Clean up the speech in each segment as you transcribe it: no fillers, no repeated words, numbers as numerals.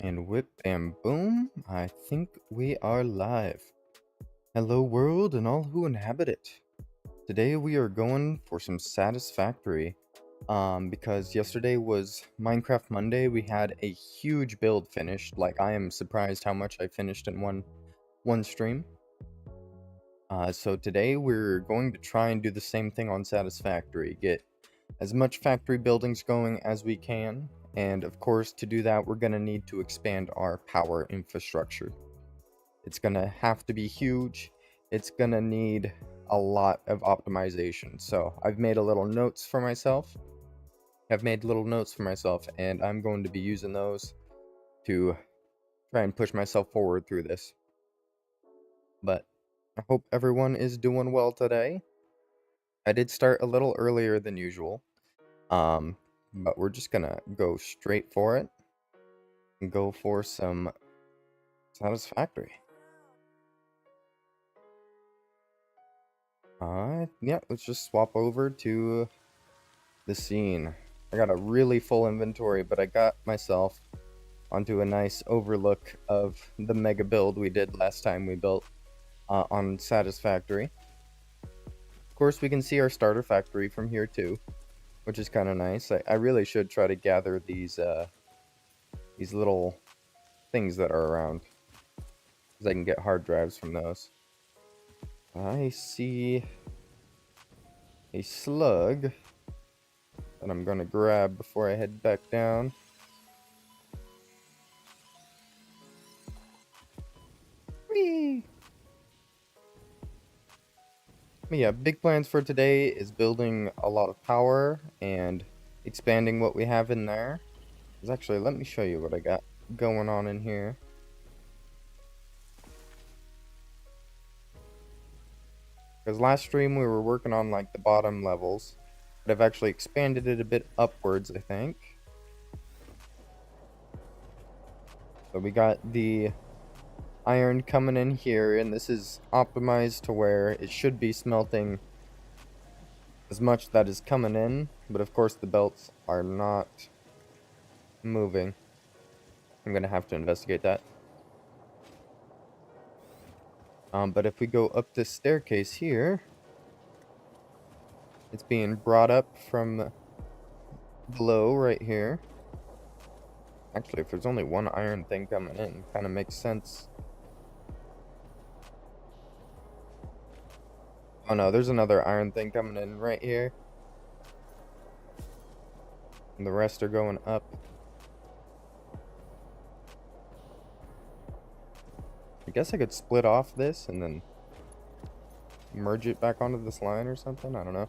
And whip and boom, I think we are live. Hello world and all who inhabit it. Today we are going for some Satisfactory. Because yesterday was Minecraft Monday, we had a huge build finished. Like, I am surprised how much I finished in one stream. So today we're going to try and do the same thing on Satisfactory. Get as much factory buildings going as we can. And of course, to do that, we're going to need to expand our power infrastructure. It's going to have to be huge. It's going to need a lot of optimization. So I've made little notes for myself. And I'm going to be using those to try and push myself forward through this. But I hope everyone is doing well today. I did start a little earlier than usual. But we're just gonna go straight for it and go for some Satisfactory. Yeah, let's just swap over to the scene. I got a really full inventory, but I got myself onto a nice overlook of the mega build we did last time we built on Satisfactory. Of course, we can see our starter factory from here too, which is kind of nice. I really should try to gather these little things that are around, because I can get hard drives from those. I see a slug that I'm gonna grab before I head back down. Whee! But yeah, big plans for today is building a lot of power and expanding what we have in there. Actually, let me show you what I got going on in here. Because last stream we were working on like the bottom levels, but I've actually expanded it a bit upwards, I think. So we got the iron coming in here, and this is optimized to where it should be smelting as much that is coming in, but of course the belts are not moving. I'm gonna have to investigate that. But if we go up this staircase here, it's being brought up from below right here. Actually, if there's only one iron thing coming in, it kind of makes sense. Oh no, there's another iron thing coming in right here. And the rest are going up. I guess I could split off this and then merge it back onto this line or something. I don't know.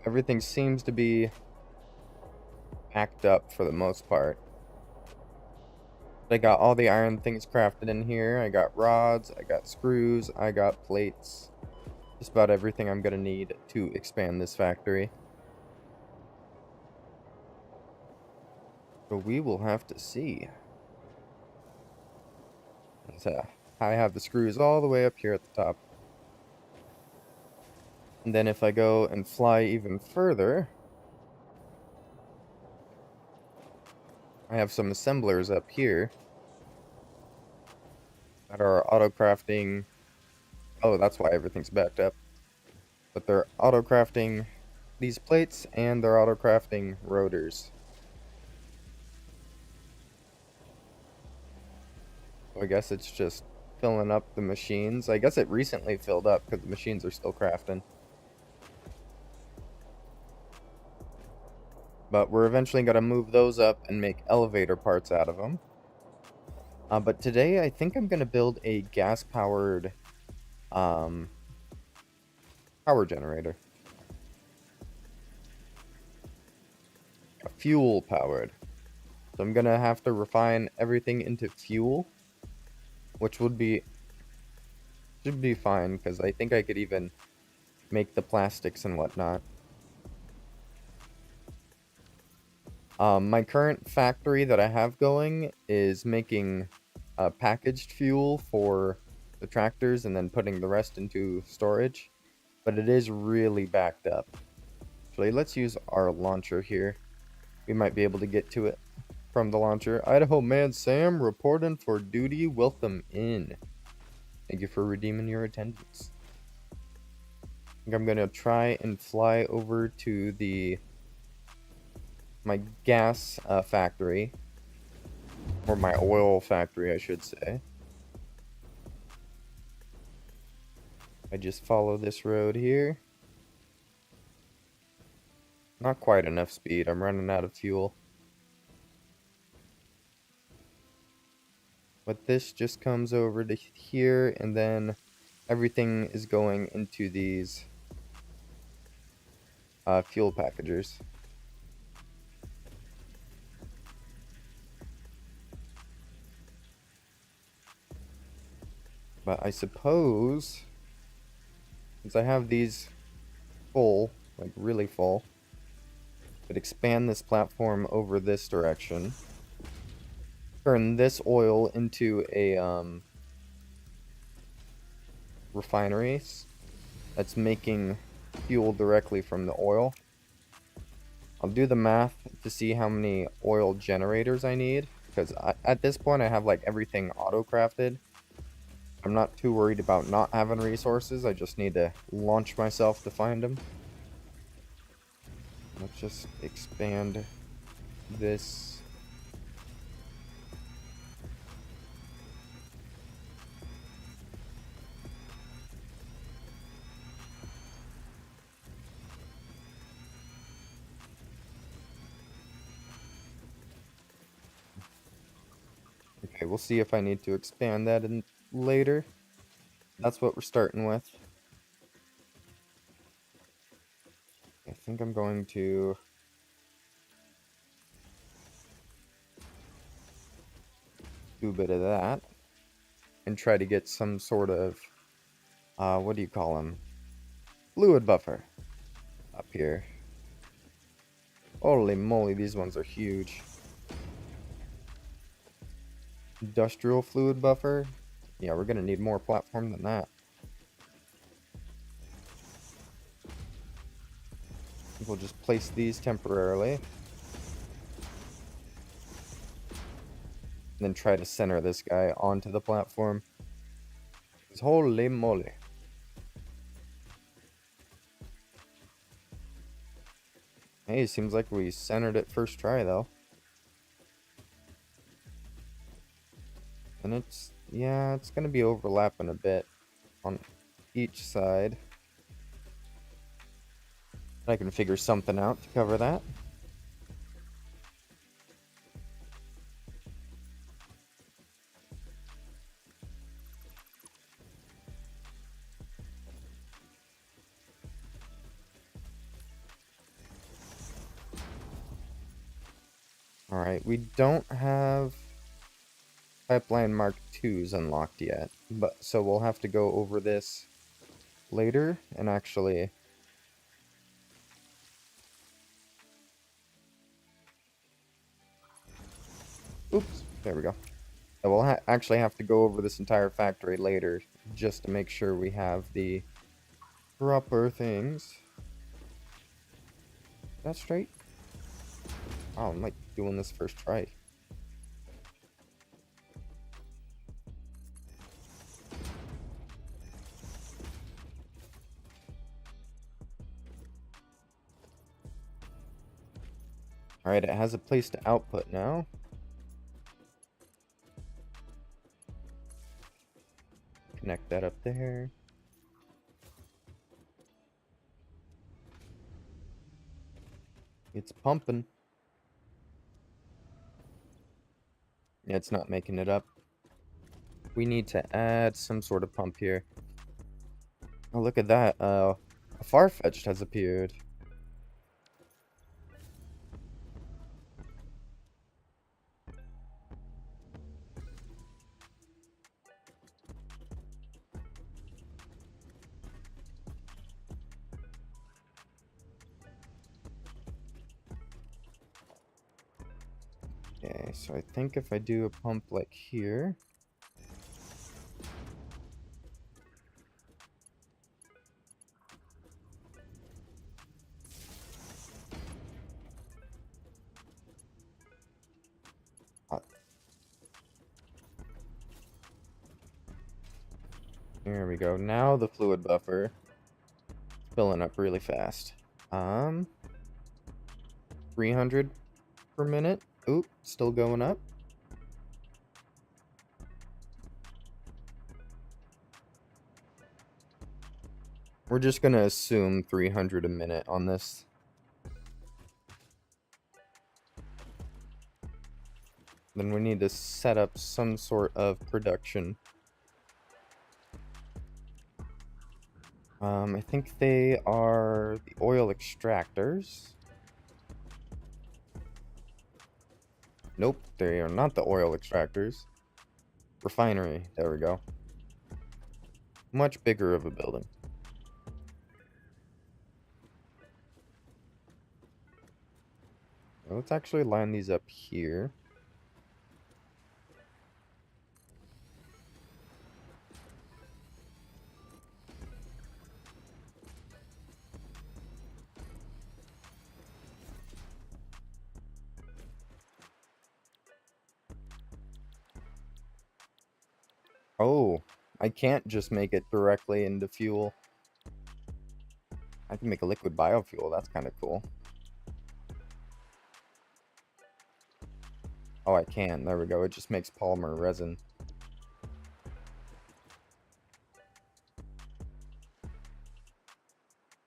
Everything seems to be packed up for the most part. I got all the iron things crafted in here. I got rods, I got screws, I got plates. Just about everything I'm gonna need to expand this factory. So we will have to see. So I have the screws all the way up here at the top. And then if I go and fly even further, I have some assemblers up here that are auto-crafting. Oh, that's why everything's backed up. But they're auto-crafting these plates, and they're auto-crafting rotors. So I guess it's just filling up the machines. I guess it recently filled up because the machines are still crafting. But we're eventually going to move those up and make elevator parts out of them. But today I think I'm going to build a gas-powered power generator. A fuel-powered. So I'm going to have to refine everything into fuel, which should be fine, because I think I could even make the plastics and whatnot. My current factory that I have going is making packaged fuel for the tractors and then putting the rest into storage, but it is really backed up. Actually, let's use our launcher here. We might be able to get to it. from the launcher. Idaho Man Sam reporting for duty. Welcome in. Thank you for redeeming your attendance. I think I'm gonna try and fly over to my gas factory, or my oil factory, I should say. I just follow this road here. Not quite enough speed. I'm running out of fuel. But this just comes over to here, and then everything is going into these fuel packagers. But I suppose, since I have these full, like really full, could expand this platform over this direction. Turn this oil into a refinery that's making fuel directly from the oil. I'll do the math to see how many oil generators I need, because at this point I have like everything auto-crafted. I'm not too worried about not having resources. I just need to launch myself to find them. Let's just expand this. Okay, we'll see if I need to expand that in later. That's what we're starting with. I think I'm going to do a bit of that and try to get some sort of what do you call them? Fluid buffer up here. Holy moly, these ones are huge. Industrial fluid buffer. Yeah, we're gonna need more platform than that. We'll just place these temporarily. And then try to center this guy onto the platform. Holy moly. Hey, seems like we centered it first try though. And yeah, it's gonna be overlapping a bit on each side. I can figure something out to cover that. Alright, we don't have Pipeline Mark IIs unlocked yet, but so we'll have to go over this later and actually oops, there we go. So we'll actually have to go over this entire factory later just to make sure we have the proper things. Is that straight? Oh, I'm like doing this first try. Alright, it has a place to output now. Connect that up there. It's pumping. Yeah, it's not making it up. We need to add some sort of pump here. Oh, look at that. A Farfetch'd has appeared. Okay, so I think if I do a pump like here. There we go. Now the fluid buffer is filling up really fast. 300 per minute. Oop, still going up. We're just gonna assume 300 a minute on this. Then we need to set up some sort of production. I think they are the oil extractors. Nope, they are not the oil extractors. Refinery, there we go. Much bigger of a building. Let's actually line these up here. Oh, I can't just make it directly into fuel. I can make a liquid biofuel. That's kind of cool. Oh, I can. There we go. It just makes polymer resin.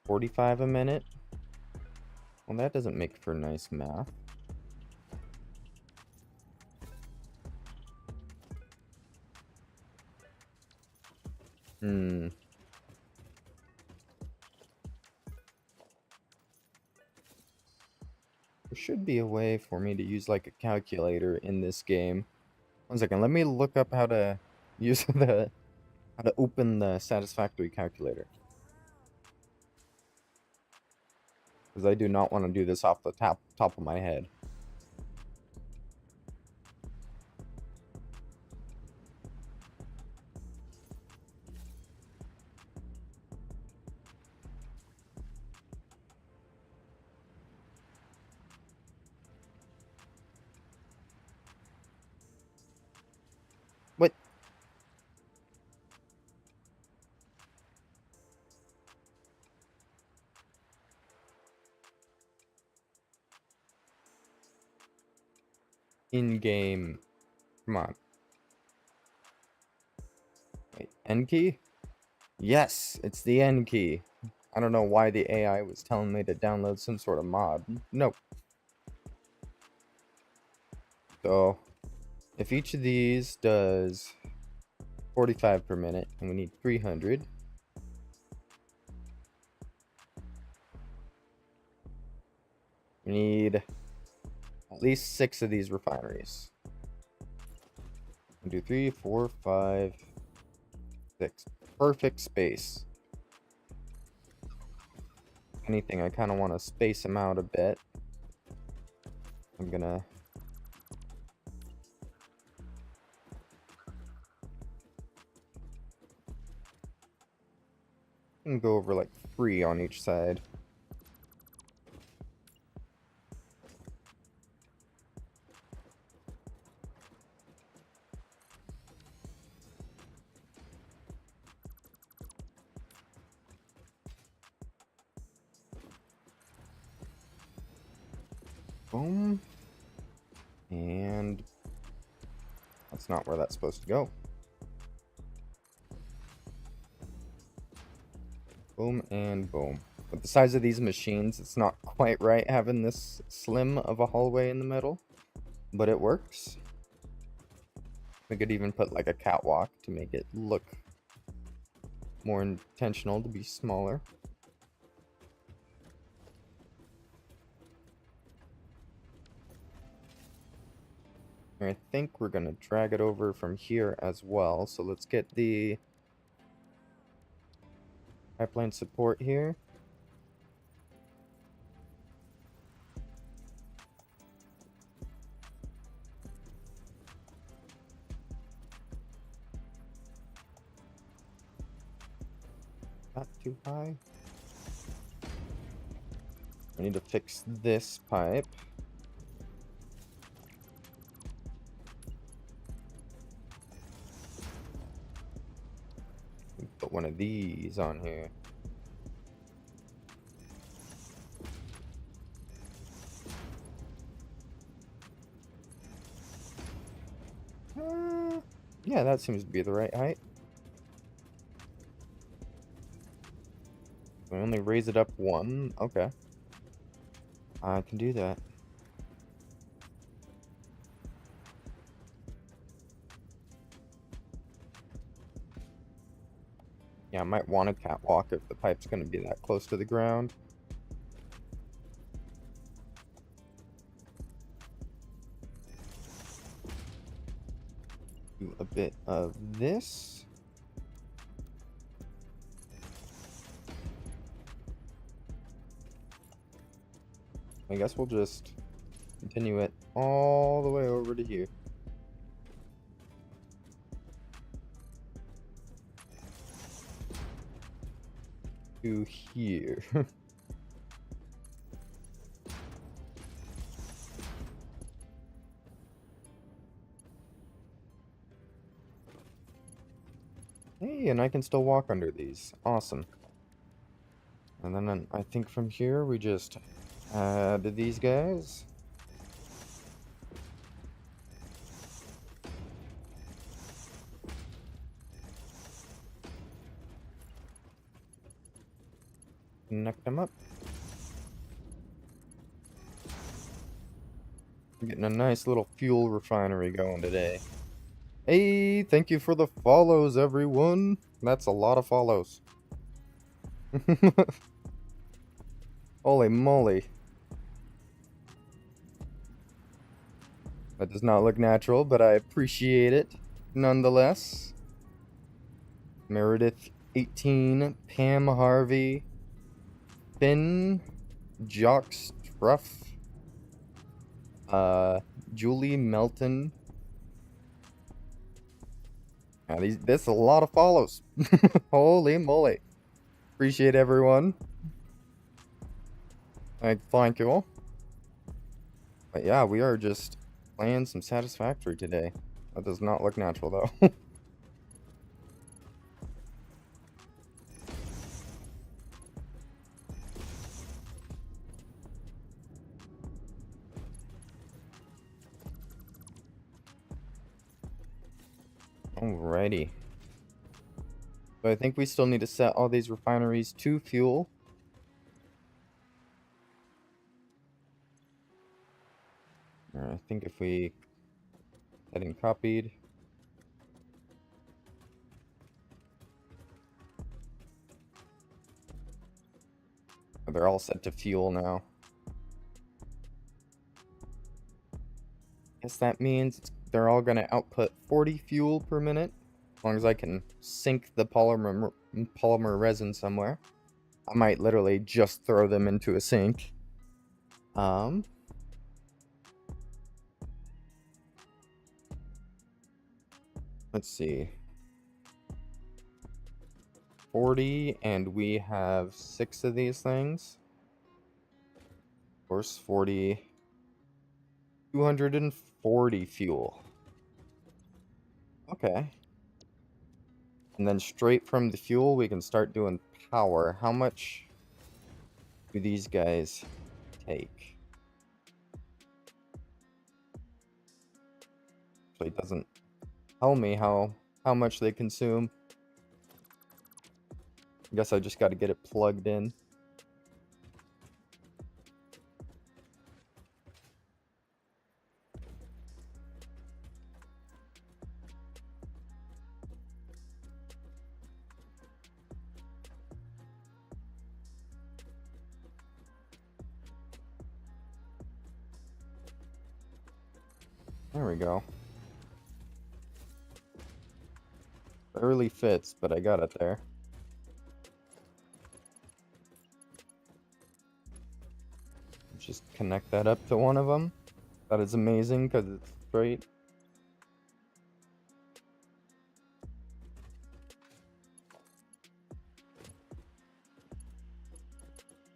$45 a minute? Well, that doesn't make for nice math. There should be a way for me to use like a calculator in this game. One second, let me look up how to use how to open the Satisfactory calculator. Because I do not want to do this off the top of my head. What? In-game. Come on. Wait, N key? Yes, it's the N key. I don't know why the AI was telling me to download some sort of mod. Nope. So, if each of these does 45 per minute, and we need 300. We need at least 6 of these refineries. 1, 2, 3, 4, 5, 6. Perfect space. If anything, I kind of want to space them out a bit. I'm gonna go over like 3 on each side. Boom. And that's not where that's supposed to go. Boom and boom. With the size of these machines, it's not quite right having this slim of a hallway in the middle, but it works. We could even put like a catwalk to make it look more intentional to be smaller. I think we're gonna drag it over from here as well. So let's get the pipeline support here. Not too high. I need to fix this pipe. one of these on here. Yeah, that seems to be the right height. We only raise it up one. Okay. I can do that. Yeah, I might want a catwalk if the pipe's going to be that close to the ground. Do a bit of this. I guess we'll just continue it all the way over to here. To here. Hey, and I can still walk under these. Awesome. And then I think from here we just add these guys. Connect them up. We're getting a nice little fuel refinery going today. Hey, thank you for the follows, everyone. That's a lot of follows. Holy moly. That does not look natural, but I appreciate it nonetheless. Meredith 18, Pam Harvey, Finn, Jock Struff, Julie Melton. Yeah, this is a lot of follows. Holy moly. Appreciate everyone. Thank you all. But yeah, we are just playing some Satisfactory today. That does not look natural though. Alrighty. So I think we still need to set all these refineries to fuel. I think if we getting copied. They're all set to fuel now. Guess that means they're all going to output 40 fuel per minute. As long as I can sink the polymer resin somewhere. I might literally just throw them into a sink. Let's see. 40, and we have 6 of these things. Of course, 40. 240 fuel. Okay. And then straight from the fuel, we can start doing power. How much do these guys take? Actually, it doesn't tell me how much they consume. I guess I just got to get it plugged in. There we go. Barely fits, but I got it there. Just connect that up to one of them. That is amazing because it's straight.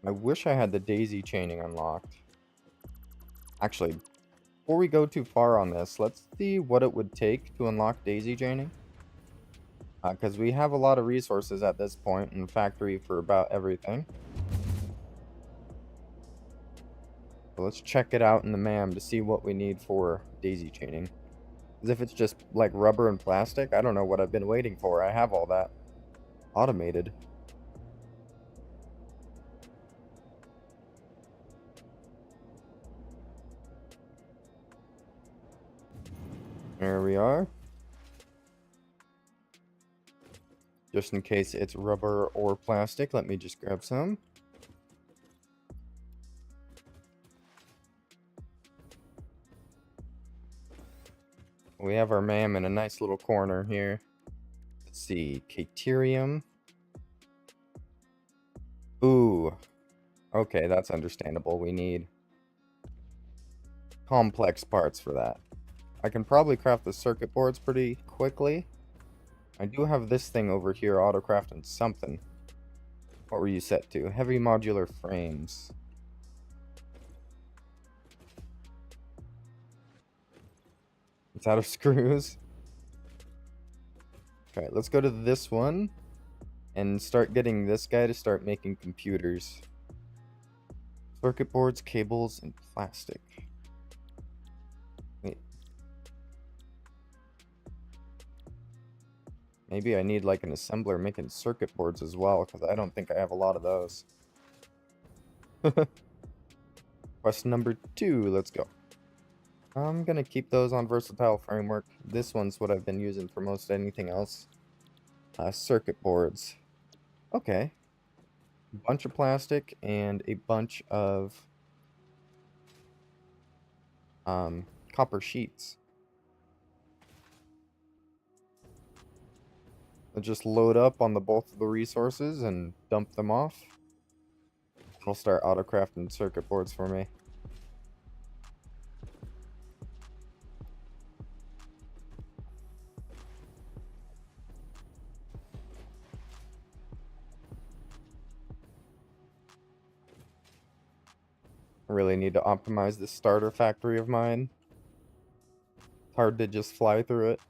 I wish I had the daisy chaining unlocked. Actually, before we go too far on this, let's see what it would take to unlock daisy chaining. Because we have a lot of resources at this point in the factory for about everything. So let's check it out in the MAM to see what we need for daisy chaining. Because if it's just like rubber and plastic, I don't know what I've been waiting for. I have all that automated. There we are. Just in case it's rubber or plastic, let me just grab some. We have our MAM in a nice little corner here. Let's see, Caterium. Ooh, okay, that's understandable. We need complex parts for that. I can probably craft the circuit boards pretty quickly. I do have this thing over here auto-crafting something. What were you set to? Heavy modular frames. It's out of screws. Okay, let's go to this one and start getting this guy to start making computers. Circuit boards, cables, and plastic. Wait. Maybe I need like an assembler making circuit boards as well, because I don't think I have a lot of those. Quest number 2, let's go. I'm gonna keep those on versatile framework. This one's what I've been using for most anything else. Circuit boards. Okay. A bunch of plastic and a bunch of copper sheets. I'll just load up on the both of the resources and dump them off. It'll start auto-crafting circuit boards for me. I really need to optimize this starter factory of mine. It's hard to just fly through it.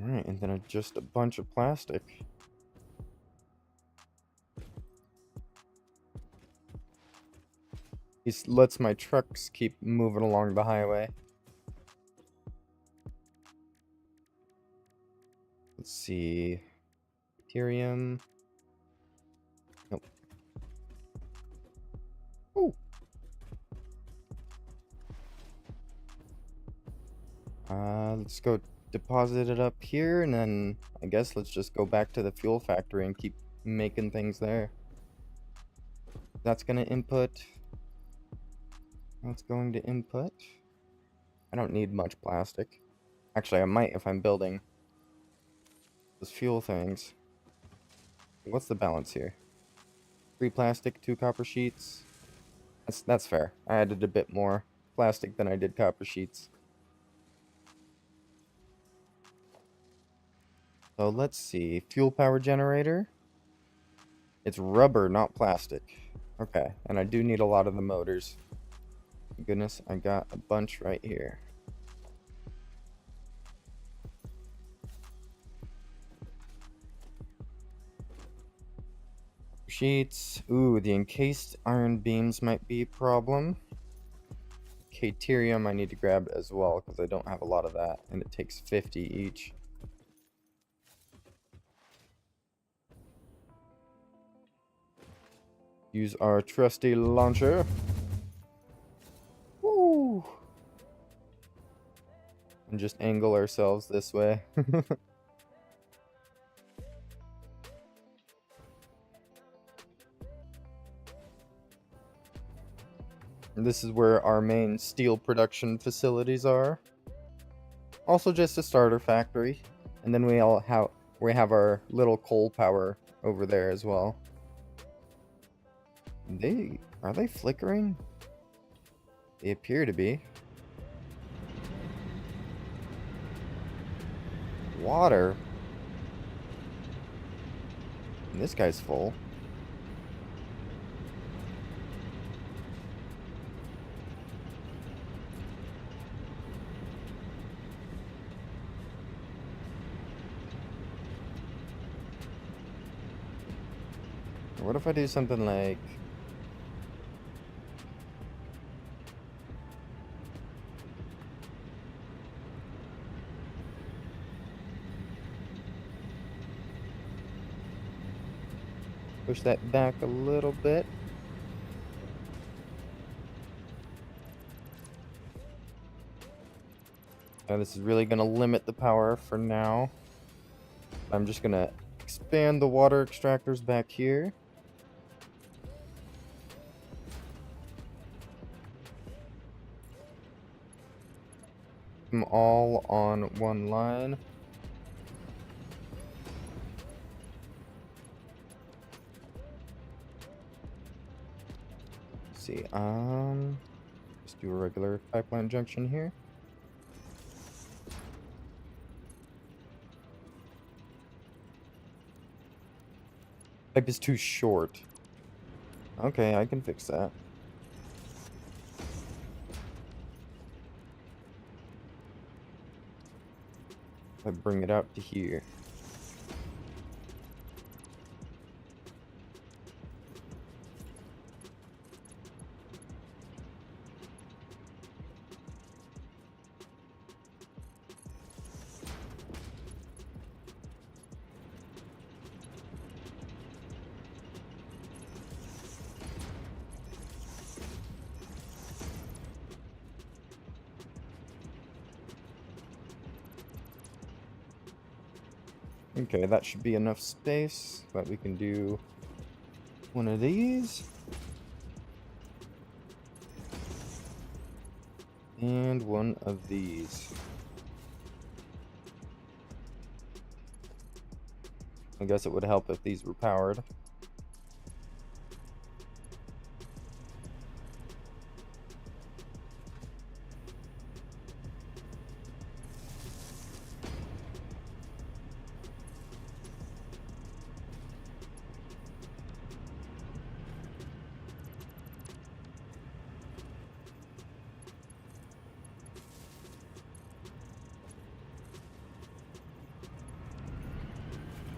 Alright, and then just a bunch of plastic. He lets my trucks keep moving along the highway. Let's see. Ethereum. Nope. Ooh. Let's go deposit it up here, and then I guess let's just go back to the fuel factory and keep making things there. That's gonna input. That's going to input. I don't need much plastic. Actually, I might if I'm building those fuel things. What's the balance here? 3 plastic, 2 copper sheets. That's fair. I added a bit more plastic than I did copper sheets. So let's see. Fuel power generator. It's rubber, not plastic. Okay, and I do need a lot of the motors. Goodness, I got a bunch right here. Sheets. Ooh, the encased iron beams might be a problem. Caterium I need to grab as well, because I don't have a lot of that, and it takes 50 each. Use our trusty launcher. Woo! And just angle ourselves this way. This is where our main steel production facilities are. Also just a starter factory. And then we have our little coal power over there as well. Are they flickering? They appear to be. Water. And this guy's full. What if I do something like... push that back a little bit. Now this is really going to limit the power for now. I'm just going to expand the water extractors back here. Them all on one line. Let's see, just do a regular pipeline junction here. Pipe is too short. Okay, I can fix that. I bring it out to here. Okay, that should be enough space that we can do one of these. And one of these. I guess it would help if these were powered.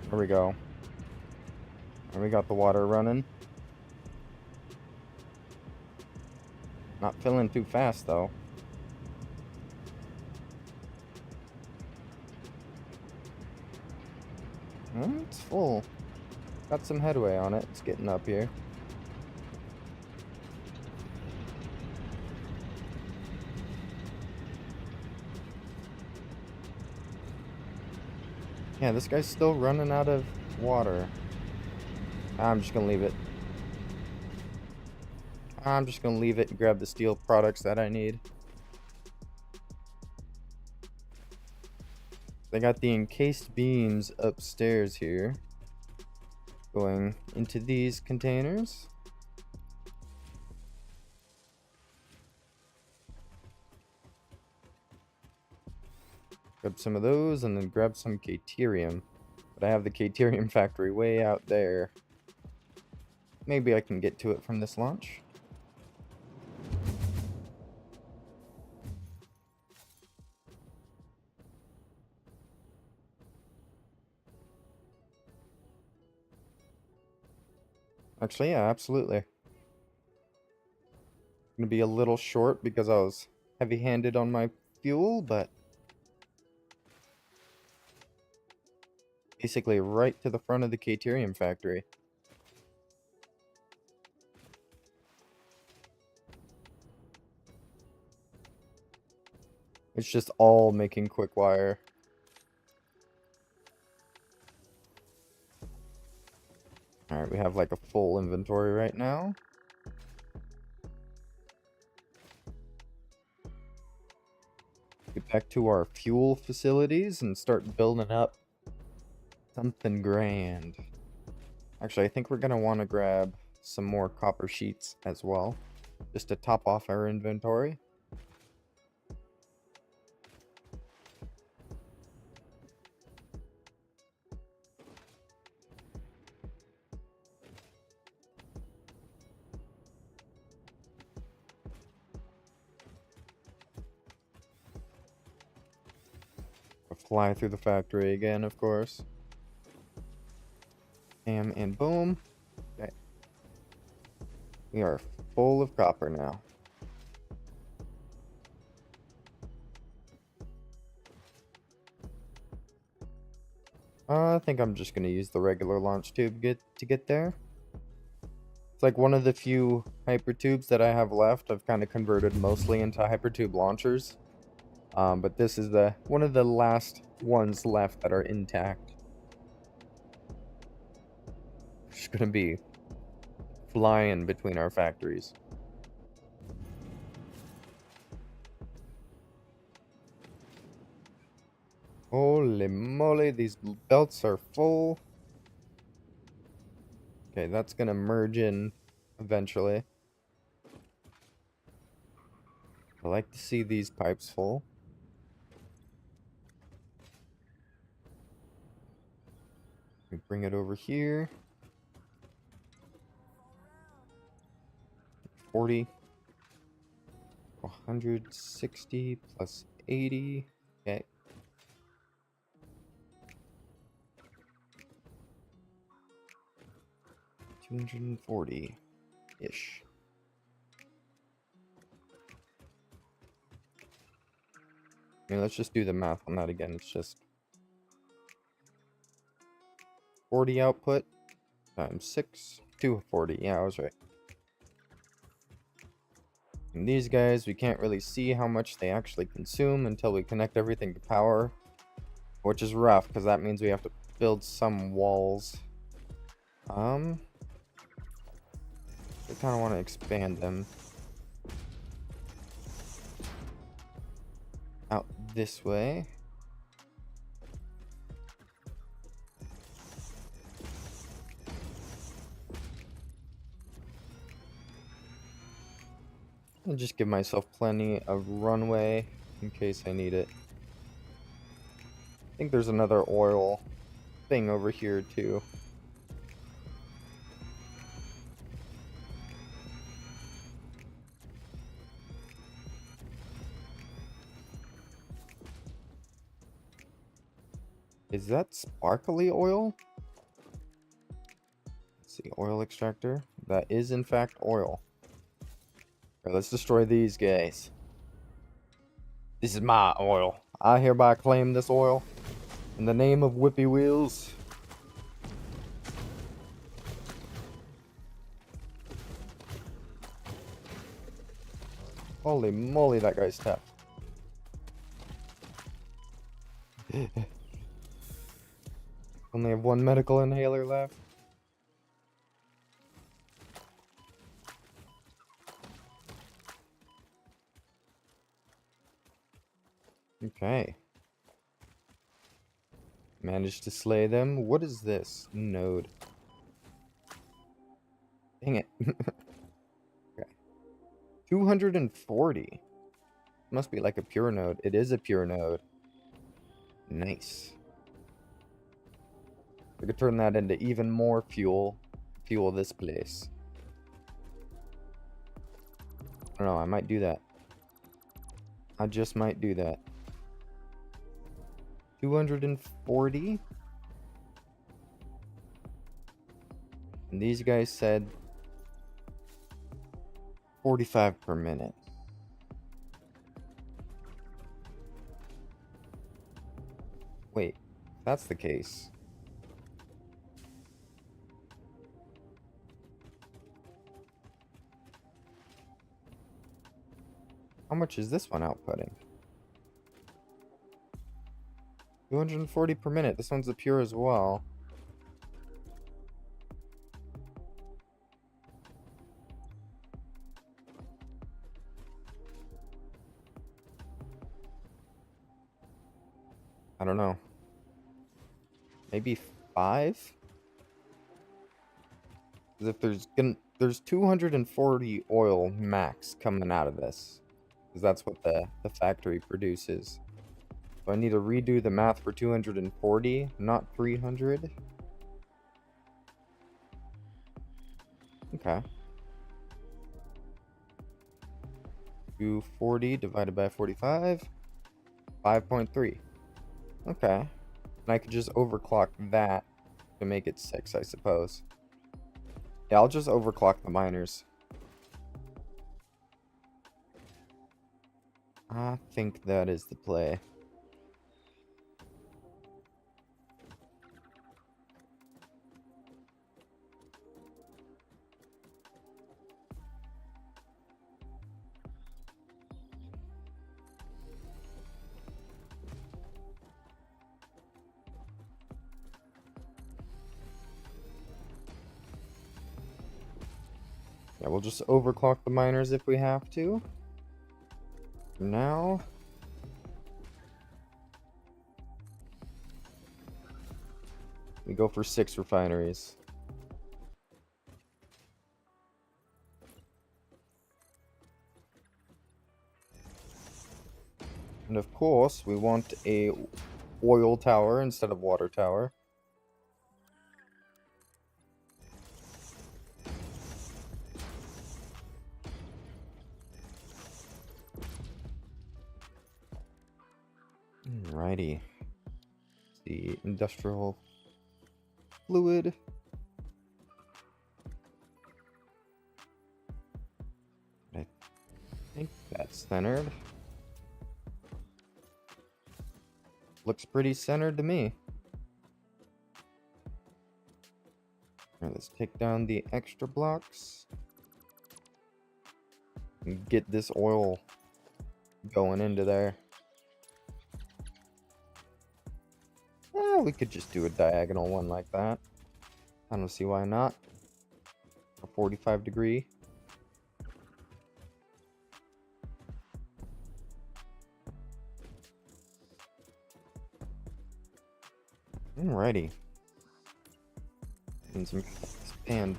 There we go. And we got the water running. Not filling too fast though. It's full. Got some headway on it. It's getting up here. Yeah, this guy's still running out of water. I'm just gonna leave it. I'm just gonna leave it and grab the steel products that I need. They got the encased beams upstairs here. Going into these containers. Grab some of those and then grab some Caterium. But I have the Caterium factory way out there. Maybe I can get to it from this launch. Actually, yeah, absolutely. Gonna be a little short because I was heavy-handed on my fuel, but basically right to the front of the Caterium factory. It's just all making quick wire. Alright, we have like a full inventory right now. Get back to our fuel facilities and start building up something grand. Actually, I think we're going to want to grab some more copper sheets as well, just to top off our inventory. Fly through the factory again, of course. Bam and boom. Okay. We are full of copper now. I think I'm just gonna use the regular launch tube to get there. It's like one of the few hypertubes that I have left. I've kind of converted mostly into hypertube launchers. But this is one of the last ones left that are intact. Just gonna be flying between our factories. Holy moly, these belts are full. Okay, that's gonna merge in eventually. I like to see these pipes full. We bring it over here. 40. 160 plus 80. Okay. $240-ish. Let's just do the math on that again. It's just 40 output times 6, 240. Yeah, I was right. And these guys, we can't really see how much they actually consume until we connect everything to power, which is rough because that means we have to build some walls. I kind of want to expand them out this way. I'll just give myself plenty of runway in case I need it. I think there's another oil thing over here too. Is that sparkly oil? Let's see, oil extractor. That is in fact oil. Alright, let's destroy these guys. This is my oil. I hereby claim this oil in the name of Whippy Wheels. Holy moly, that guy's tough. Only have one medical inhaler left. Okay. Managed to slay them. What is this? Node. Dang it. Okay. 240. Must be like a pure node. It is a pure node. Nice. We could turn that into even more fuel. Fuel this place. I don't know, I might do that. I just might do that. 240. And these guys said 45 per minute. Wait, if that's the case. How much is this one outputting? 240 per minute. This one's a pure as well. I don't know. Maybe 5? Because if there's 240 oil max coming out of this. Because that's what the factory produces. So I need to redo the math for 240, not 300. Okay. 240 divided by 45. 5.3. Okay. And I could just overclock that to make it 6, I suppose. Yeah, I'll just overclock the miners. I think that is the play. Yeah, we'll just overclock the miners if we have to. For now, we go for 6 refineries. And of course, we want a oil tower instead of water tower. Alrighty. The industrial fluid. I think that's centered. Looks pretty centered to me. Alright, let's take down the extra blocks. And get this oil going into there. We could just do a diagonal one like that. I don't see why not. A 45 degree. Alrighty. And expand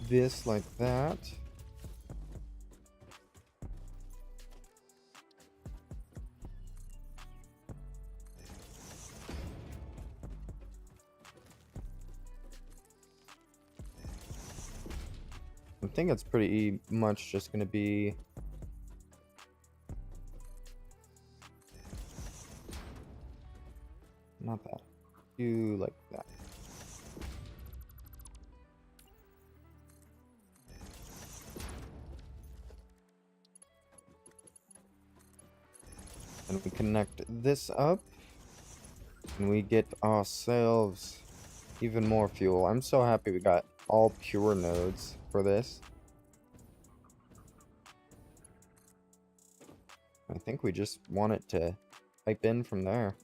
this like that. I think it's pretty much just gonna be not that. Do like that. And we connect this up. And we get ourselves even more fuel. I'm so happy we got all pure nodes for this. I think we just want it to pipe in from there.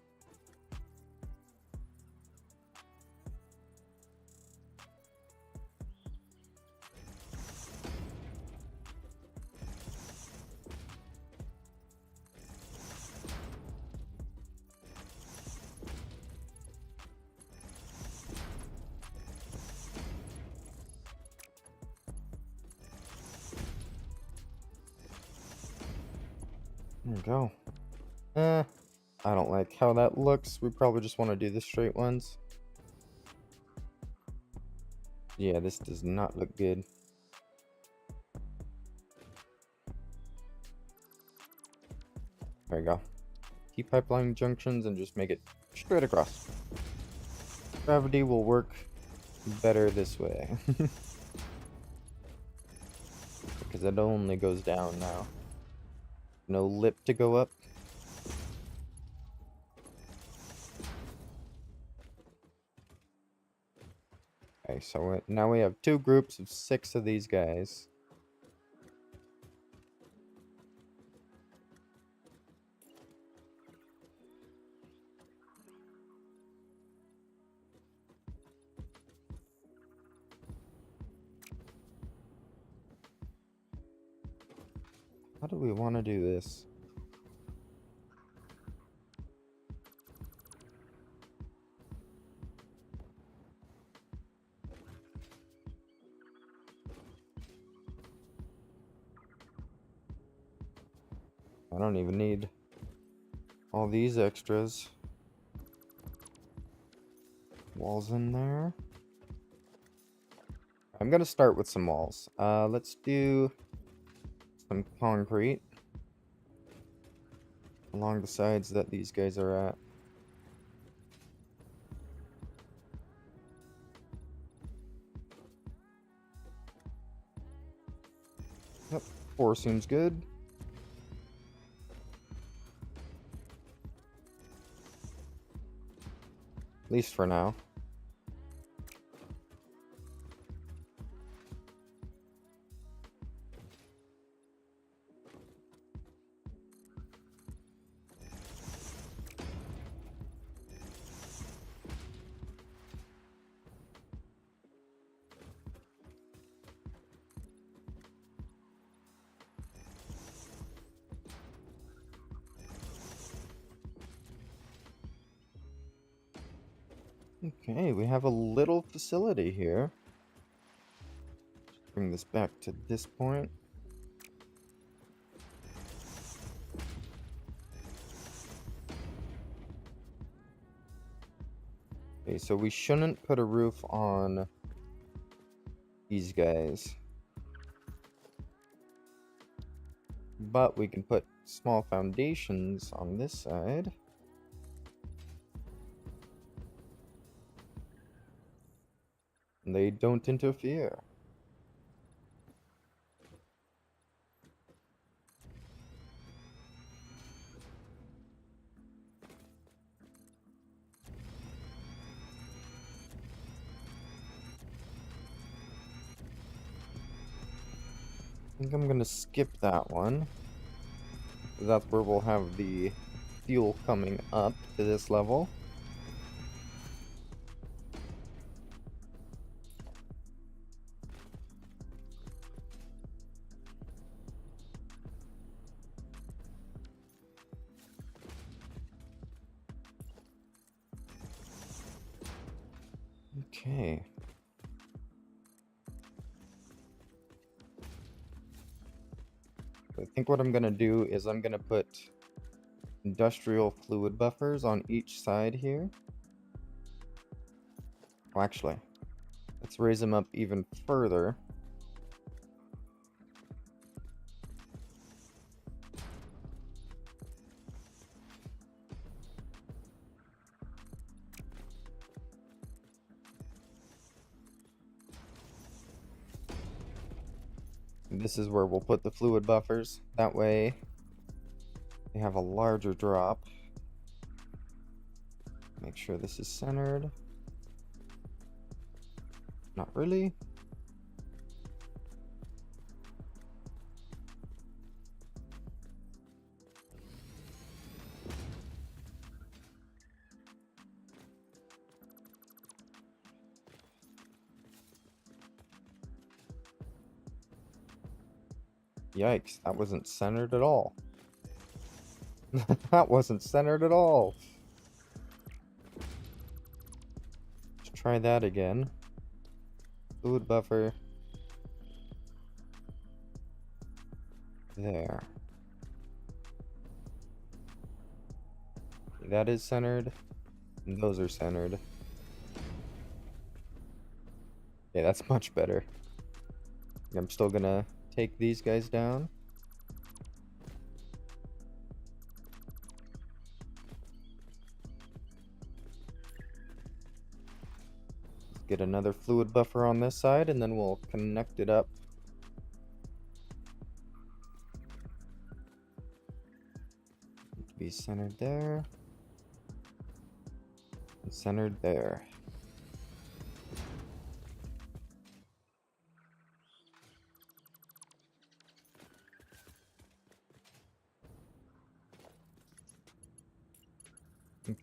There we go. I don't like how that looks. We probably just want to do the straight ones. Yeah, this does not look good. There we go. Keep pipeline junctions and just make it straight across. Gravity will work better this way. Because it only goes down now. No lip to go up. Okay, so now we have 2 groups of 6 of these guys. How do we want to do this? I don't even need all these extras. Walls in there. I'm gonna start with some walls. Let's do some concrete along the sides that these guys are at. Yep, 4 seems good. At least for now. Okay, we have a little facility here. Bring this back to this point. Okay, so we shouldn't put a roof on these guys. But we can put small foundations on this side. And they don't interfere. I think I'm gonna skip that one. That's where we'll have the fuel coming up to this level. Okay. I think what I'm gonna do is I'm gonna put industrial fluid buffers on each side here. Well, actually, let's raise them up even further. And this is where we'll put the fluid buffers. That way, they have a larger drop. Make sure this is centered. Not really. Yikes, that wasn't centered at all. That wasn't centered at all. Let's try that again. Fluid buffer. There. Okay, that is centered. And those are centered. Okay, that's much better. I'm still gonna take these guys down. Let's get another fluid buffer on this side, and then we'll connect it up. Be centered there. And centered there.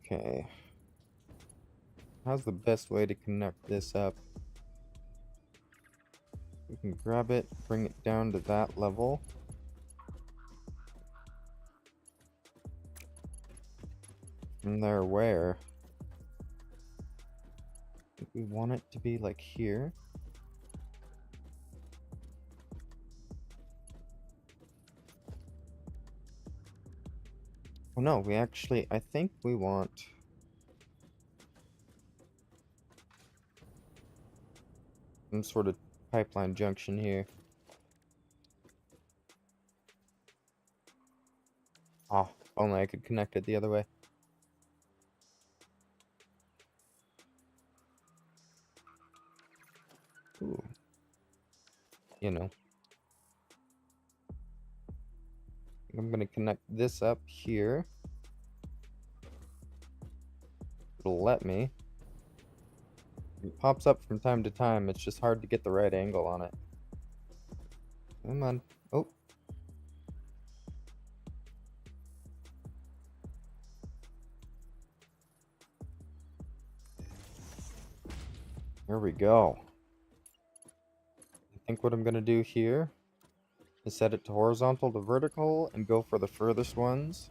Okay. How's the best way to connect this up? We can grab it, bring it down to that level. From there, where? I think we want it to be like here. Oh no, we actually, I think we want some sort of pipeline junction here. Oh, if only I could connect it the other way. Ooh. You know. I'm going to connect this up here. It'll let me. It pops up from time to time. It's just hard to get the right angle on it. Come on. Oh. There we go. I think what I'm going to do here is set it to horizontal to vertical and go for the furthest ones.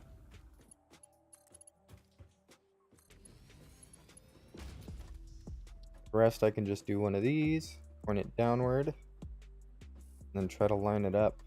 The rest I can just do one of these, point it downward, and then try to line it up.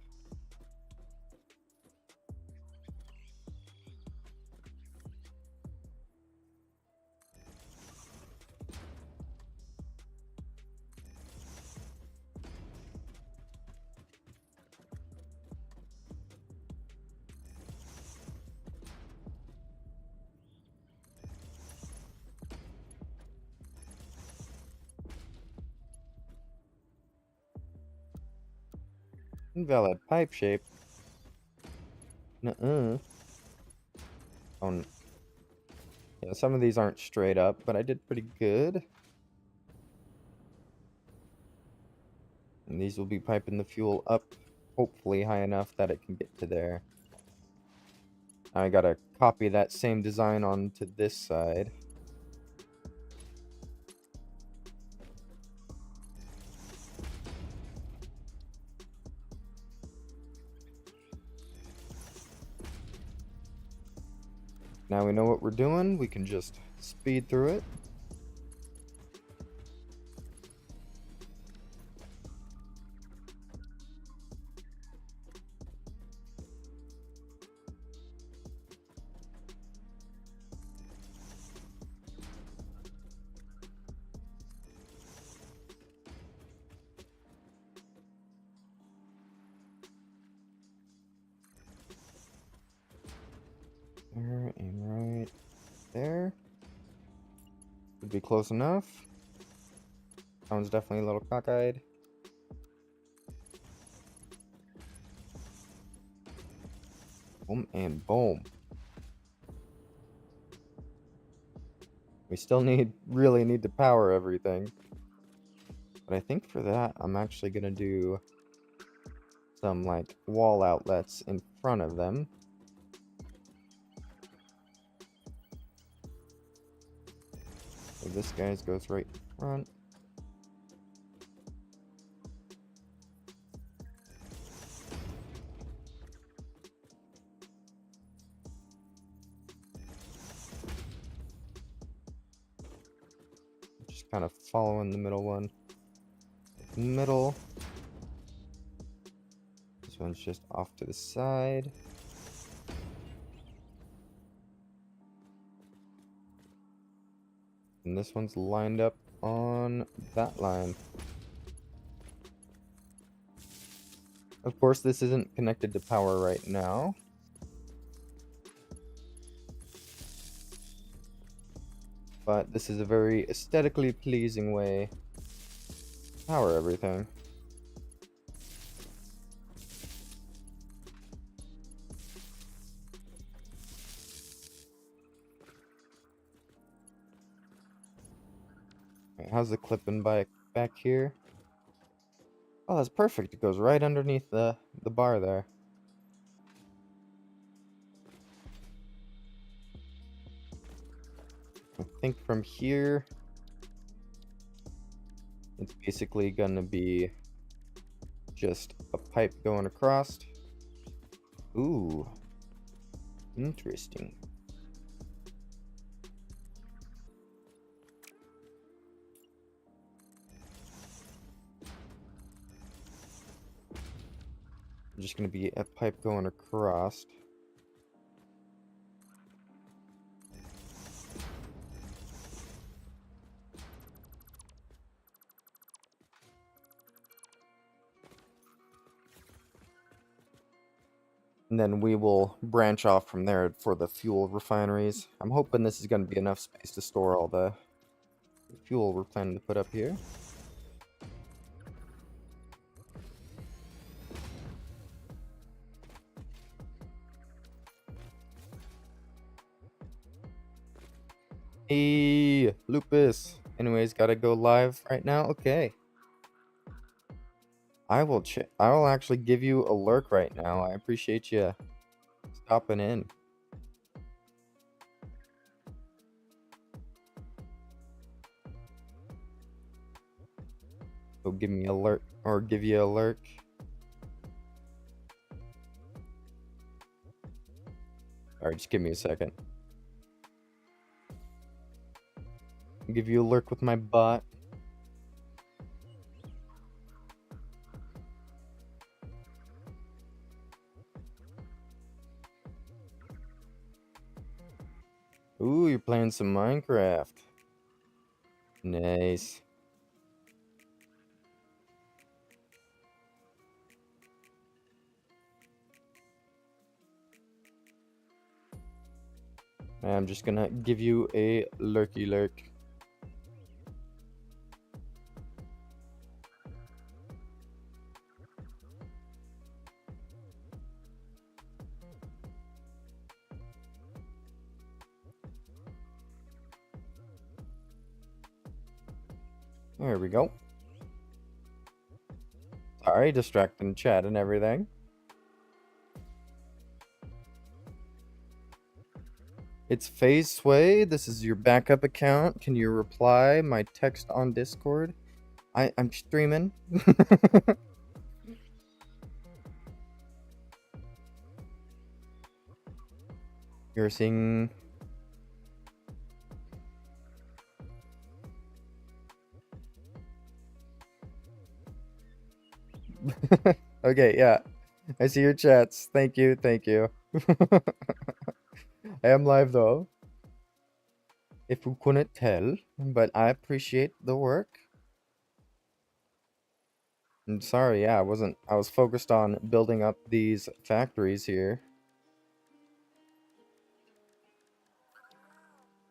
Invalid pipe shape. Nuh-uh. Oh, yeah, some of these aren't straight up, but I did pretty good. And these will be piping the fuel up, hopefully high enough that it can get to there. Now I gotta copy that same design onto this side. Now we know what we're doing, we can just speed through it. There and right there. Would be close enough. That one's definitely a little cockeyed. Boom and boom. We still really need to power everything. But I think for that, I'm actually gonna do some like wall outlets in front of them. So this guy's goes right in front. Just kind of following the middle one. Middle. This one's just off to the side. And this one's lined up on that line. Of course, this isn't connected to power right now. But this is a very aesthetically pleasing way to power everything. Right, how's the clipping back here? Oh, that's perfect. It goes right underneath the bar there. I think from here, it's basically gonna be just a pipe going across. Ooh, interesting. Just gonna be a pipe going across. And then we will branch off from there for the fuel refineries. I'm hoping this is going to be enough space to store all the fuel we're planning to put up here. Hey, Lupus. Anyways, gotta go live right now. Okay. I will actually give you a lurk right now. I appreciate you stopping in. So give me a lurk or give you a lurk. Alright, just give me a second. I'll give you a lurk with my bot. Ooh, you're playing some Minecraft. Nice. I'm just gonna give you a lurky lurk. There we go. Sorry, distracting chat and everything. It's Phase Sway. This is your backup account. Can you reply my text on Discord? I'm streaming. You're seeing... Okay, yeah. I see your chats. Thank you, thank you. I am live though. If you couldn't tell, but I appreciate the work. I'm sorry, yeah, I was focused on building up these factories here.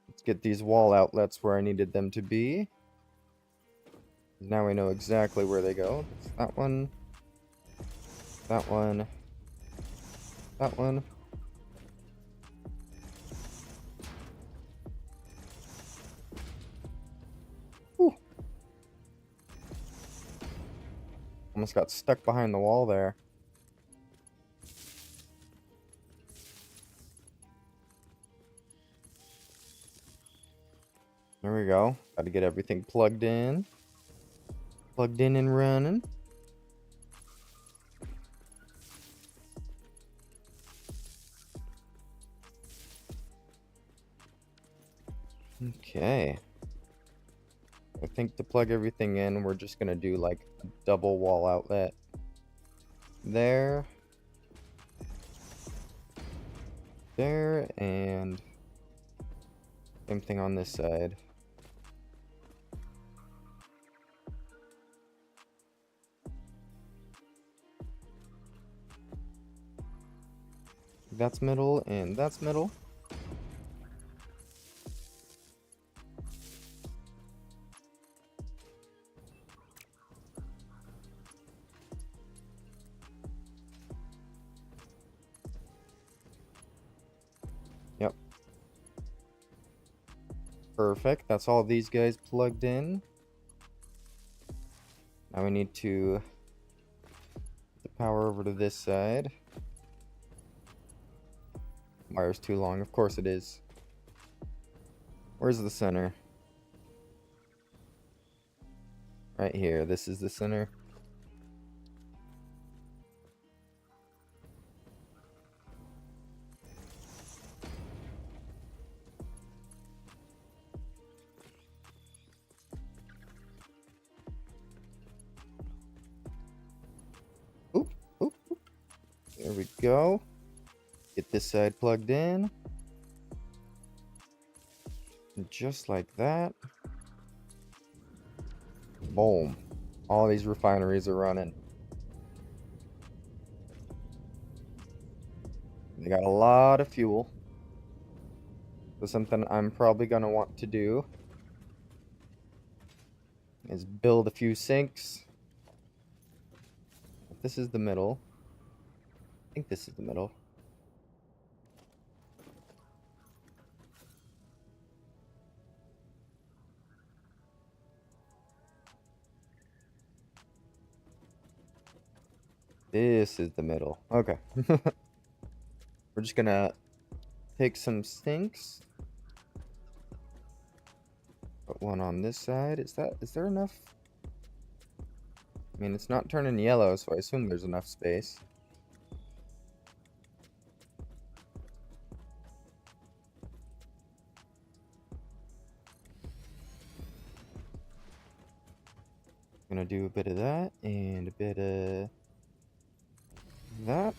Let's get these wall outlets where I needed them to be. Now we know exactly where they go. It's that one. That one. That one. Whew. Almost got stuck behind the wall there. There we go. Got to get everything plugged in. Plugged in and running. Okay. I think to plug everything in, we're just going to do like a double wall outlet. There. There. And same thing on this side. That's middle and that's middle. Yep. Perfect. That's all these guys plugged in. Now we need to get the power over to this side. Wire's too long. Of course it is. Where's the center? Right here. This is the center. Oop, oop, oop. There we go. Get this side plugged in. And just like that. Boom. All these refineries are running. They got a lot of fuel. So something I'm probably going to want to do is build a few sinks. This is the middle. I think this is the middle. This is the middle. Okay. We're just gonna take some sinks. Put one on this side. Is there enough? I mean, it's not turning yellow, so I assume there's enough space. Gonna do a bit of that and a bit of that.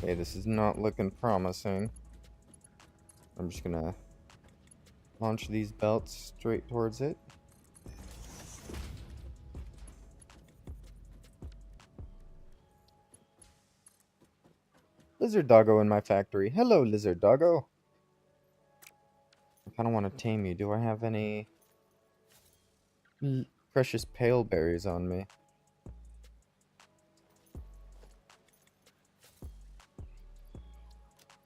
Okay, this is not looking promising. I'm just gonna launch these belts straight towards it. Lizard doggo in my factory. Hello, lizard doggo. I kind of want to tame you. Do I have any precious pale berries on me?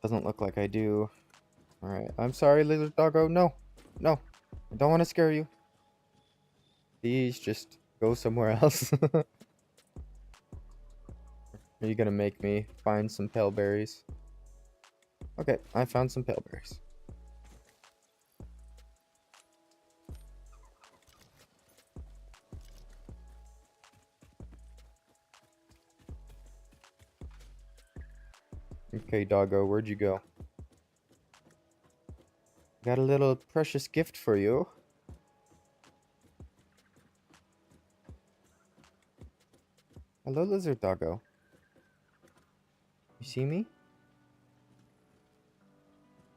Doesn't look like I do. Alright, I'm sorry, lizard doggo. No, no, I don't want to scare you. Please just go somewhere else. Are you gonna make me find some pale berries? Okay, I found some pale berries. Okay, doggo, where'd you go? Got a little precious gift for you. Hello, lizard doggo. You see me?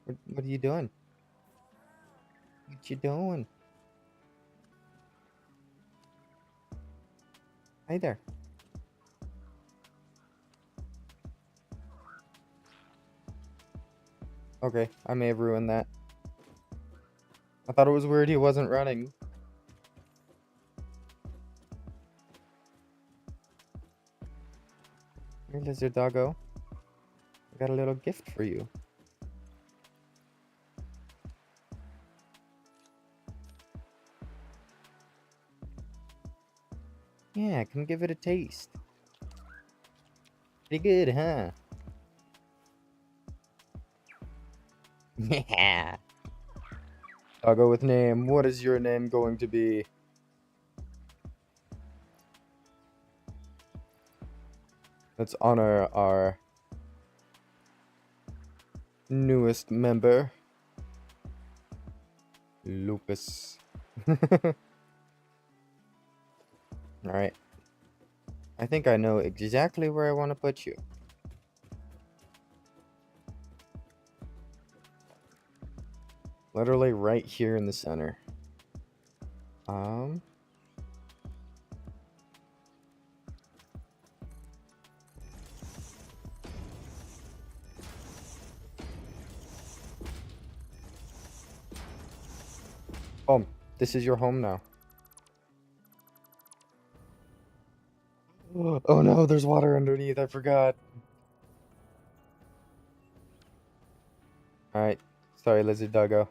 What are you doing? What you doing? Hi there. Okay, I may have ruined that. I thought it was weird he wasn't running. Here, lizard doggo. I got a little gift for you. Yeah, come give it a taste. Pretty good, huh? Yeah. Doggo with name. What is your name going to be? Let's honor our newest member, Lucas. Alright. I think I know exactly where I want to put you. Literally right here in the center. Oh, this is your home now. Oh no, there's water underneath. I forgot. Alright. Sorry, lizard doggo.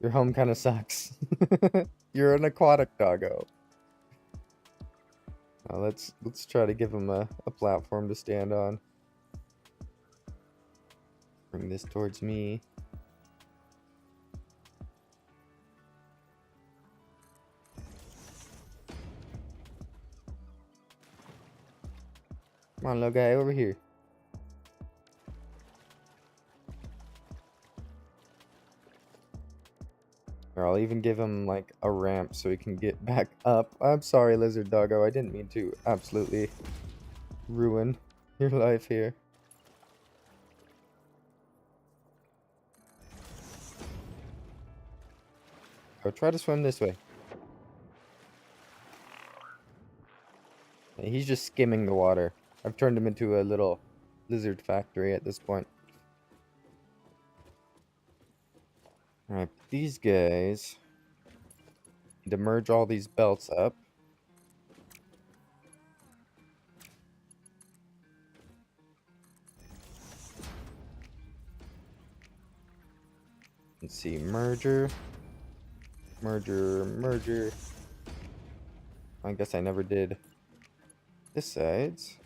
Your home kind of sucks. You're an aquatic doggo. Now let's try to give him a platform to stand on. Bring this towards me. Come on, little guy, over here. Or I'll even give him like a ramp so he can get back up. I'm sorry, lizard doggo. I didn't mean to absolutely ruin your life here. Go try to swim this way. He's just skimming the water. I've turned him into a little lizard factory at this point. Alright, these guys need to merge all these belts up. Let's see, merger. Merger. I guess I never did this side's.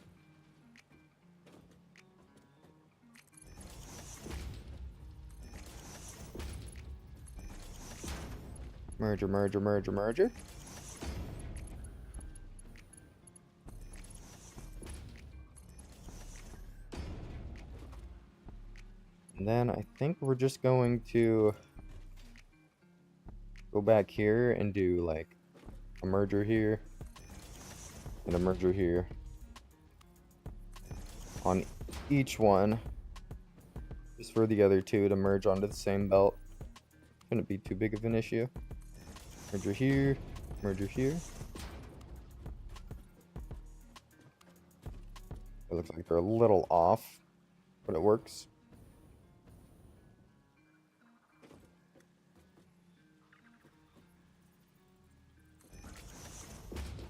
Merger. And then I think we're just going to go back here and do like a merger here and a merger here on each one, just for the other two to merge onto the same belt. Shouldn't be too big of an issue. Merger here, merger here. It looks like they're a little off, but it works.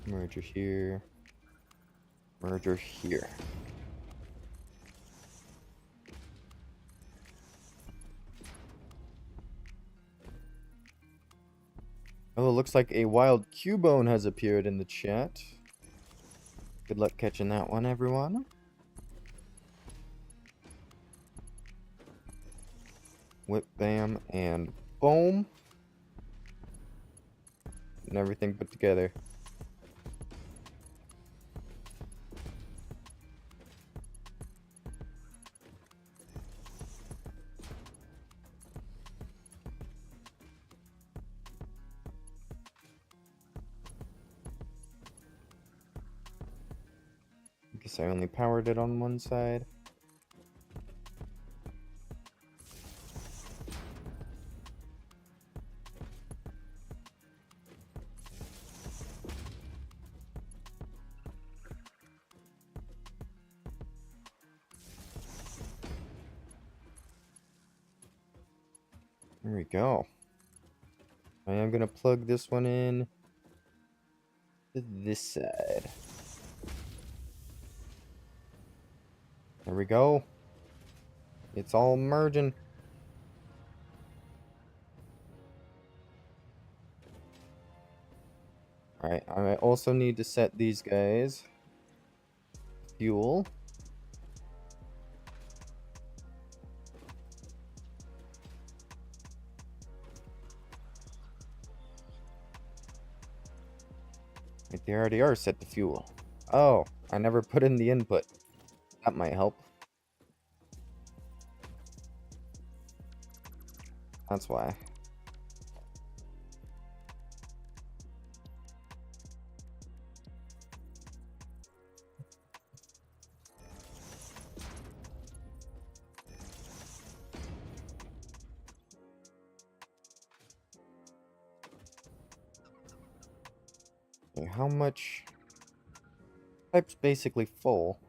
Merger here, merger here. Oh, it looks like a wild Cubone has appeared in the chat. Good luck catching that one, everyone. Whip, bam, and boom. And everything put together. I guess I only powered it on one side. There we go. I am going to plug this one in to this side. There we go. It's all merging. Alright, I also need to set these guys fuel. Right, they already are set to fuel. Oh, I never put in the input. That might help. That's why. Okay, how much? Pipe's basically full.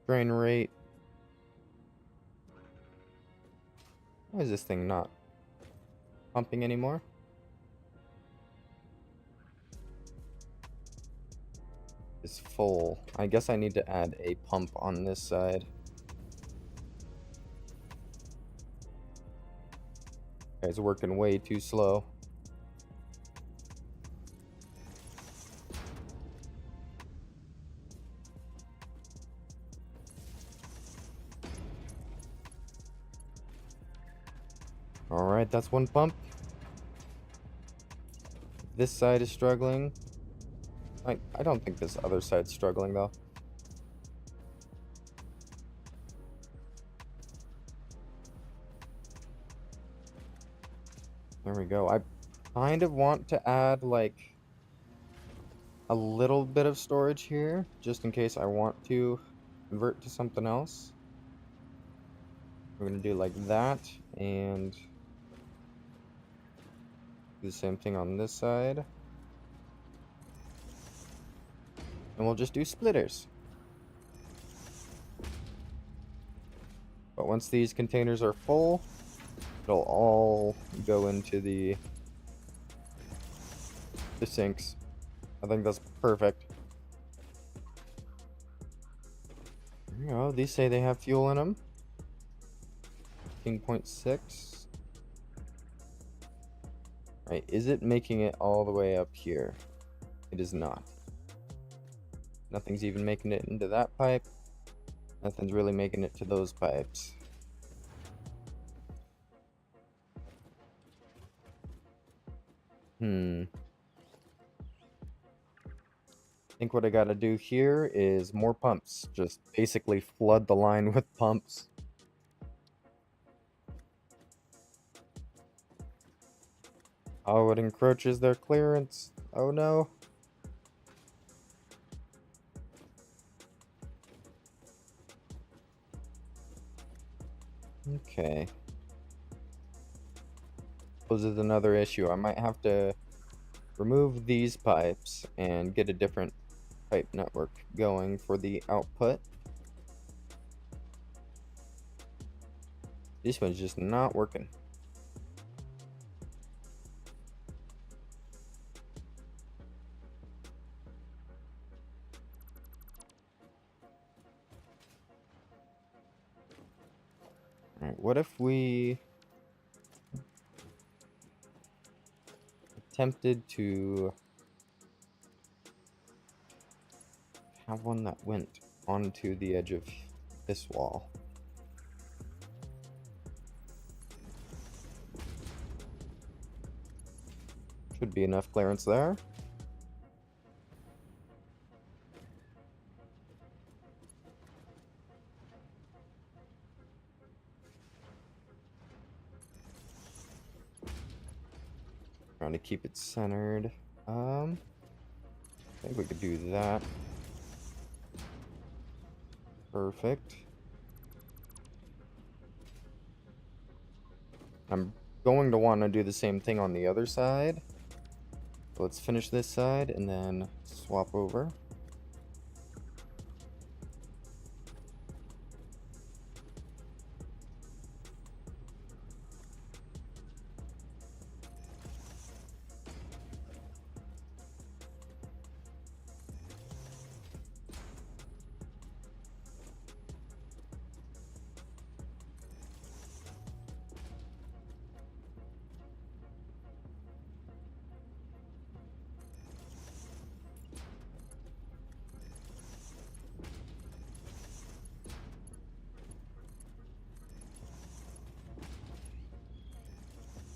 Drain rate. Why is this thing not pumping anymore? It's full. I guess I need to add a pump on this side. It's working way too slow. Alright, that's one pump. This side is struggling. I don't think this other side's struggling though. There we go. I kind of want to add like a little bit of storage here, just in case I want to convert to something else. We're gonna do like that, and do the same thing on this side. and we'll just do splitters. But once these containers are full, it'll all go into the sinks. I think that's perfect. There you go. These say they have fuel in them. 15.6. Right, is it making it all the way up here? It is not. Nothing's even making it into that pipe. Nothing's really making it to those pipes. I think what I gotta do here is more pumps. Just basically flood the line with pumps. Oh, it encroaches their clearance. Oh no. Okay. This is another issue. I might have to remove these pipes and get a different pipe network going for the output. This one's just not working. Alright, what if we attempted to have one that went onto the edge of this wall? Should be enough clearance there. Trying to keep it centered. I think we could do that. Perfect. I'm going to want to do the same thing on the other side. So let's finish this side and then swap over.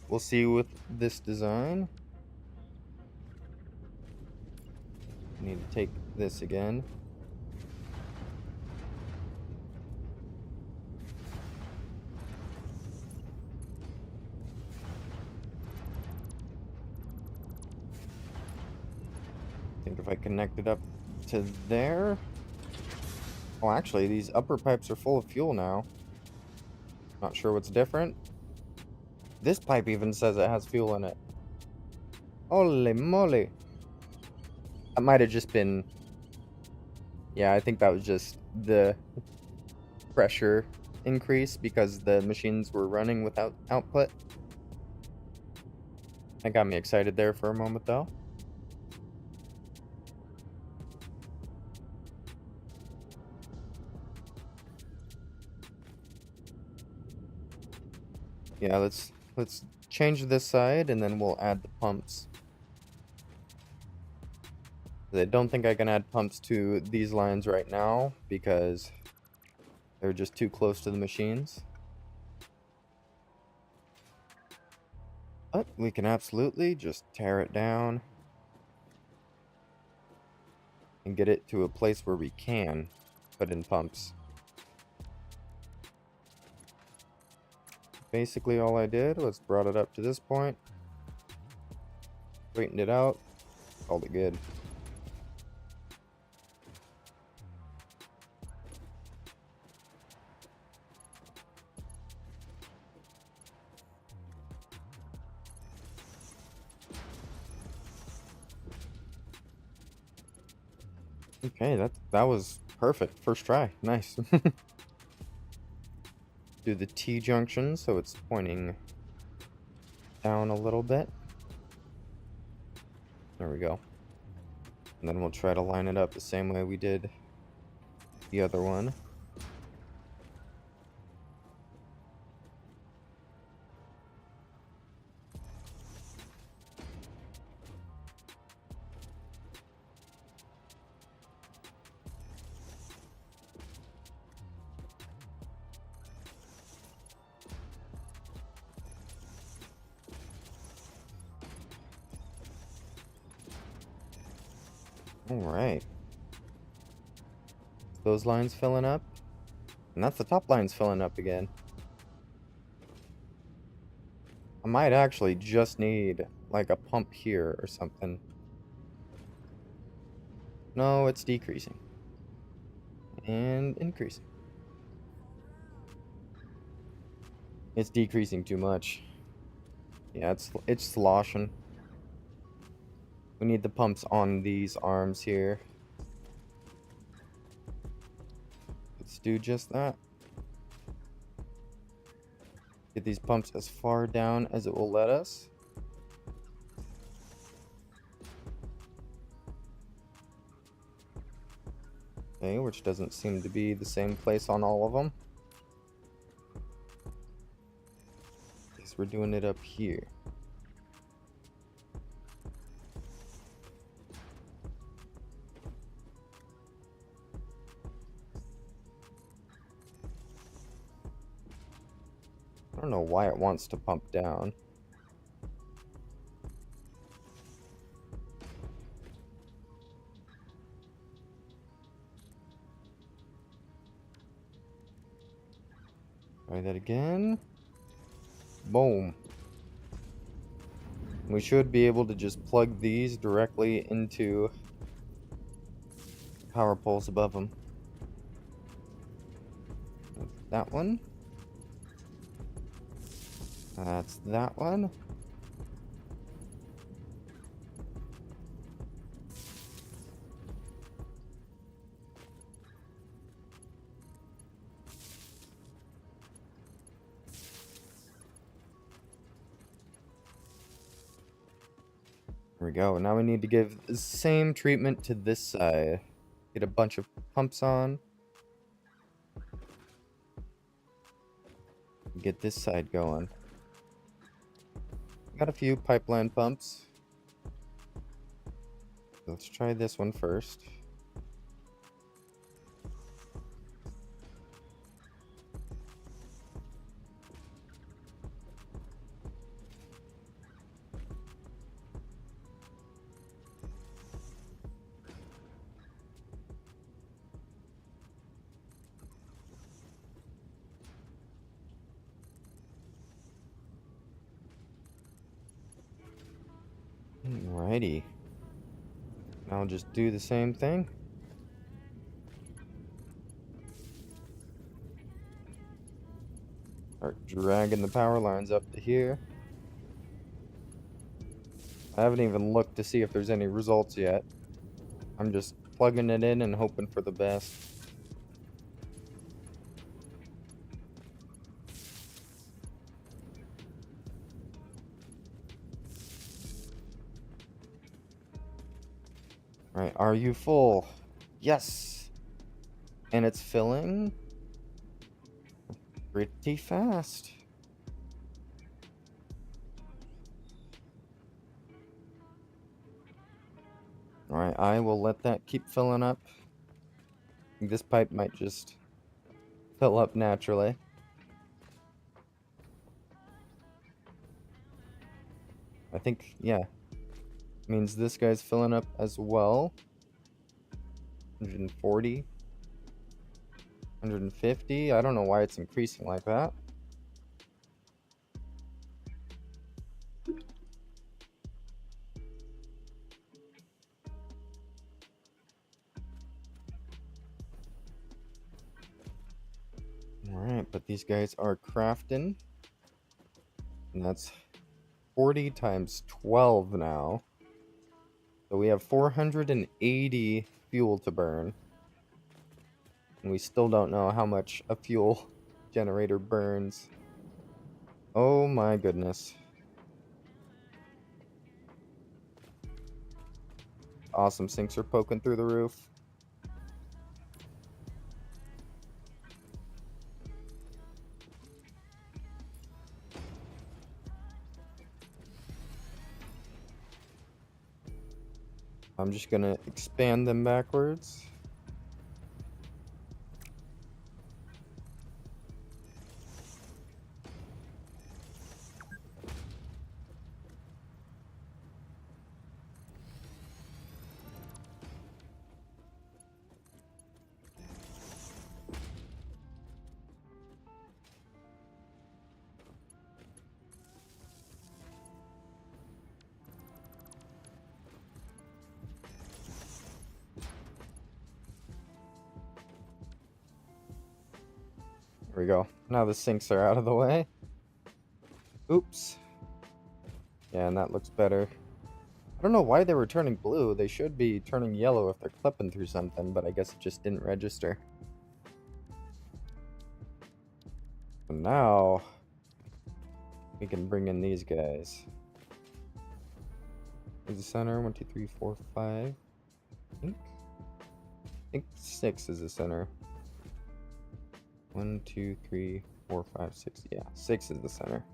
We'll see with this design. Need to take this again. I think if I connect it up to there. Oh, actually, these upper pipes are full of fuel now. Not sure what's different. This pipe even says it has fuel in it. Holy moly. That might have just been... Yeah, I think that was just the pressure increase because the machines were running without output. That got me excited there for a moment, though. Yeah, let's change this side and then we'll add the pumps. I don't think I can add pumps to these lines right now because they're just too close to the machines. But we can absolutely just tear it down and get it to a place where we can put in pumps. Basically all I did was brought it up to this point, straightened it out, called it good. Okay, that was perfect. First try. Nice. Do the T junction so it's pointing down a little bit. There we go. And then we'll try to line it up the same way we did the other one. Alright. Those lines filling up. And that's the top lines filling up again. I might actually just need like a pump here or something. No, it's decreasing. And increasing. It's decreasing too much. Yeah, it's sloshing. We need the pumps on these arms here. Let's do just that. Get these pumps as far down as it will let us. Okay, which doesn't seem to be the same place on all of them. Guess we're doing it up here. I don't know why it wants to pump down. Try that again. Boom. We should be able to just plug these directly into power poles above them. That one. That's that one. There we go. Now we need to give the same treatment to this side. Get a bunch of pumps on. Get this side going. Got a few pipeline pumps. Let's try this one first. Alrighty. Now I'll just do the same thing. Start dragging the power lines up to here. I haven't even looked to see if there's any results yet. I'm just plugging it in and hoping for the best. Alright, are you full? Yes! And it's filling pretty fast. Alright, I will let that keep filling up. This pipe might just fill up naturally. I think, yeah. Means this guy's filling up as well. 140. 150. I don't know why it's increasing like that. Alright, but these guys are crafting. And that's 40 times 12 now. So we have 480 fuel to burn. And we still don't know how much a fuel generator burns. Oh my goodness. Awesome, sinks are poking through the roof. I'm just gonna expand them backwards. There we go. Now the sinks are out of the way. Oops. Yeah, and that looks better. I don't know why they were turning blue. They should be turning yellow if they're clipping through something, but I guess it just didn't register. So now we can bring in these guys. Is the center 1, 2, 3, 4, 5? I think 6 is the center. 1, 2, 3, 4, 5, 6. Yeah, 6 is the center.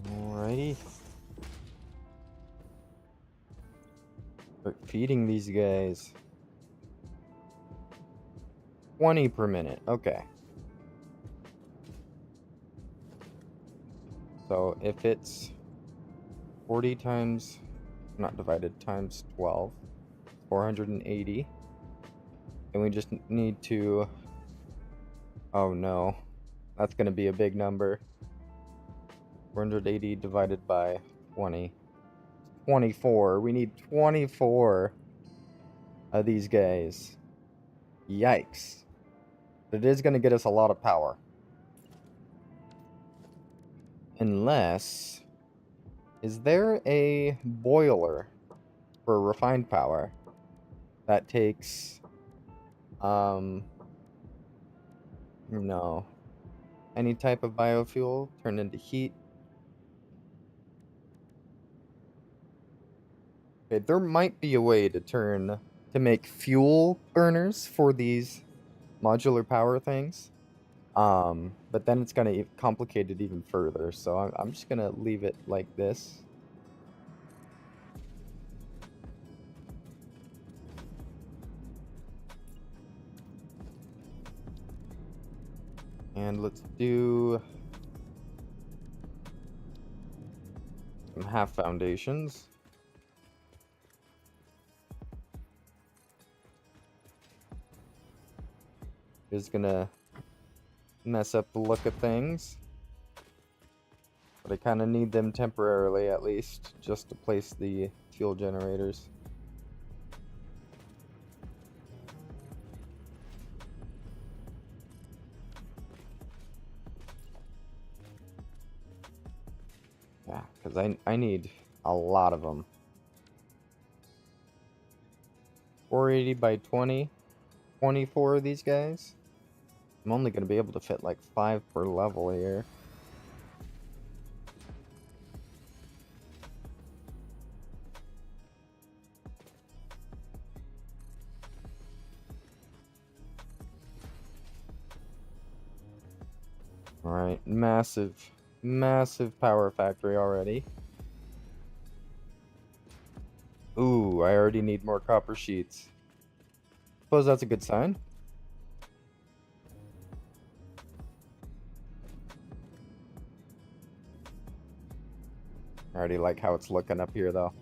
Alrighty. Start feeding these guys. 20 per minute. Okay. So if it's 40 times, not divided, times 12, 480. And we just need to, oh no, that's going to be a big number. 480 divided by 20. 24. We need 24 of these guys. Yikes. But it is going to get us a lot of power. Unless, is there a boiler for refined power that takes, no. Any type of biofuel turned into heat? Okay, there might be a way to make fuel burners for these modular power things. But then it's gonna complicate it even further. So I'm just gonna leave it like this. And let's do some half foundations. Is gonna mess up the look of things, but I kind of need them temporarily, at least, just to place the fuel generators. Yeah, because I need a lot of them. 480 by 20, 24 of these guys. I'm only going to be able to fit like 5 per level here. Alright, massive power factory already. Ooh, I already need more copper sheets. Suppose that's a good sign. I already like how it's looking up here, though.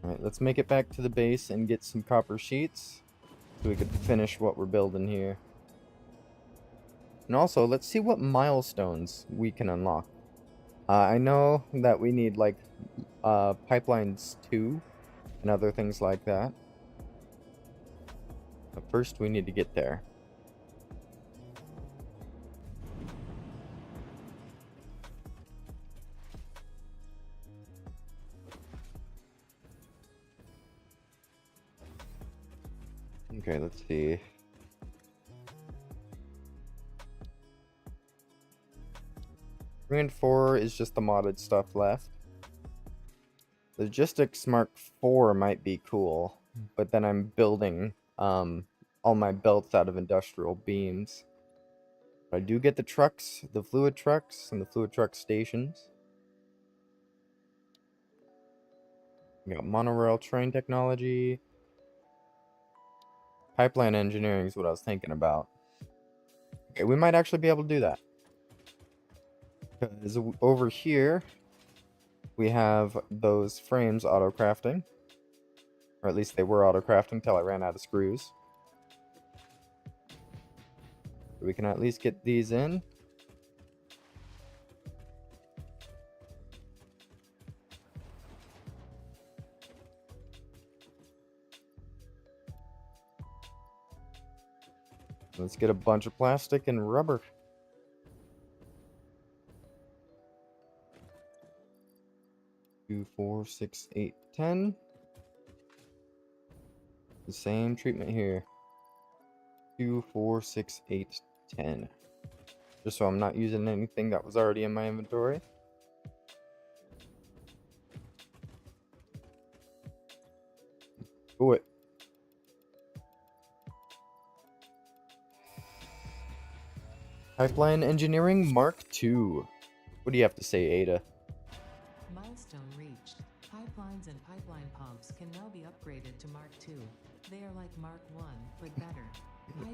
Alright, let's make it back to the base and get some copper sheets so we could finish what we're building here. And also, let's see what milestones we can unlock. I know that we need, like, pipelines 2 and other things like that. But first, we need to get there. Okay, let's see. 3 and 4 is just the modded stuff left. Logistics Mark 4 might be cool, but then I'm building all my belts out of industrial beams. But I do get the trucks, the fluid trucks, and the fluid truck stations. We got monorail train technology. Pipeline engineering is what I was thinking about. Okay, we might actually be able to do that. Because over here, we have those frames auto-crafting. Or at least they were auto-crafting until I ran out of screws. We can at least get these in. Let's get a bunch of plastic and rubber. Two, 4, 6, 8, 10. The same treatment here. 2, 4, 6, 8, 10. Just so I'm not using anything that was already in my inventory. Do it. Pipeline Engineering Mark II. What do you have to say, Ada? Milestone reached. Pipelines and pipeline pumps can now be upgraded to Mark II. They are like Mark I, but better.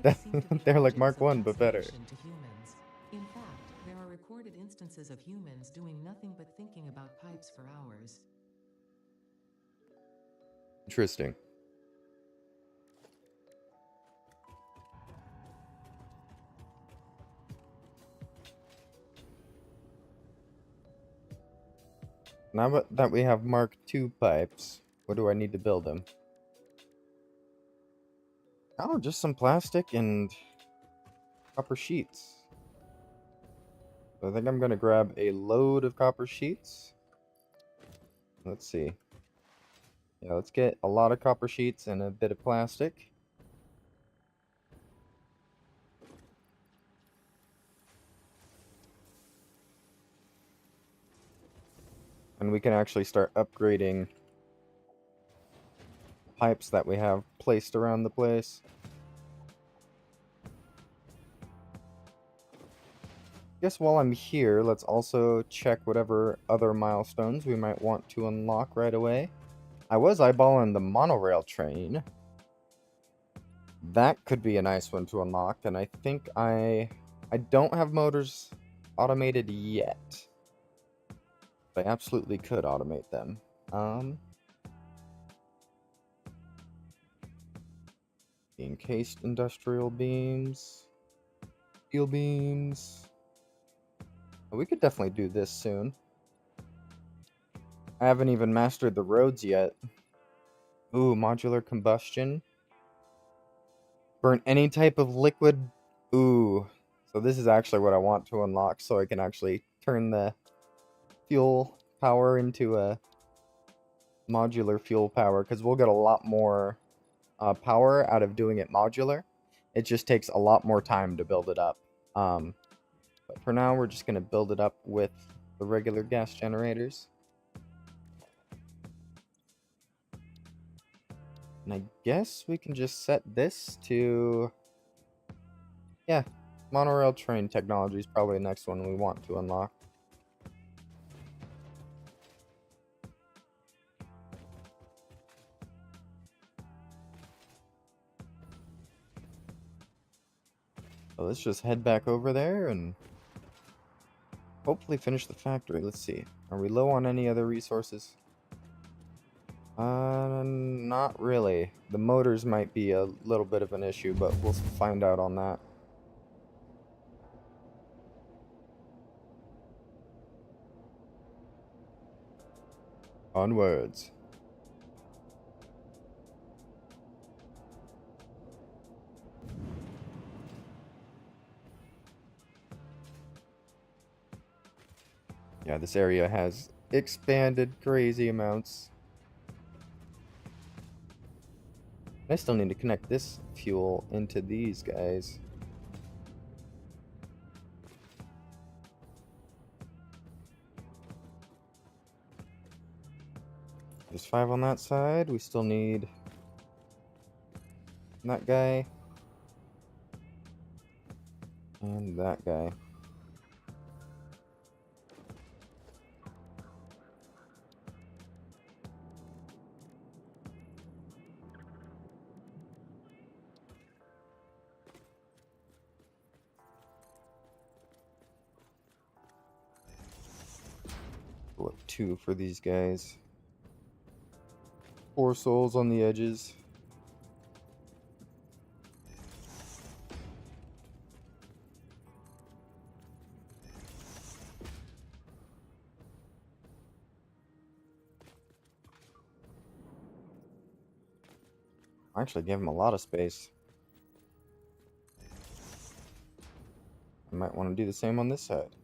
Pipes seem to be They're like objects Mark of I, but better. fascination to humans. In fact, there are recorded instances of humans doing nothing but thinking about pipes for hours. Interesting. Now that we have Mark II pipes, what do I need to build them? Oh, just some plastic and copper sheets. So I think I'm gonna grab a load of copper sheets. Let's see. Yeah, let's get a lot of copper sheets and a bit of plastic. And we can actually start upgrading pipes that we have placed around the place. Guess while I'm here, let's also check whatever other milestones we might want to unlock right away. I was eyeballing the monorail train. That could be a nice one to unlock, and I think I don't have motors automated yet. But I absolutely could automate them. Encased industrial beams. Steel beams. We could definitely do this soon. I haven't even mastered the roads yet. Ooh, modular combustion. Burn any type of liquid. Ooh. So this is actually what I want to unlock, so I can actually turn the fuel power into a modular fuel power, because we'll get a lot more power out of doing it modular. It just takes a lot more time to build it up. But for now, we're just going to build it up with the regular gas generators. And I guess we can just set this to... Yeah, monorail train technology is probably the next one we want to unlock. So let's just head back over there and hopefully finish the factory. Let's see. Are we low on any other resources? Not really. The motors might be a little bit of an issue, but we'll find out on that. Onwards. Yeah, this area has expanded crazy amounts. I still need to connect this fuel into these guys. There's 5 on that side. We still need that guy. And that guy. We'll have 2 for these guys. 4 souls on the edges. Actually, give him a lot of space. I might want to do the same on this side.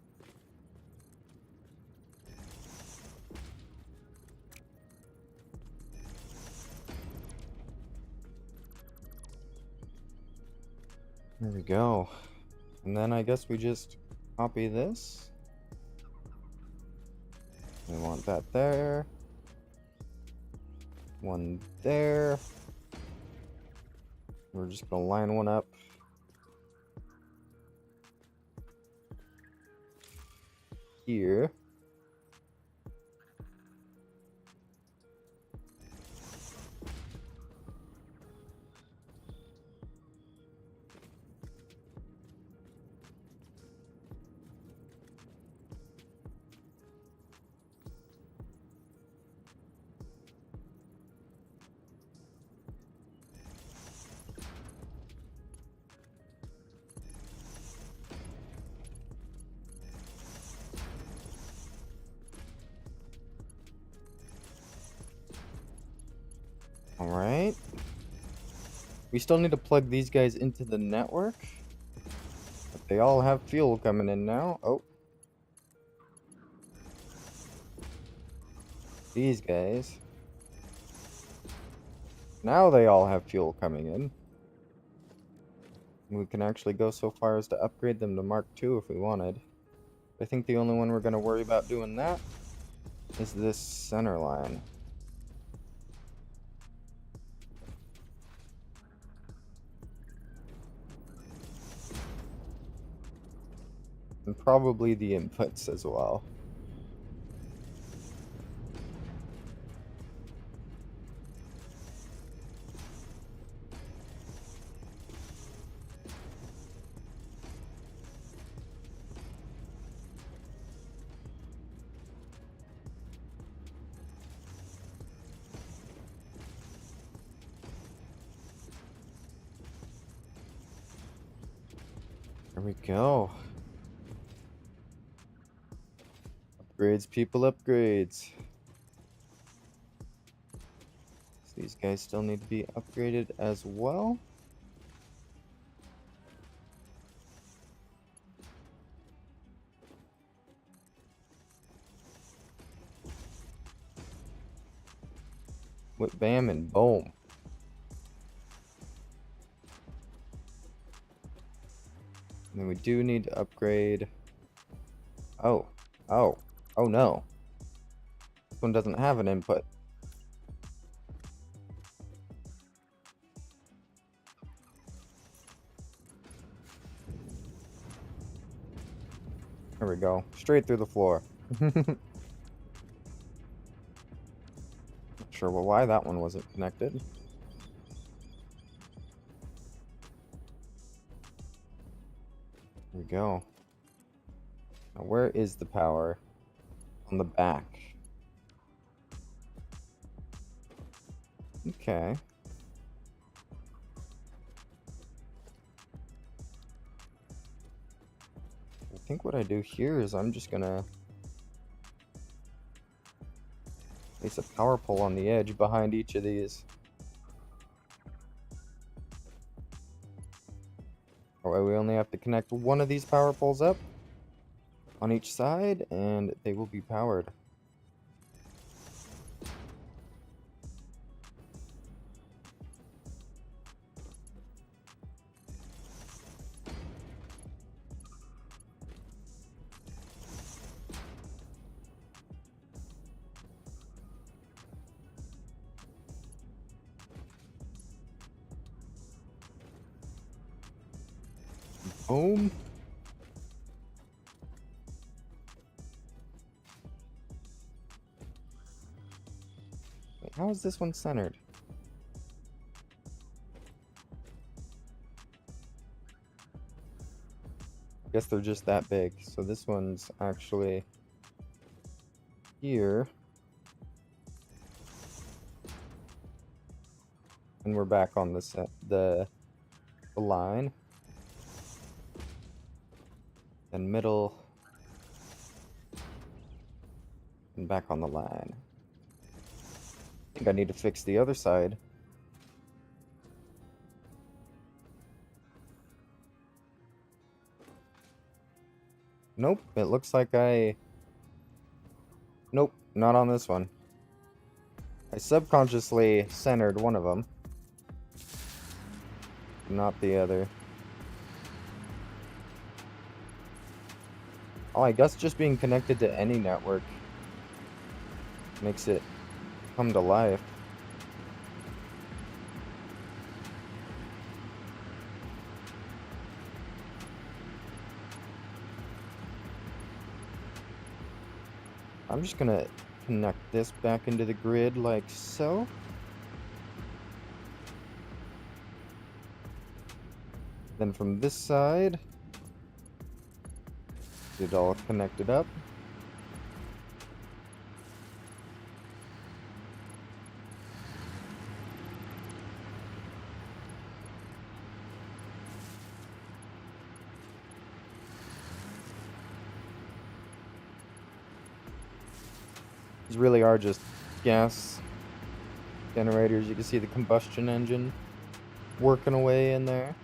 There we go. And then I guess we just copy this. We want that there. One there. We're just gonna line one up here. Alright. We still need to plug these guys into the network. But they all have fuel coming in now. Oh. These guys. Now they all have fuel coming in. We can actually go so far as to upgrade them to Mark II if we wanted. I think the only one we're going to worry about doing that is this center line. And probably the inputs as well. There we go. Upgrades, people, upgrades. So these guys still need to be upgraded as well. Whip, bam, and boom. And then we do need to upgrade. Oh, oh, oh no. This one doesn't have an input. There we go. Straight through the floor. Not sure why that one wasn't connected. There we go. Now where is the power? On the back. Okay. I think what I do here is I'm just gonna place a power pole on the edge behind each of these. That way we only have to connect one of these power poles up on each side, and they will be powered. Boom. Wait, how is this one centered? I guess they're just that big. So this one's actually here. And we're back on the set, the line. And middle. And back on the line. I think I need to fix the other side. Nope, it looks like Nope, not on this one. I subconsciously centered one of them. Not the other. Oh, I guess just being connected to any network makes it come to life. I'm just gonna connect this back into the grid like so. Then from this side, get it all connected up. These really are just gas generators. You can see the combustion engine working away in there.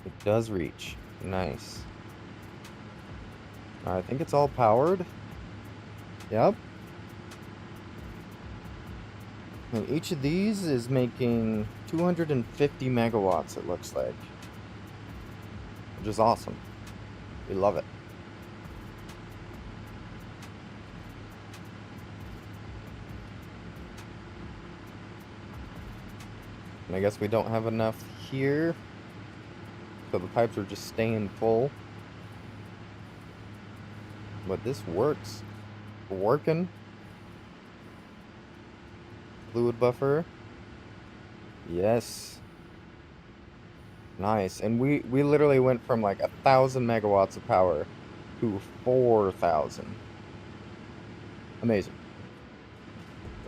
It does reach. Nice. I think it's all powered. Yep. And each of these is making 250 megawatts, it looks like. Which is awesome. We love it. And I guess we don't have enough here. So the pipes are just staying full. But this works. We're working. Fluid buffer. Yes. Nice. And we literally went from like 1,000 megawatts of power to 4,000. Amazing.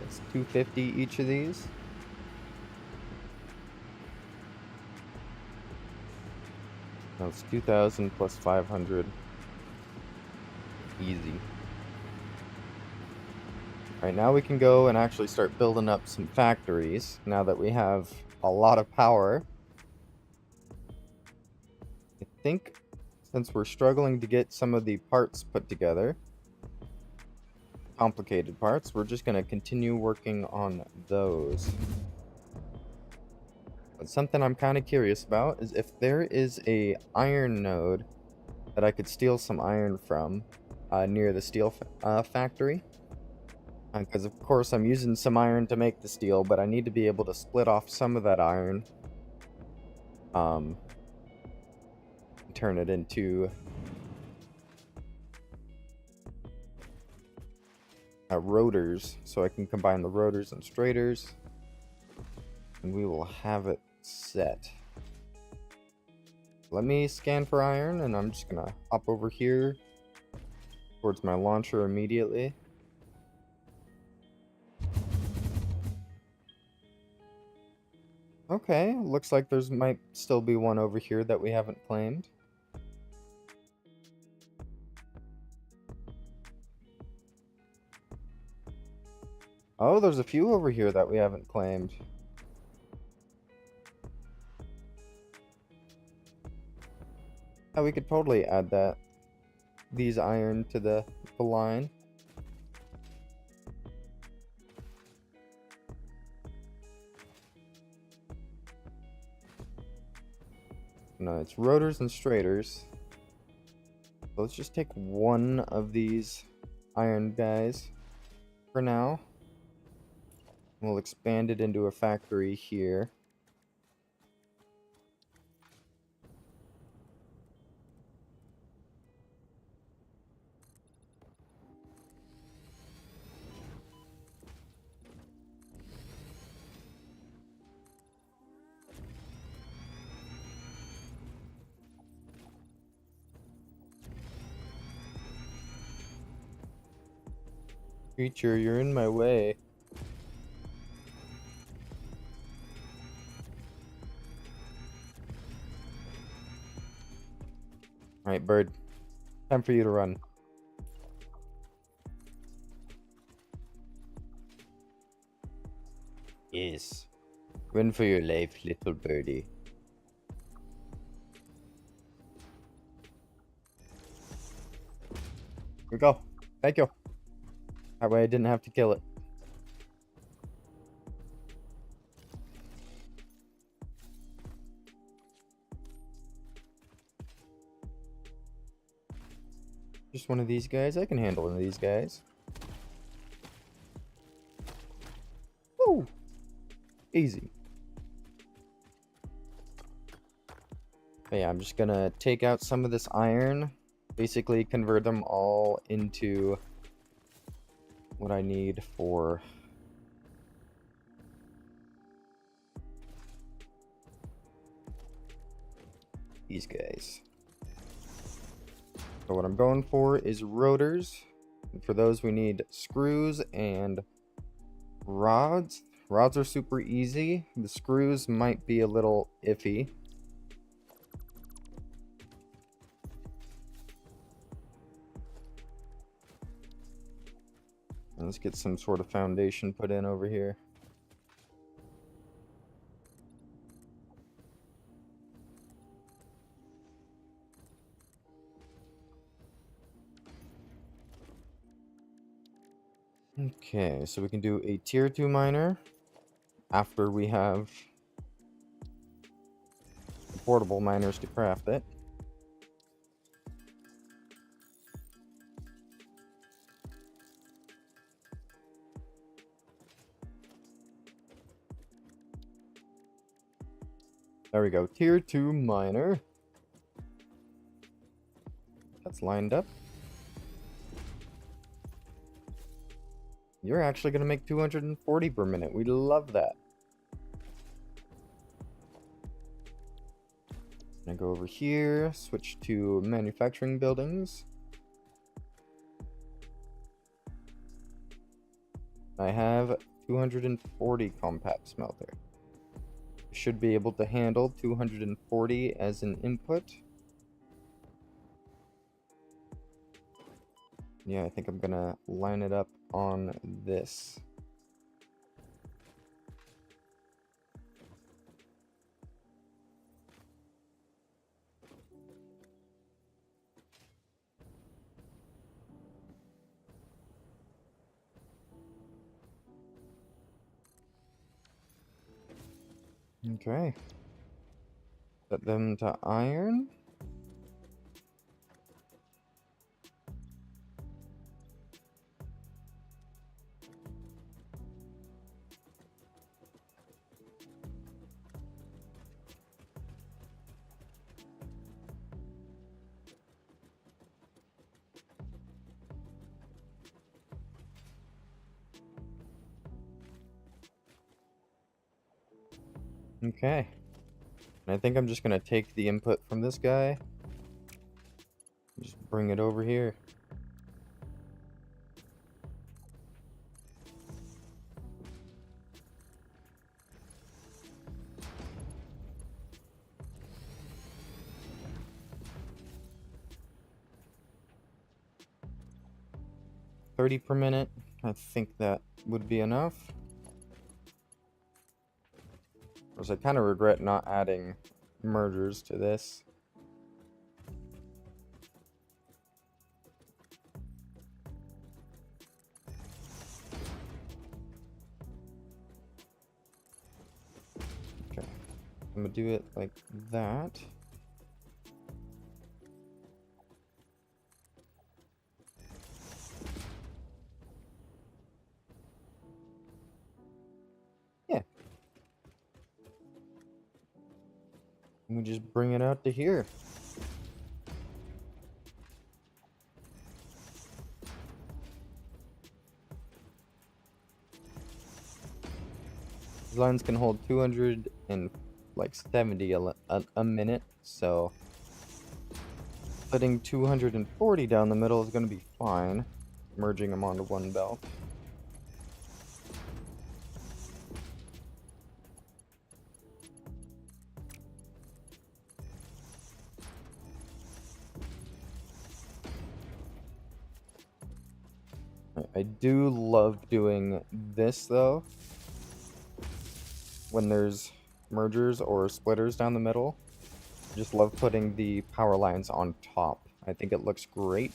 It's 250 each of these. No, it's 2,000 plus 500. Easy. Alright, now we can go and actually start building up some factories now that we have a lot of power. I think since we're struggling to get some of the parts put together, complicated parts, we're just going to continue working on those. But something I'm kind of curious about is if there is a iron node that I could steal some iron from near the steel factory. Because of course I'm using some iron to make the steel, but I need to be able to split off some of that iron. Turn it into rotors, so I can combine the rotors and straighters, and we will have it set. Let me scan for iron, and I'm just gonna hop over here towards my launcher immediately. Okay, looks like there's might still be one over here that we haven't claimed. Oh, there's a few over here that we haven't claimed. Yeah, we could totally add these iron to the line. No, it's rotors and straighters. So let's just take one of these iron guys for now. We'll expand it into a factory here. Creature, you're in my way. Alright, bird. Time for you to run. Yes. Run for your life, little birdie. Here we go. Thank you. That way I didn't have to kill it. Just one of these guys. I can handle one of these guys. Woo! Easy. But yeah, I'm just gonna take out some of this iron. Basically convert them all into what I need for these guys. So what I'm going for is rotors. And for those we need screws and rods. Rods are super easy. The screws might be a little iffy. And let's get some sort of foundation put in over here. Okay, so we can do a tier 2 miner after we have portable miners to craft it. There we go, tier 2 miner. That's lined up. You're actually going to make 240 per minute. We love that. I'm going to go over here, switch to manufacturing buildings. I have 240 compact smelter. Should be able to handle 240 as an input. Yeah, I think I'm gonna line it up on this. Okay. Set them to iron. Okay. And I think I'm just gonna take the input from this guy. Just bring it over here. 30 per minute. I think that would be enough. Of course, I kind of regret not adding mergers to this. Okay, I'm gonna do it like that. Yeah. And we just bring it out to here. These lines can hold 270 a minute, so putting 240 down the middle is going to be fine. Merging them onto one belt. I do love doing this though, when there's mergers or splitters down the middle. I just love putting the power lines on top. I think it looks great,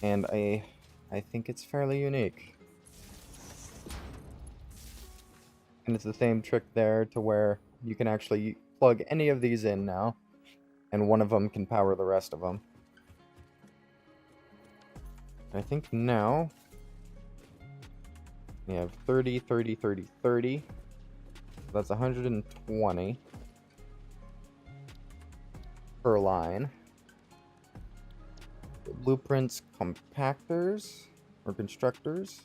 and I think it's fairly unique. And it's the same trick there to where you can actually plug any of these in now, and one of them can power the rest of them. I think now we have 30, 30, 30, 30. That's 120 per line. Blueprints, compactors, or constructors.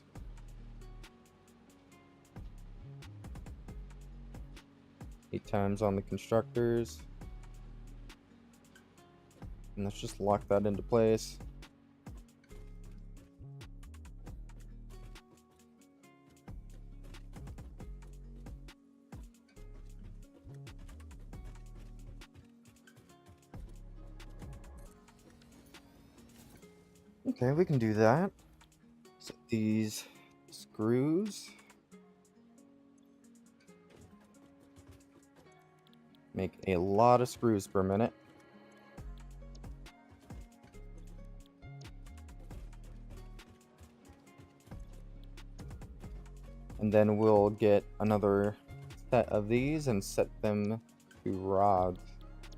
Eight times on the constructors. And let's just lock that into place. Okay, we can do that. Set these screws. Make a lot of screws per minute. And then we'll get another set of these and set them to rods.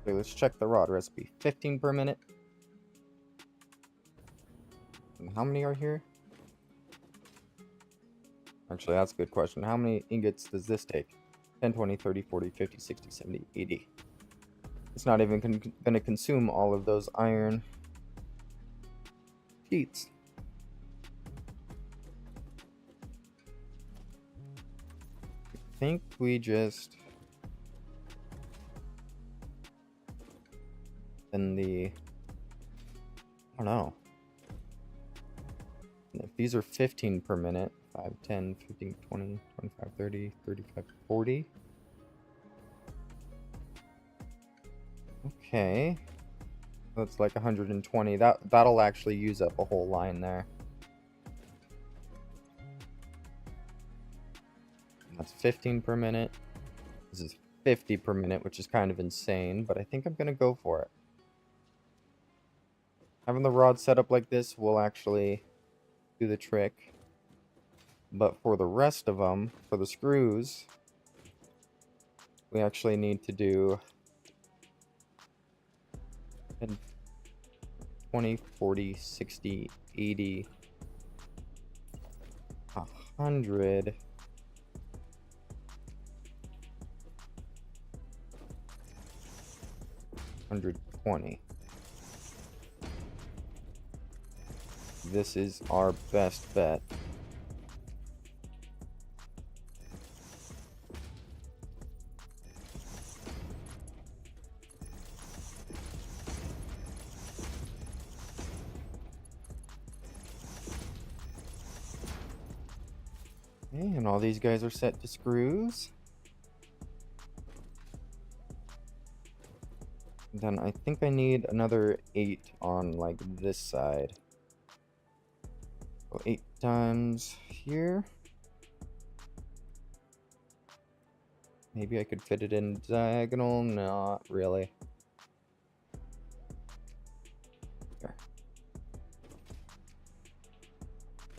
Okay, let's check the rod recipe. 15 per minute. And how many are here? Actually, that's a good question. How many ingots does this take? 10, 20, 30, 40, 50, 60, 70, 80. It's not even going to consume all of those iron sheets. I think we just... Then the... I don't know. If these are 15 per minute, 5, 10, 15, 20, 25, 30, 35, 40. Okay. That's like 120. That'll actually use up a whole line there. That's 15 per minute. This is 50 per minute, which is kind of insane, but I think I'm going to go for it. Having the rod set up like this will actually do the trick. But for the rest of them, for the screws, we actually need to do 20, 40, 60, 80, 100. 120. This is our best bet. Okay, and all these guys are set to screws. Then I think I need another 8 on like this side. So 8 times here. Maybe I could fit it in diagonal. Not really. There.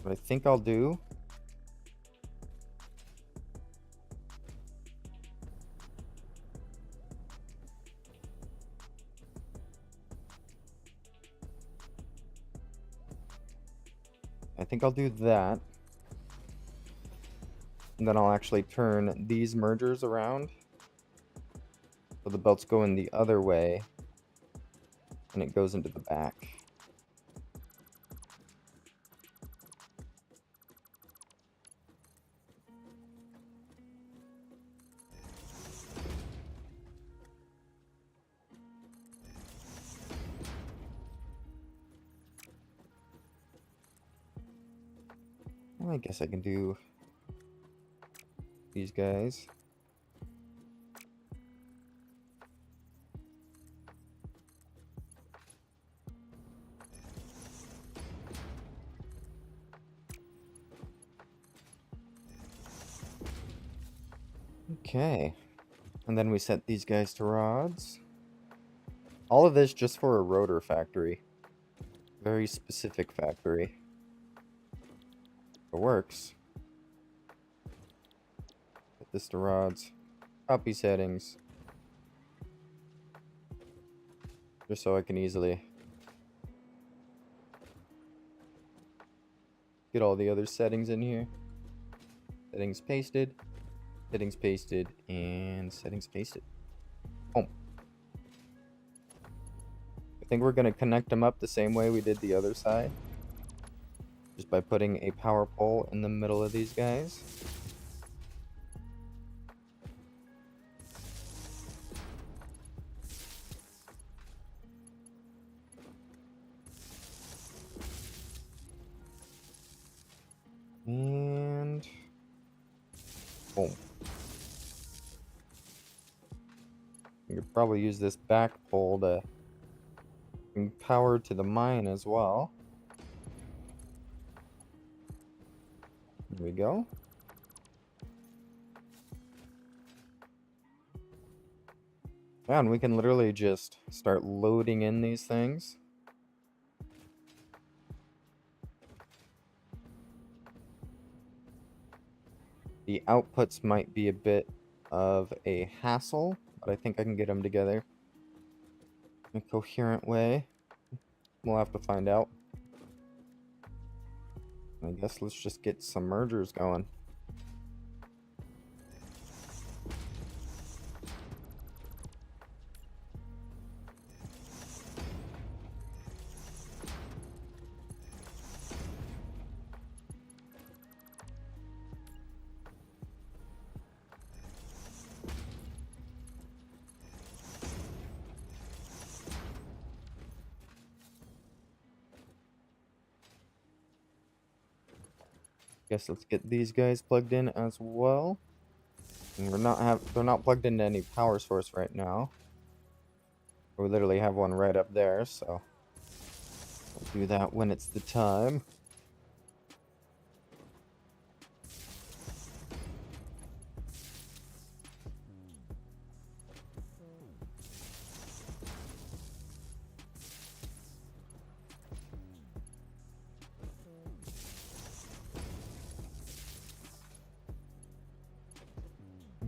What I think I'll do that. And then I'll actually turn these mergers around. So the belt's going the other way. And it goes into the back. Well, I guess I can do these guys. Okay. And then we set these guys to rods. All of this just for a rotor factory. Very specific factory. It works. Put this to rods. Copy settings. Just so I can easily get all the other settings in here. Settings pasted. Settings pasted. And settings pasted. Boom. I think we're going to connect them up the same way we did the other side. Just by putting a power pole in the middle of these guys. And boom. You could probably use this back pole to bring power to the mine as well. There we go. Yeah, and we can literally just start loading in these things. The outputs might be a bit of a hassle, but I think I can get them together in a coherent way. We'll have to find out. I guess let's just get some mergers going. Guess let's get these guys plugged in as well. And they're not plugged into any power source right now. We literally have one right up there, so we'll do that when it's the time.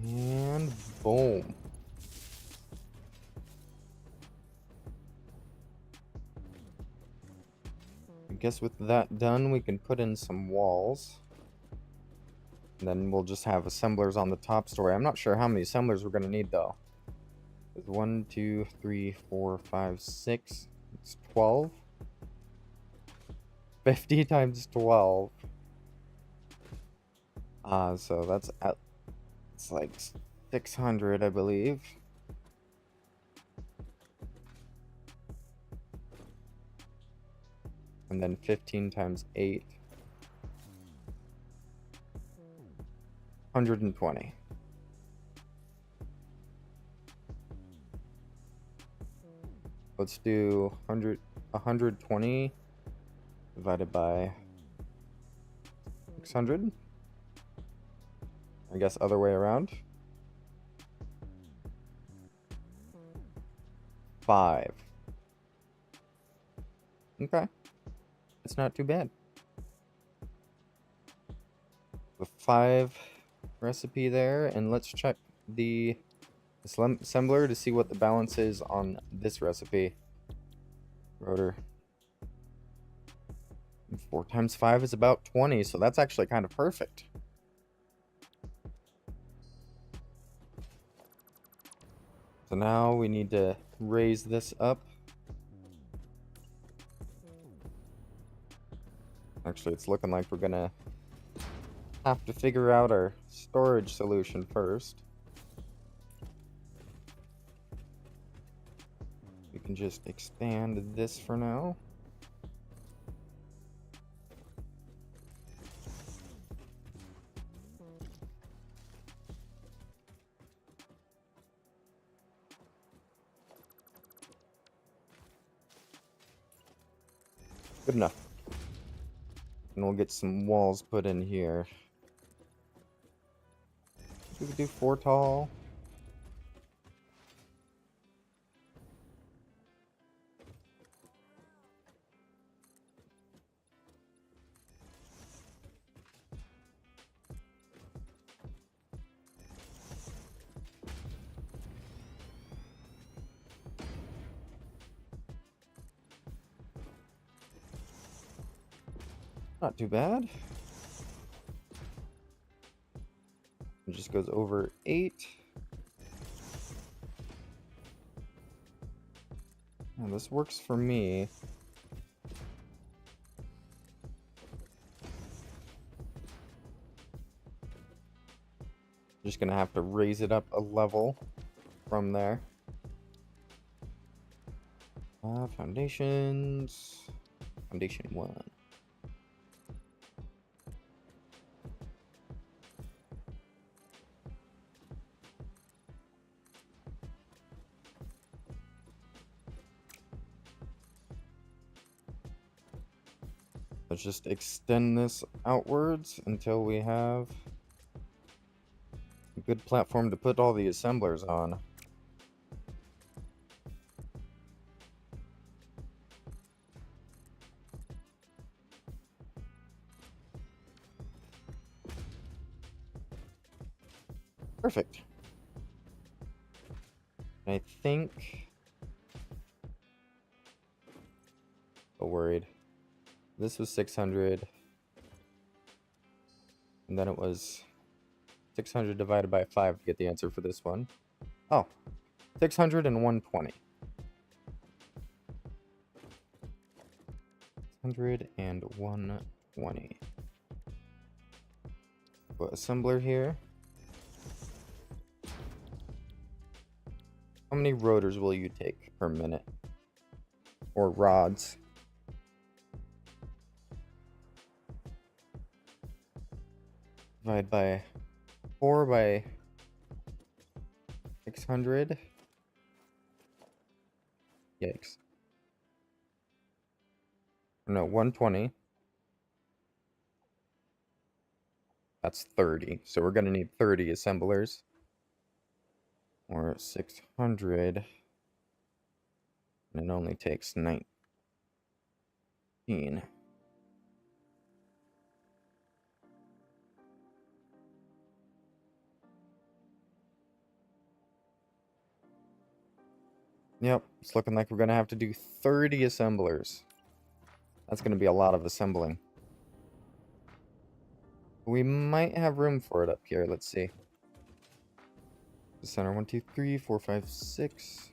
And boom. I guess with that done, we can put in some walls. And then we'll just have assemblers on the top story. I'm not sure how many assemblers we're going to need, though. There's 1, 2, 3, 4, 5, 6. It's 12. 50 times 12. So that's it's like 600, I believe. And then 15 times 8. 120. Let's do 120 divided by 600. I guess other way around. 5. Okay. It's not too bad. The 5 recipe there, and let's check the assembler to see what the balance is on this recipe. Rotor. 4 times 5 is about 20, so that's actually kind of perfect. So now we need to raise this up. Actually, it's looking like we're gonna have to figure out our storage solution first. We can just expand this for now. Good enough. And we'll get some walls put in here. We could do 4 tall. Not too bad. It just goes over 8. And this works for me. Just gonna have to raise it up a level from there. Foundations. Foundation 1. Let's just extend this outwards until we have a good platform to put all the assemblers on. Perfect. I think... So worried. This was 600. And then it was 600 divided by 5 to get the answer for this one. Oh, 600 and 120. 600 and 120. Put assembler here. How many rotors will you take per minute? Or rods? Divide by 4 by 600. Yikes. No, 120. That's 30. So we're going to need 30 assemblers. Or 600. And it only takes 19. Yep, it's looking like we're going to have to do 30 assemblers. That's going to be a lot of assembling. We might have room for it up here. Let's see. The center 1, 2, 3, 4, 5, 6.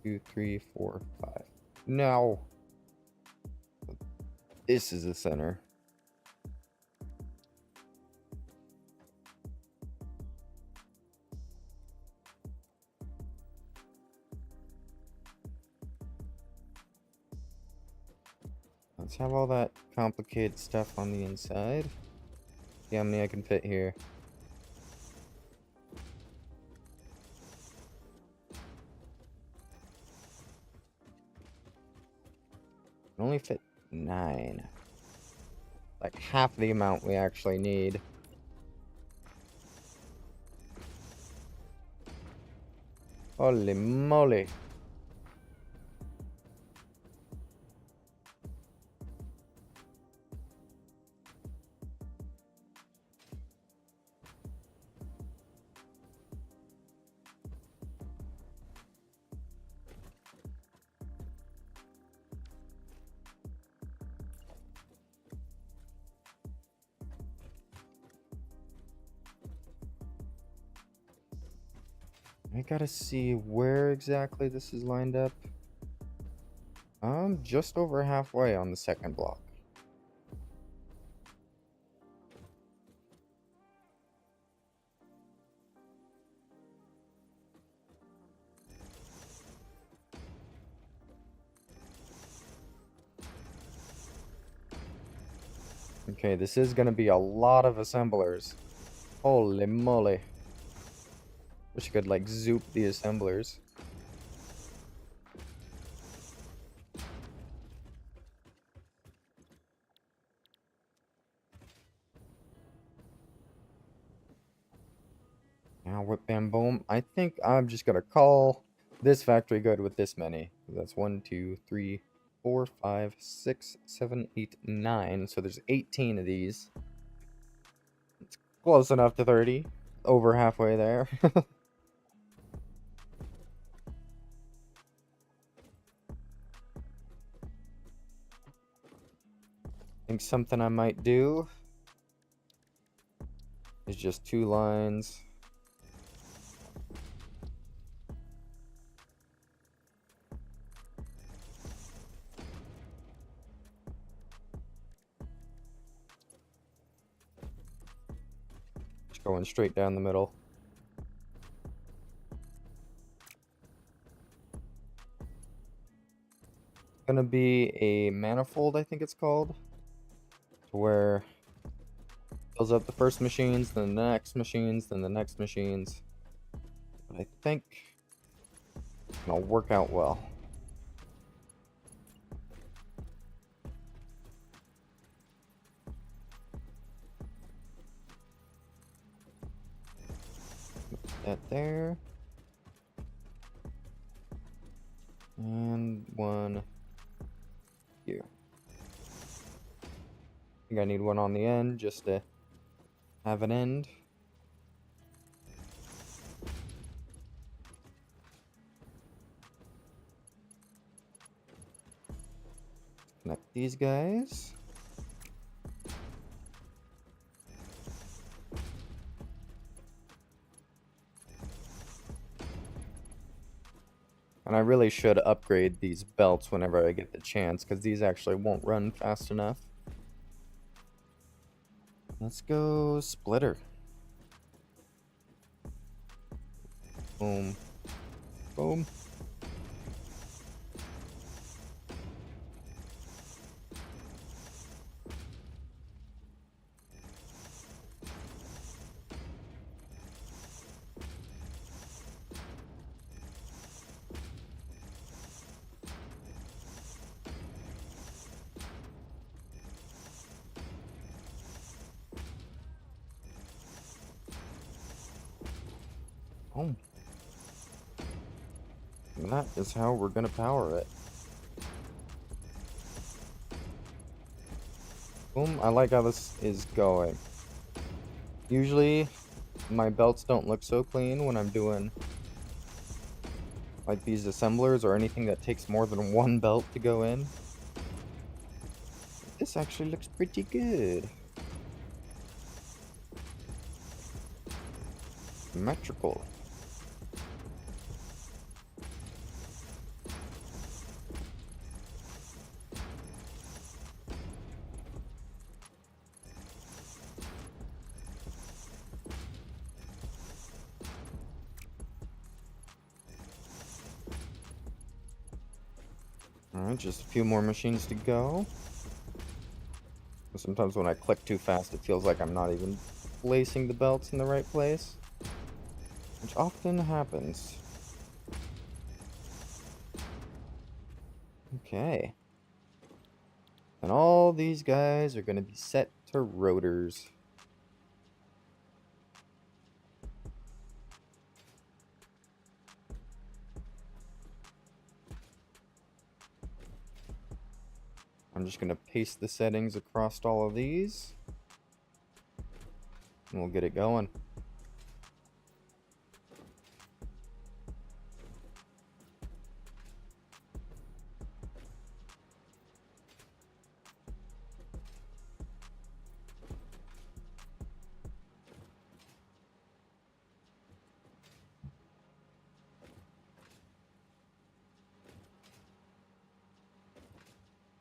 2, 3, 4, 5. No. This is the center. Let's have all that complicated stuff on the inside. See how many I can fit here. Can only fit 9. like half the amount we actually need. Holy moly. I gotta see where exactly this is lined up. I'm just over halfway on the second block. Okay, this is gonna be a lot of assemblers. Holy moly. Wish I could like zoop the assemblers. Now whip bam boom. I think I'm just gonna call this factory good with this many. That's 1, 2, 3, 4, 5, 6, 7, 8, 9. So there's 18 of these. Close enough to 30. Over halfway there. Think something I might do is just 2 lines. Just going straight down the middle. Gonna be a manifold, I think it's called, to where it fills up the first machines, then the next machines, then the next machines. But I think it'll work out well. Put that there. And one here. I think I need one on the end just to have an end. Connect these guys. And I really should upgrade these belts whenever I get the chance, because these actually won't run fast enough. Let's go splitter. Boom. Boom. Boom. And that is how we're gonna power it. Boom. I like how this is going. Usually, my belts don't look so clean when I'm doing like these assemblers or anything that takes more than one belt to go in. This actually looks pretty good. Symmetrical. Alright, just a few more machines to go. Sometimes when I click too fast, it feels like I'm not even placing the belts in the right place, which often happens. Okay. And all these guys are going to be set to rotors. I'm just going to paste the settings across all of these. And we'll get it going.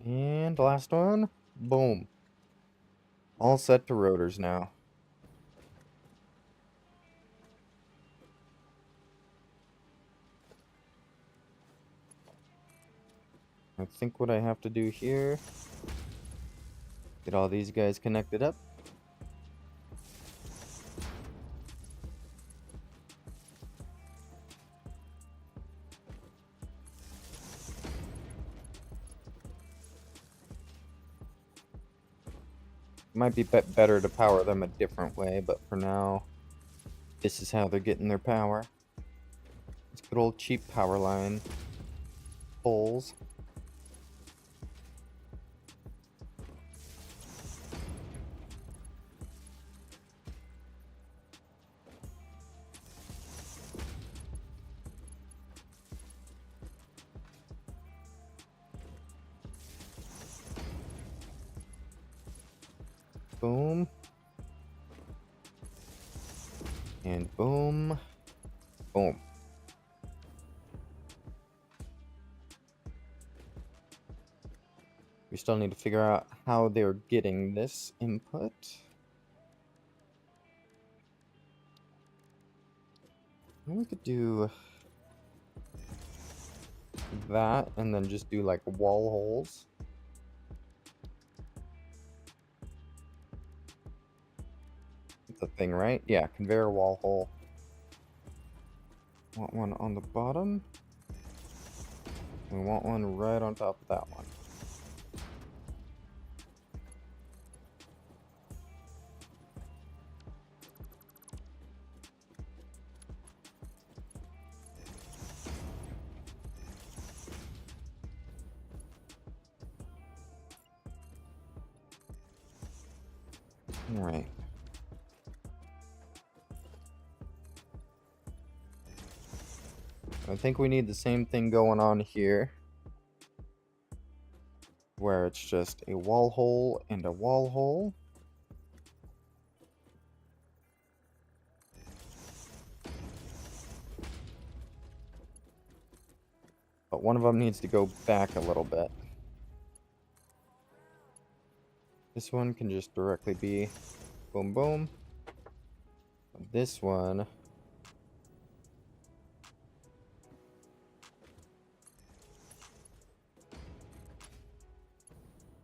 And last one. Boom. All set to rotors now. I think what I have to do here, get all these guys connected up. Might be better to power them a different way, but for now, this is how they're getting their power. It's good old cheap power line poles. Boom. And boom. Boom. We still need to figure out how they're getting this input. We could do that and then just do like wall holes. The thing, right? Yeah, conveyor wall hole. Want one on the bottom. We want one right on top of that one. All right. I think we need the same thing going on here, where it's just a wall hole and a wall hole. But one of them needs to go back a little bit. This one can just directly be boom boom. This one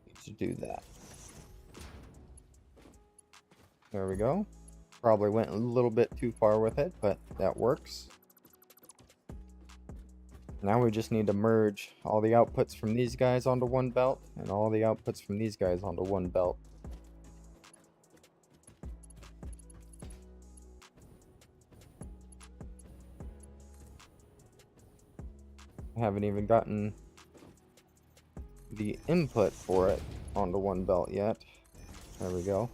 needs to do that. There we go. Probably went a little bit too far with it, but that works. Now we just need to merge all the outputs from these guys onto one belt and all the outputs from these guys onto one belt. I haven't even gotten the input for it onto one belt yet. There we go.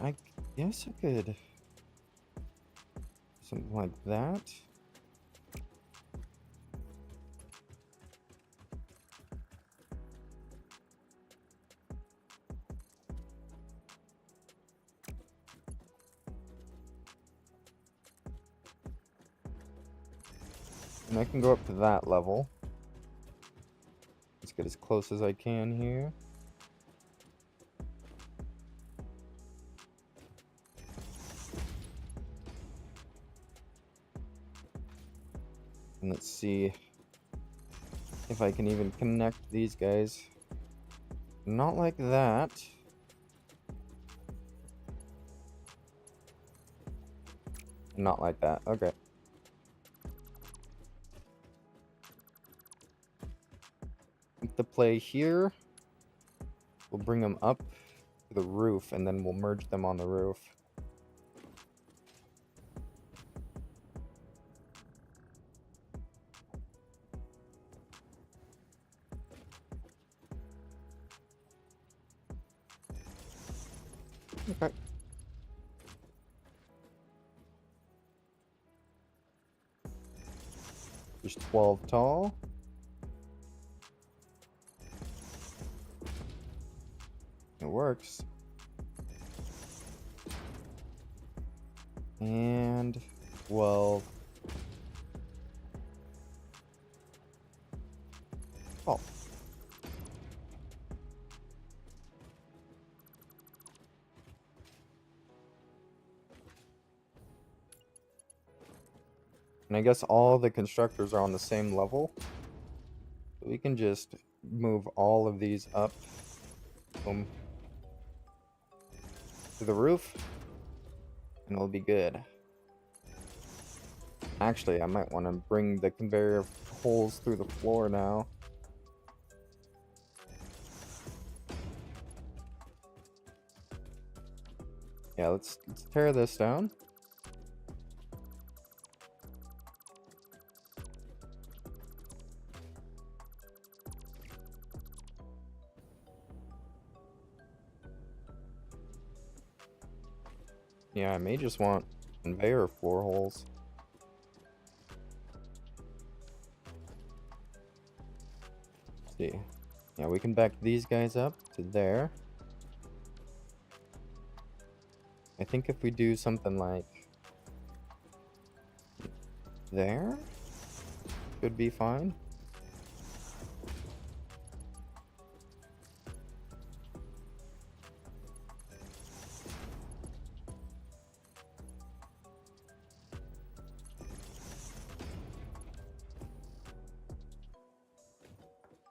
I guess I could something like that. And I can go up to that level. Let's get as close as I can here. And let's see if I can even connect these guys. Not like that. Not like that. Okay. The play here. We'll bring them up to the roof, and then we'll merge them on the roof. Okay. There's 12 tall. It works. And 12. Oh. And I guess all the constructors are on the same level. So we can just move all of these up to the roof, and it'll be good. Actually, I might want to bring the conveyor holes through the floor now. Yeah, let's tear this down. Yeah, I may just want conveyor floor holes. Let's see. Yeah, we can back these guys up to there. I think if we do something like there, should be fine.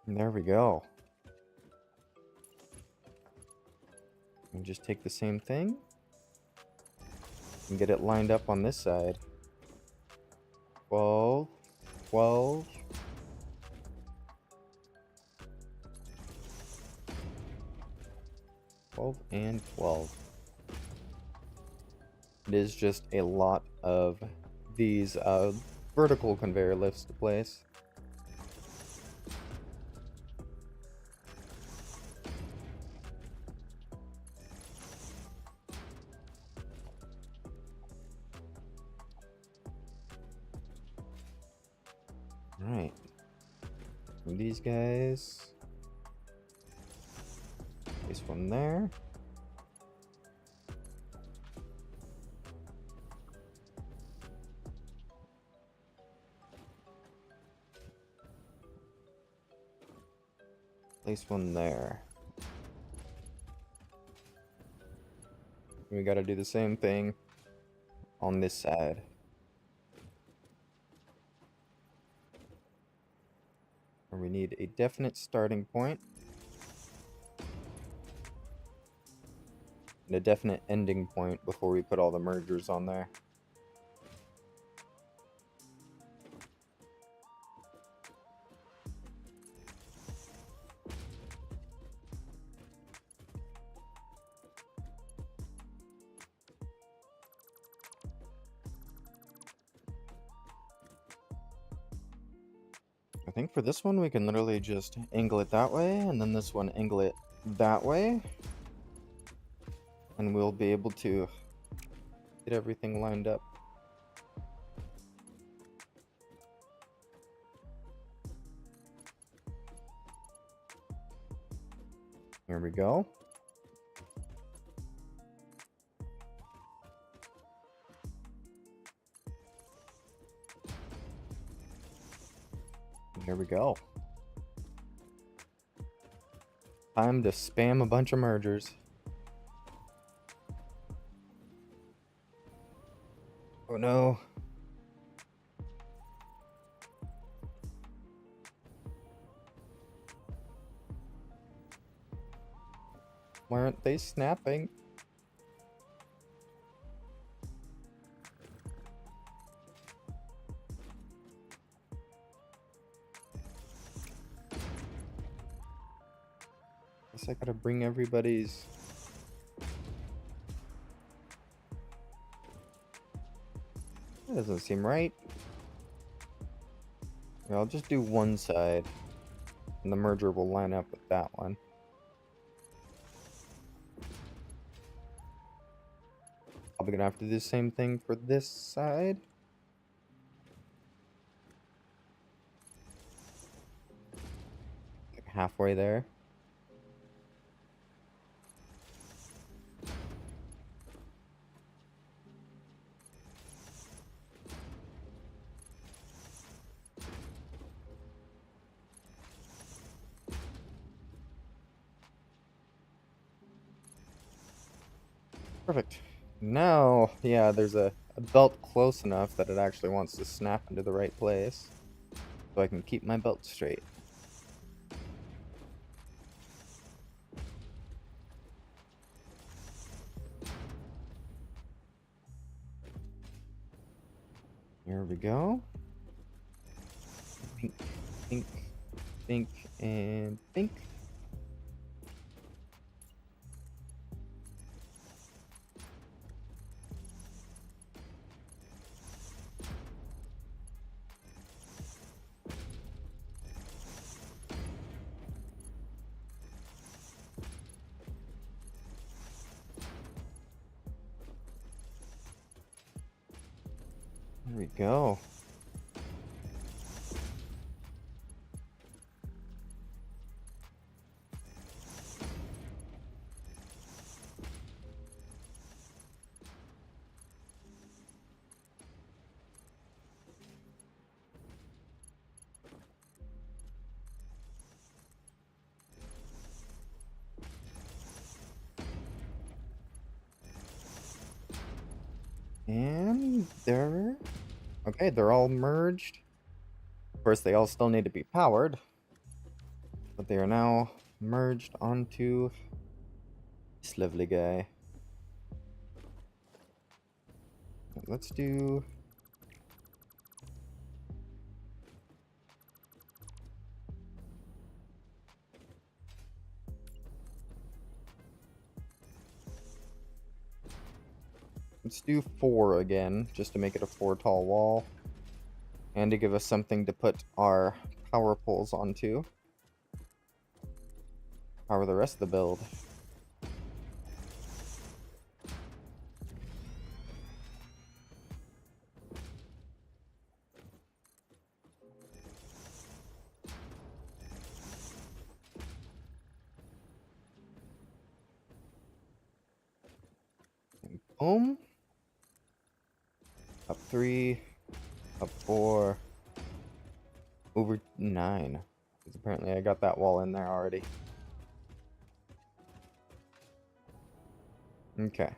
And there we go. And just take the same thing and get it lined up on this side. 12, 12. And 12. It is just a lot of these vertical conveyor lifts to place. Alright. These guys. Place one there. Place one there. We gotta do the same thing on this side. And we need a definite starting point and a definite ending point before we put all the mergers on there. I think for this one we can literally just angle it that way, and then this one angle it that way. And we'll be able to get everything lined up. Here we go. Here we go. Time to spam a bunch of mergers. Oh no. Why aren't they snapping? Guess I gotta bring everybody's... That doesn't seem right. Here, I'll just do one side, and the merger will line up with that one. Probably gonna have to do the same thing for this side. Like halfway there. Perfect. Now, yeah, there's a belt close enough that it actually wants to snap into the right place. So I can keep my belt straight. Here we go. Pink, pink, pink, and pink. There we go. And they're... Okay, they're all merged. Of course, they all still need to be powered. But they are now merged onto this lovely guy. Let's do... Let's do 4 again, just to make it a 4 tall wall. And to give us something to put our power poles onto. Power the rest of the build. And boom. Up 3. Up 4. Over 9. Because apparently I got that wall in there already. Okay.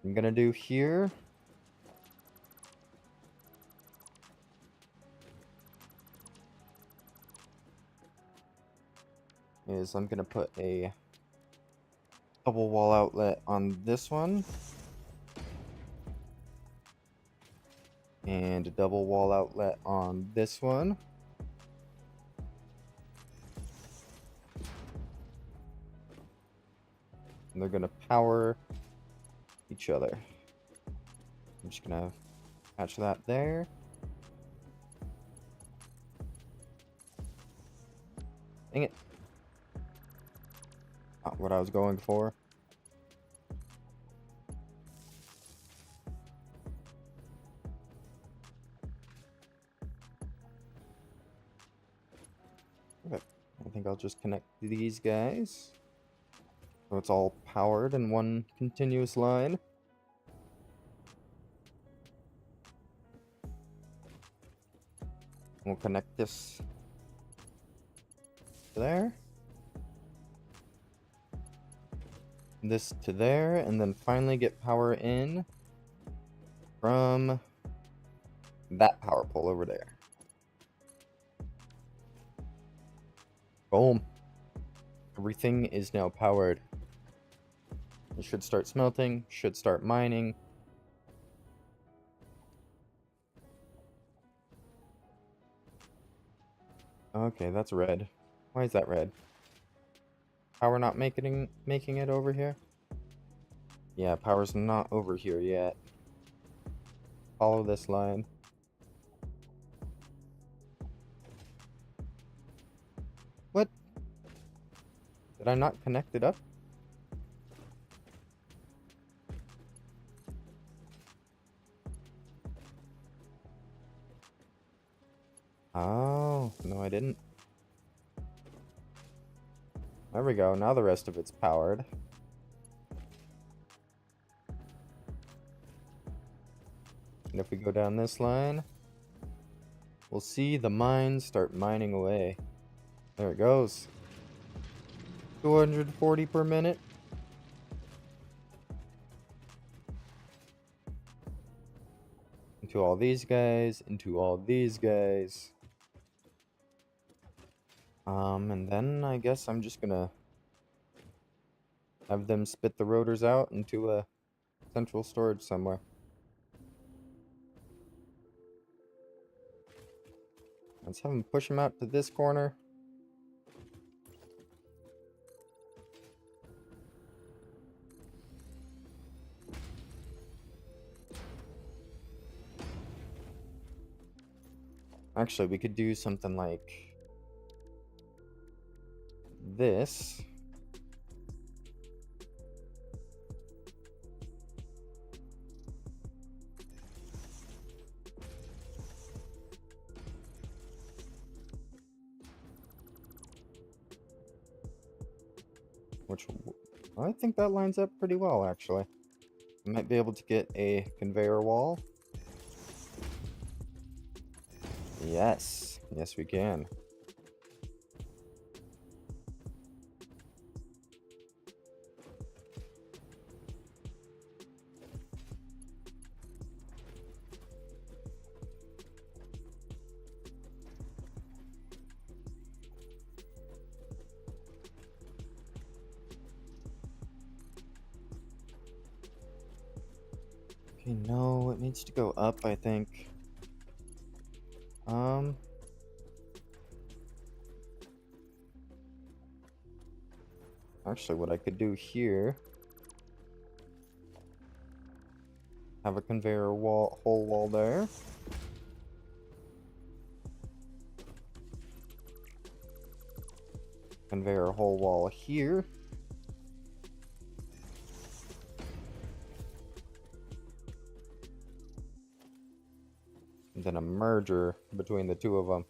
I'm gonna do here. Is I'm gonna put a double wall outlet on this one. And a double wall outlet on this one. And they're gonna power each other. I'm just gonna patch that there. Dang it. Not what I was going for. Okay. I think I'll just connect these guys. So it's all powered in one continuous line. We'll connect this to there. This to there, and then finally get power in from that power pole over there. Boom. Everything is now powered. It should start smelting, should start mining. Okay, that's red. Why is that red? Power not making it over here? Yeah, power's not over here yet. Follow this line. What? Did I not connect it up? Oh, no I didn't. There we go, now the rest of it's powered. And if we go down this line, we'll see the mines start mining away. There it goes. 240 per minute. Into all these guys, into all these guys. And then I guess I'm just gonna have them spit the rotors out into a central storage somewhere. Let's have them push them out to this corner. Actually, we could do something like this. Which I think that lines up pretty well, actually. We might be able to get a conveyor wall. Yes. Yes, we can. Okay, no, it needs to go up, I think. Actually, what I could do here, have a conveyor wall, whole wall there. Conveyor whole wall here. And then a merger between the two of them.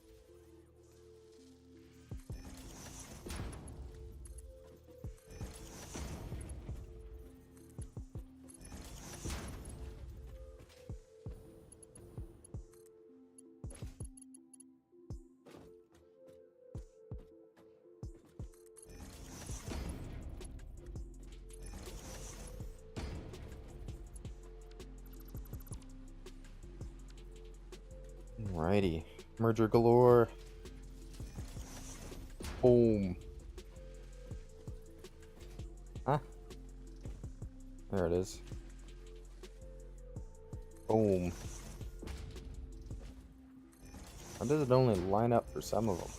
Alrighty. Merger galore. Boom. Ah. There it is. Boom. How does it only line up for some of them?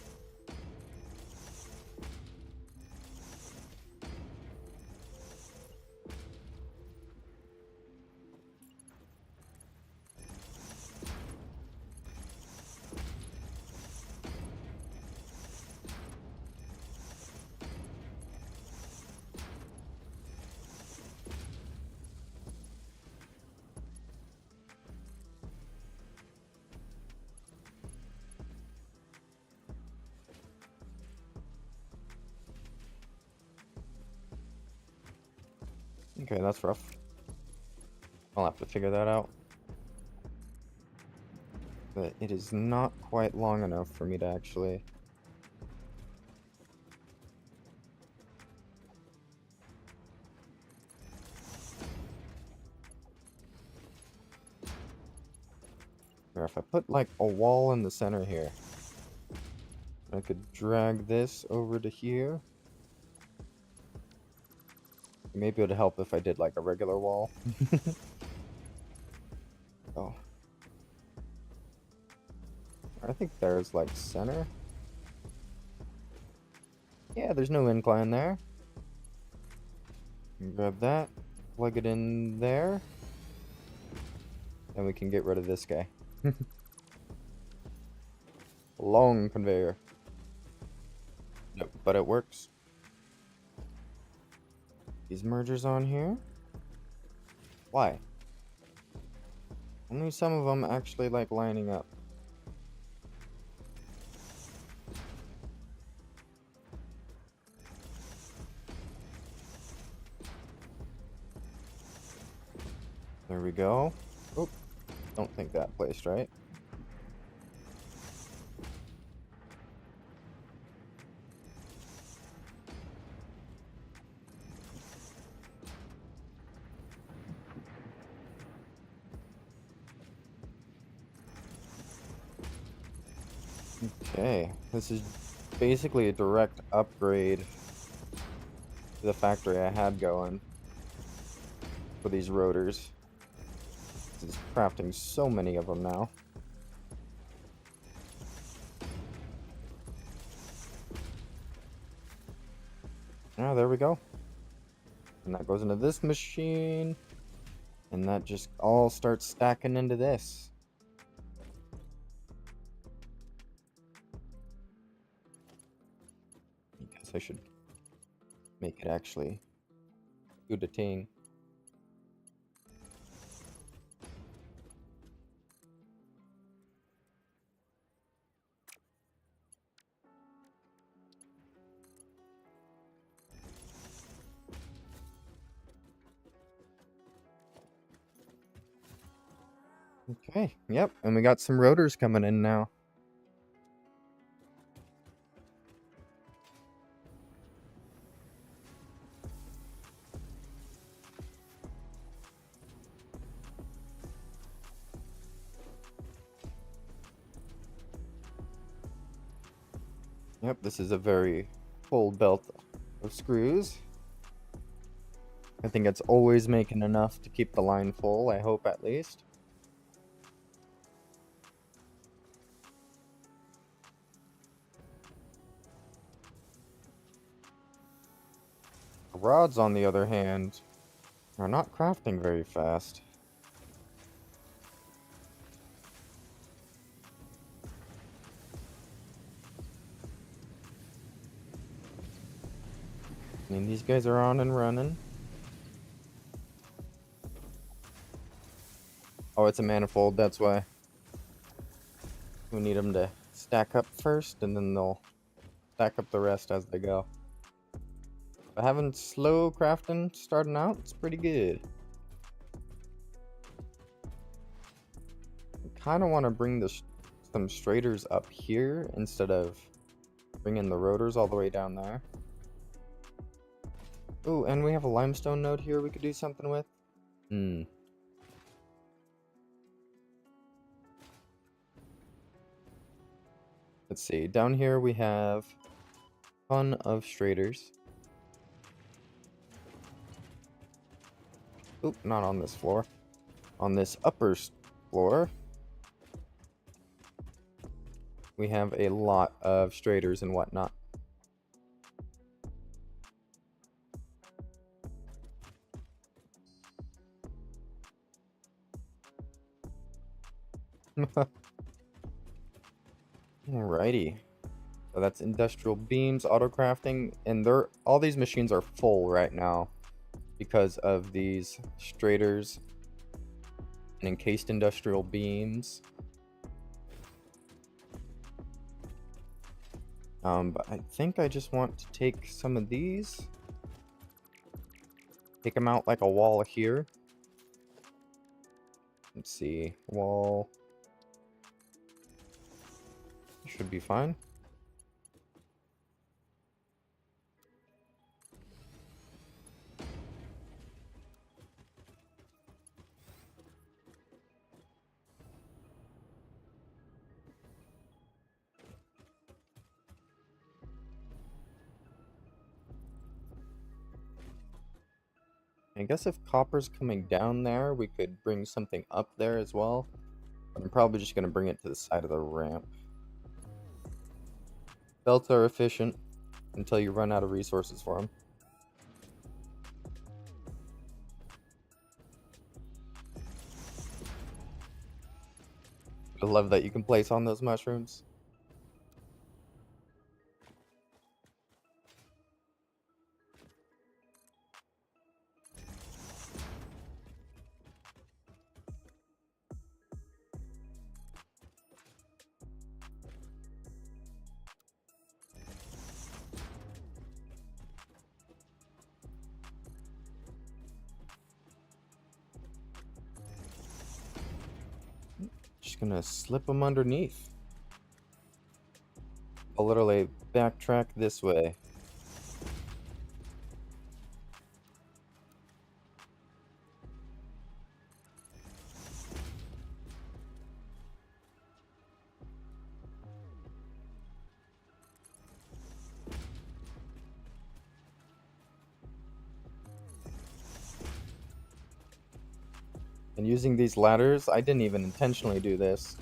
Okay, that's rough. I'll have to figure that out. But it is not quite long enough for me to actually... Or if I put like a wall in the center here, I could drag this over to here. Maybe it would help if I did like a regular wall. Oh. I think there's like center. Yeah, there's no incline there. Grab that, plug it in there, and we can get rid of this guy. Long conveyor. Nope, but it works. These mergers on here. Why? Only some of them actually like lining up. There we go. Oh, don't think that placed right. Okay, this is basically a direct upgrade to the factory I had going for these rotors. This is crafting so many of them now. Ah, there we go. And that goes into this machine. And that just all starts stacking into this. I guess I should make it actually do the thing. Okay, yep, and we got some rotors coming in now. Yep, this is a very full belt of screws. I think it's always making enough to keep the line full, I hope at least. Rods, on the other hand, are not crafting very fast. I mean, these guys are on and running. Oh, it's a manifold, that's why. We need them to stack up first, and then they'll stack up the rest as they go. But having slow crafting starting out, it's pretty good. I kind of want to bring some straighters up here instead of bringing the rotors all the way down there. Oh, and we have a limestone node here we could do something with. Let's see. Down here we have a ton of straighters. Oop, not on this floor. On this upper floor, we have a lot of straighters and whatnot. Alrighty. So that's industrial beams, auto crafting, and all these machines are full right now because of these straighters and encased industrial beams. But I think I just want to take some of these, take them out like a wall here. Let's see, wall should be fine. I guess if copper's coming down there, we could bring something up there as well. But I'm probably just going to bring it to the side of the ramp. Belts are efficient until you run out of resources for them. I love that you can place on those mushrooms. Just gonna slip them underneath. I'll literally backtrack this way. And using these ladders, I didn't even intentionally do this.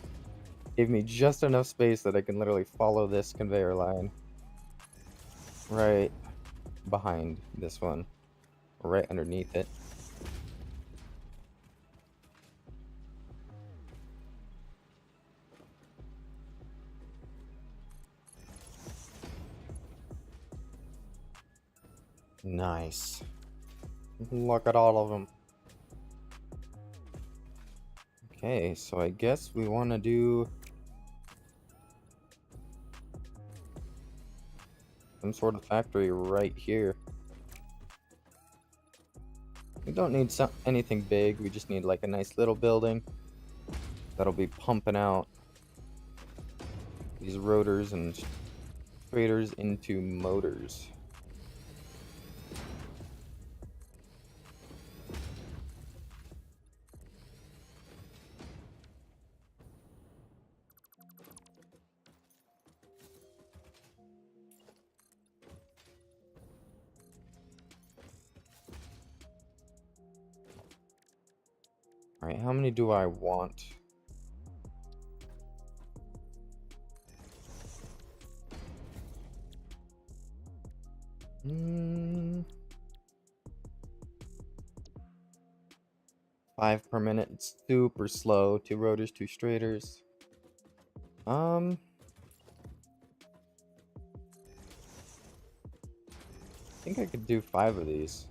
Gave me just enough space that I can literally follow this conveyor line. Right behind this one. Right underneath it. Nice. Look at all of them. Okay, so I guess we want to do some sort of factory right here. We don't need anything big, we just need like a nice little building that'll be pumping out these rotors and traders into motors. Alright, how many do I want? Hmm. 5 per minute. It's super slow. 2 rotors, 2 straighters. I think I could do 5 of these.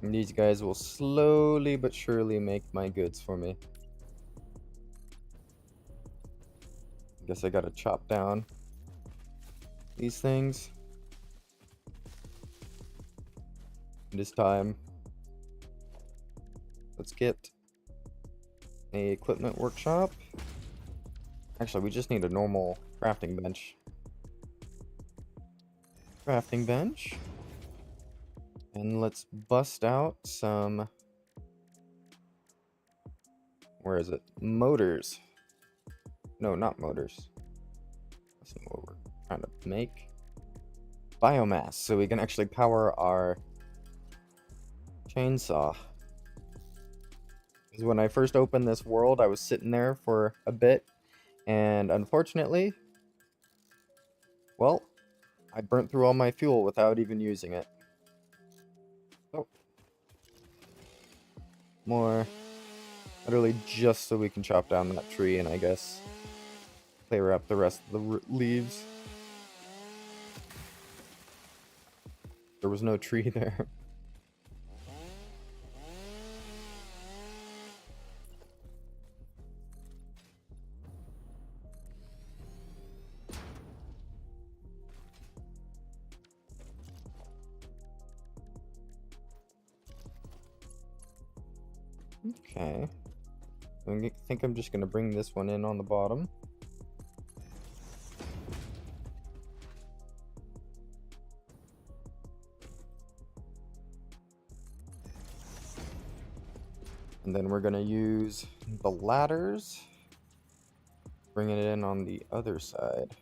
And these guys will slowly but surely make my goods for me. Guess I gotta chop down these things. This time, let's get a equipment workshop. Actually, we just need a normal crafting bench. Crafting bench. And let's bust out some... Where is it? Motors. No, not motors. That's not what we're trying to make. Biomass, so we can actually power our chainsaw. Because when I first opened this world, I was sitting there for a bit, and unfortunately, well, I burnt through all my fuel without even using it. Oh. More. Literally just so we can chop down that tree and I guess clear up the rest of the leaves. There was no tree there. Okay. I think I'm just gonna bring this one in on the bottom. And then we're gonna use the ladders bringing it in on the other side.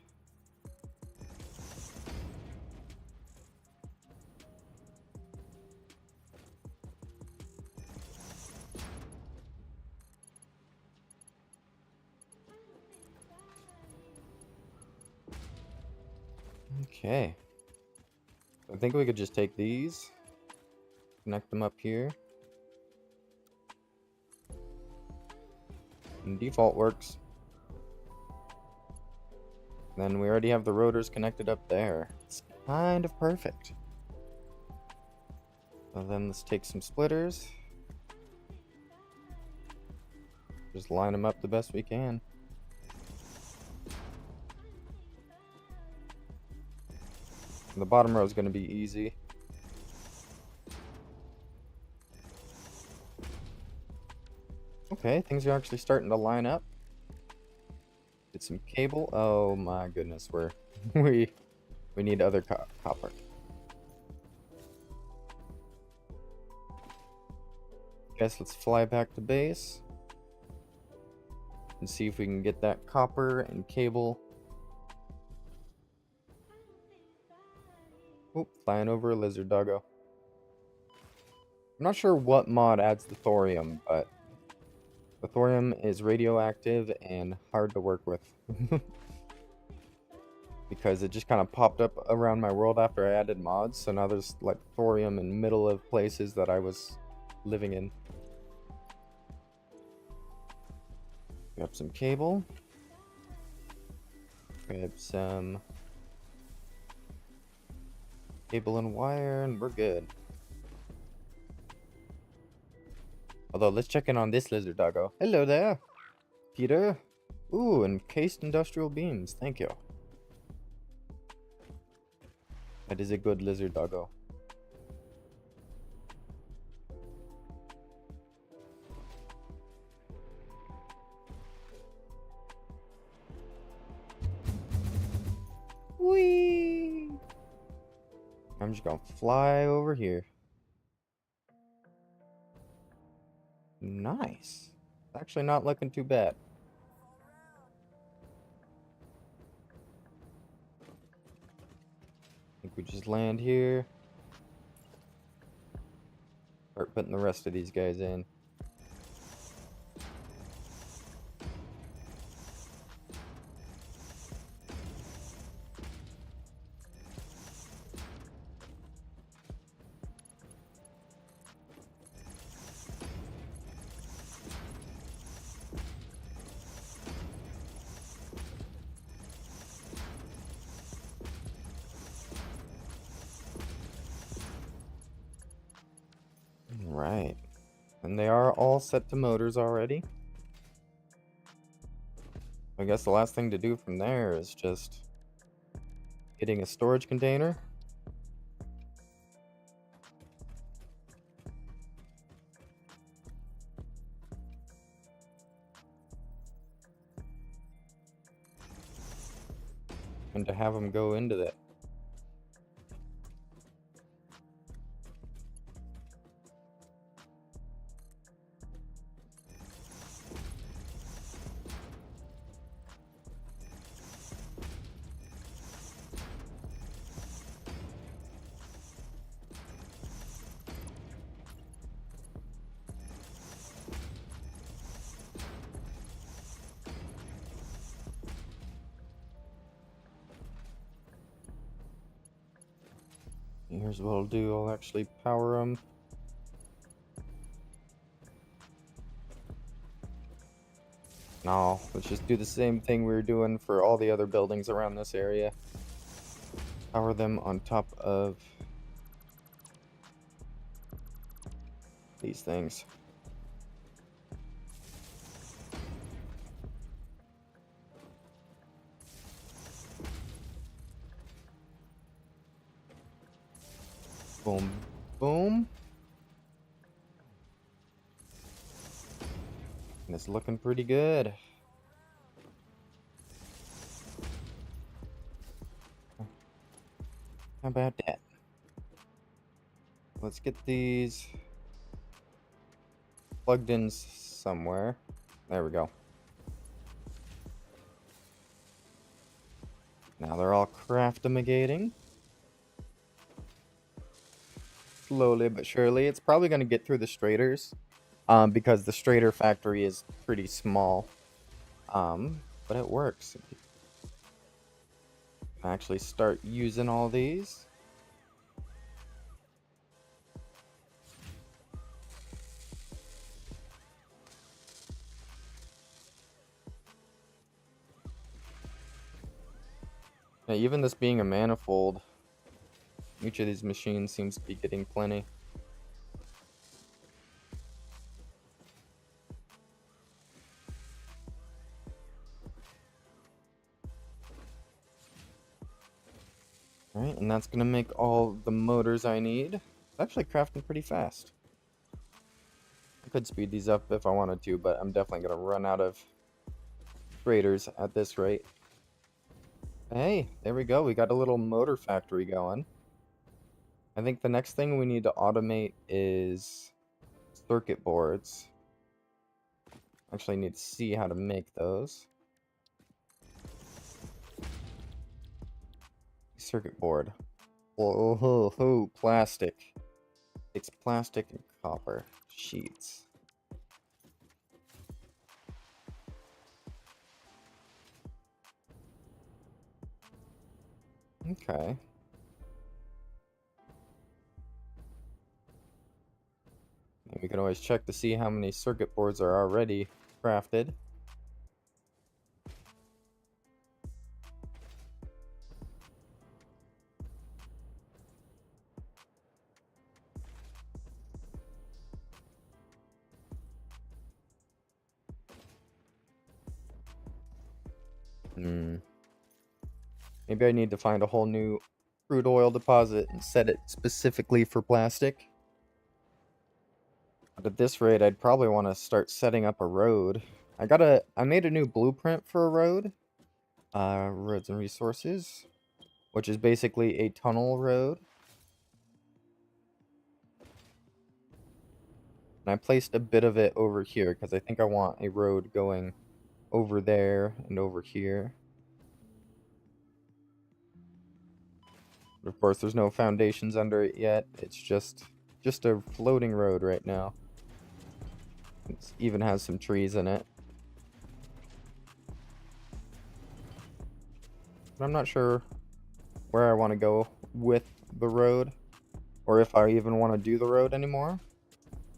Okay. I think we could just take these, connect them up here. And default works. Then we already have the rotors connected up there. It's kind of perfect. So then let's take some splitters. Just line them up the best we can. And the bottom row is going to be easy. Okay, things are actually starting to line up. Get some cable. Oh my goodness, we need other copper. Guess let's fly back to base and see if we can get that copper and cable. Oop, flying over a lizard doggo. I'm not sure what mod adds the thorium, but the thorium is radioactive and hard to work with. Because it just kind of popped up around my world after I added mods, so now there's like thorium in the middle of places that I was living in. Grab some cable. Grab some cable and wire, and we're good. Although, let's check in on this lizard doggo. Hello there, Peter. Ooh, encased industrial beams. Thank you. That is a good lizard doggo. Whee! I'm just gonna fly over here. Nice. Actually not looking too bad. I think we just land here. Start putting the rest of these guys in. Right. And they are all set to motors already. I guess the last thing to do from there is just getting a storage container. And to have them go into that. Here's what I'll do. I'll actually power them. No, let's just do the same thing we were doing for all the other buildings around this area. Power them on top of these things. Boom, boom. And it's looking pretty good. How about that? Let's get these plugged in somewhere. There we go. Now they're all craft-emigating. Slowly but surely. It's probably going to get through the straters. Because the strater factory is pretty small. But it works. Actually start using all these. Now, even this being a manifold, each of these machines seems to be getting plenty. Alright, and that's gonna make all the motors I need. It's actually crafting pretty fast. I could speed these up if I wanted to, but I'm definitely gonna run out of freighters at this rate. Hey, there we go. We got a little motor factory going. I think the next thing we need to automate is circuit boards. Actually, need to see how to make those. Circuit board. Whoa, ho, ho, plastic. It's plastic and copper sheets. Okay. And we can always check to see how many circuit boards are already crafted. Maybe I need to find a whole new crude oil deposit and set it specifically for plastic. But at this rate, I'd probably want to start setting up a road. I made a new blueprint for a road. Roads and resources, which is basically a tunnel road. And I placed a bit of it over here because I think I want a road going over there and over here. But of course, there's no foundations under it yet. It's just a floating road right now. It even has some trees in it. But I'm not sure where I want to go with the road, or if I even want to do the road anymore.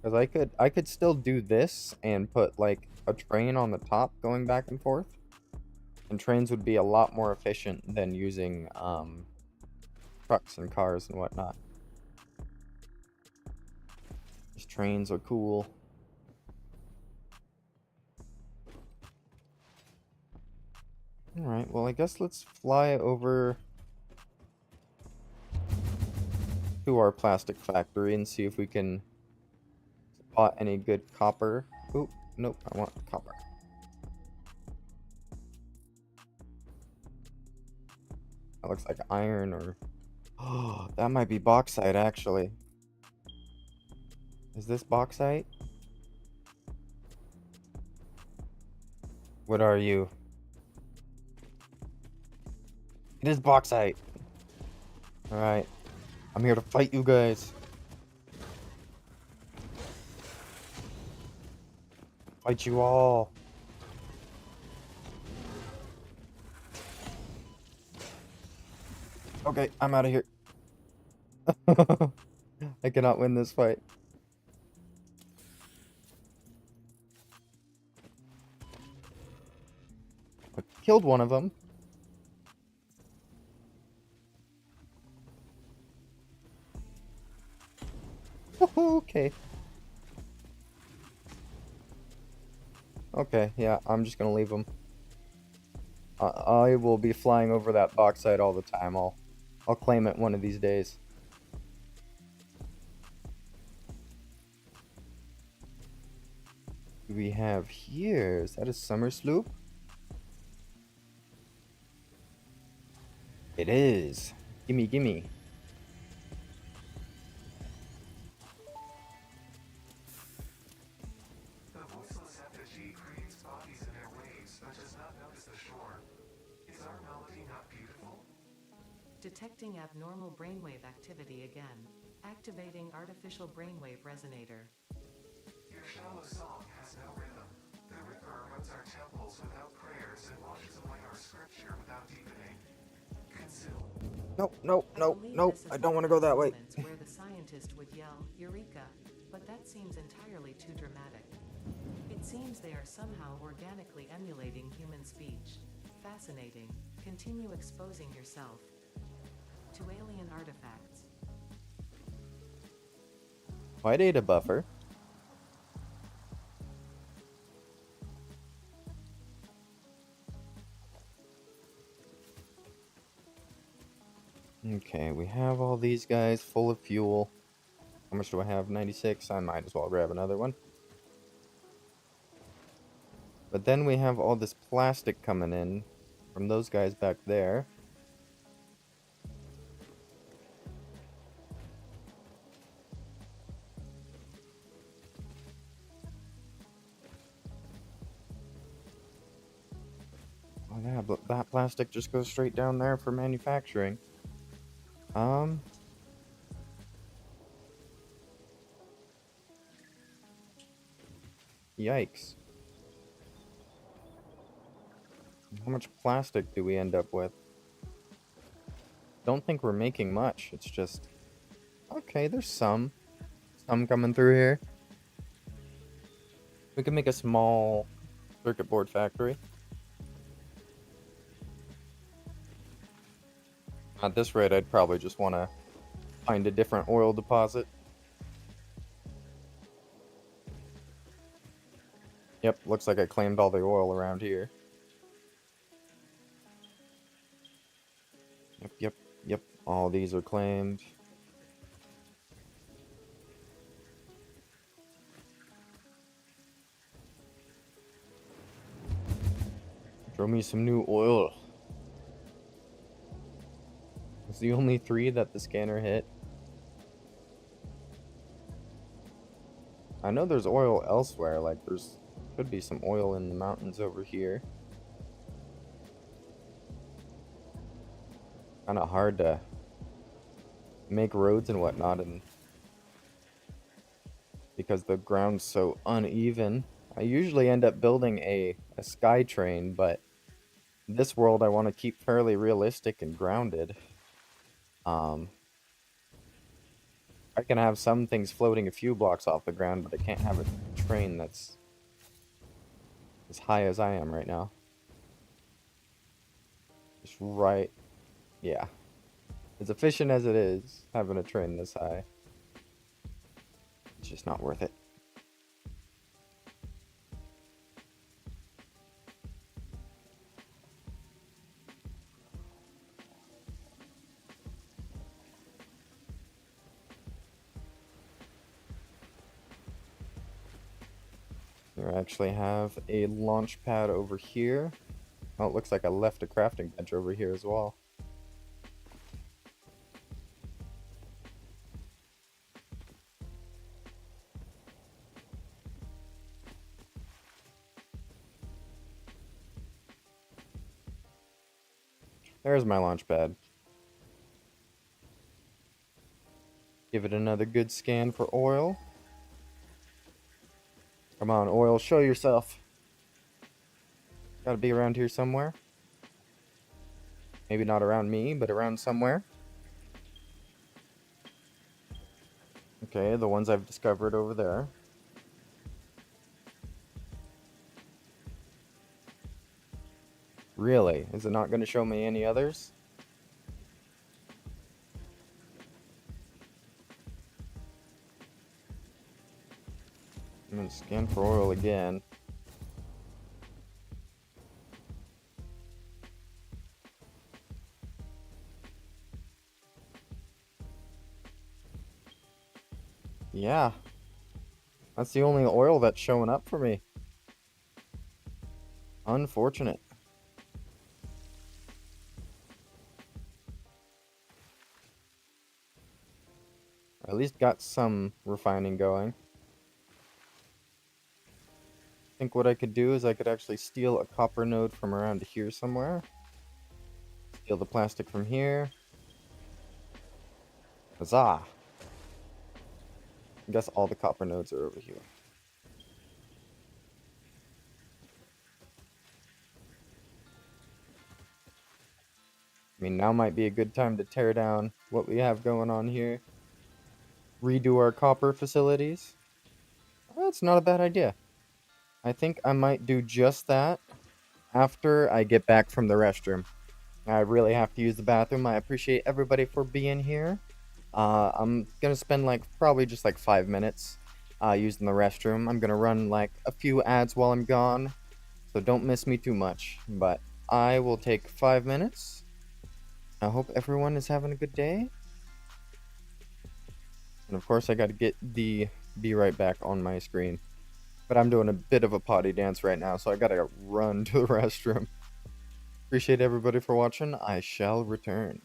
Because I could still do this and put like a train on the top going back and forth. And trains would be a lot more efficient than using trucks and cars and whatnot. These trains are cool. Alright, well I guess let's fly over to our plastic factory and see if we can spot any good copper. Oop, nope, I want copper. That looks like iron or... Oh, that might be bauxite actually. Is this bauxite? What are you? It is bauxite. Alright. I'm here to fight you guys. Fight you all. Okay, I'm out of here. I cannot win this fight. I killed one of them. Okay. Okay, yeah, I'm just gonna leave them. I will be flying over that bauxite all the time. I'll claim it one of these days. What do we have here? Is that a summer sloop? It is. Gimme, gimme. The voiceless effigy creates bodies in air waves but does not notice the shore. Is our melody not beautiful? Detecting abnormal brainwave activity again. Activating artificial brainwave resonator. Your shallow song has no rhythm. The river erodes our temples without prayers and washes away our scripture without deepening. Consume. Nope, nope, I nope, believe nope. this is I one don't of want to go those that way. moments where the scientist would yell, Eureka, but that seems entirely too dramatic. It seems they are somehow organically emulating human speech. Fascinating. Continue exposing yourself to alien artifacts. White data buffer. Okay, we have all these guys full of fuel. How much do I have? 96? I might as well grab another one. But then we have all this plastic coming in from those guys back there. Oh yeah, but that plastic just goes straight down there for manufacturing. Yikes. How much plastic do we end up with? Don't think we're making much. It's just... Okay, there's some coming through here. We can make a small circuit board factory. At this rate, I'd probably just want to find a different oil deposit. Yep, looks like I claimed all the oil around here. Yep. All these are claimed. Throw me some new oil. It's the only 3 that the scanner hit. I know there's oil elsewhere, like there's could be some oil in the mountains over here. Kind of hard to make roads and whatnot, and because the ground's so uneven. I usually end up building a sky train, but this world I want to keep fairly realistic and grounded. I can have some things floating a few blocks off the ground, but I can't have a train that's as high as I am right now. Just right, yeah. As efficient as it is, having a train this high, it's just not worth it. We actually have a launch pad over here. Oh, it looks like I left a crafting bench over here as well. There's my launch pad. Give it another good scan for oil. Come on, oil, show yourself. Gotta be around here somewhere. Maybe not around me, but around somewhere. Okay, the ones I've discovered over there. Really? Is it not going to show me any others? I'm going to scan for oil again. Yeah. That's the only oil that's showing up for me. Unfortunate. At least got some refining going. I think what I could do is I could actually steal a copper node from around here somewhere. Steal the plastic from here. Huzzah! I guess all the copper nodes are over here. I mean, now might be a good time to tear down what we have going on here. Redo our copper facilities. That's not a bad idea. I think I might do just that after I get back from the restroom. I really have to use the bathroom. I appreciate everybody for being here. I'm gonna spend like probably just like 5 minutes using the restroom. I'm gonna run like a few ads while I'm gone, so don't miss me too much. But I will take 5 minutes. I hope everyone is having a good day. And of course, I gotta get the be right back on my screen. But I'm doing a bit of a potty dance right now, so I gotta run to the restroom. Appreciate everybody for watching. I shall return.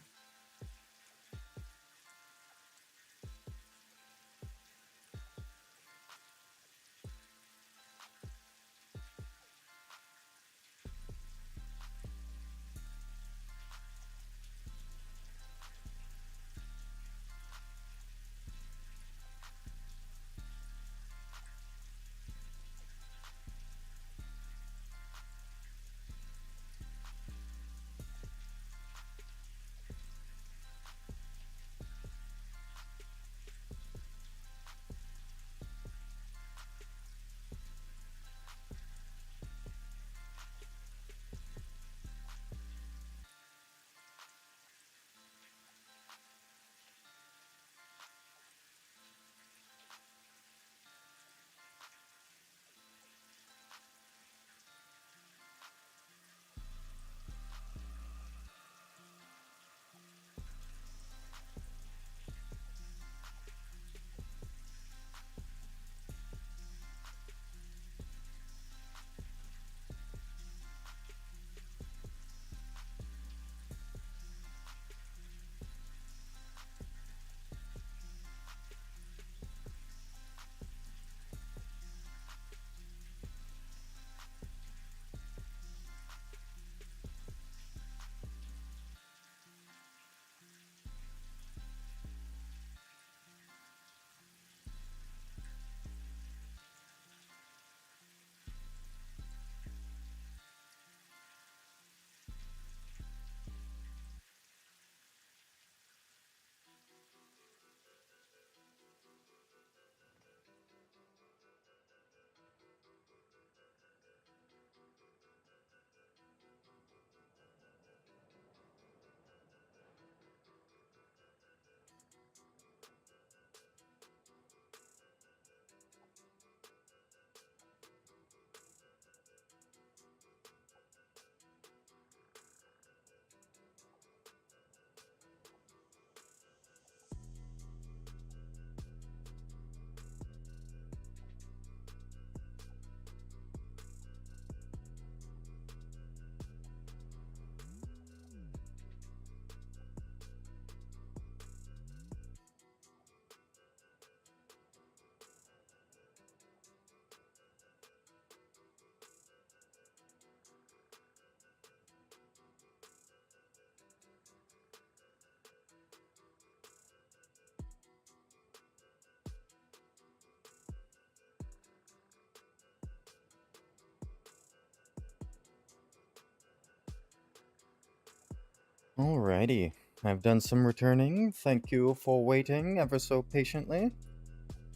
Alrighty, I've done some returning. Thank you for waiting ever so patiently.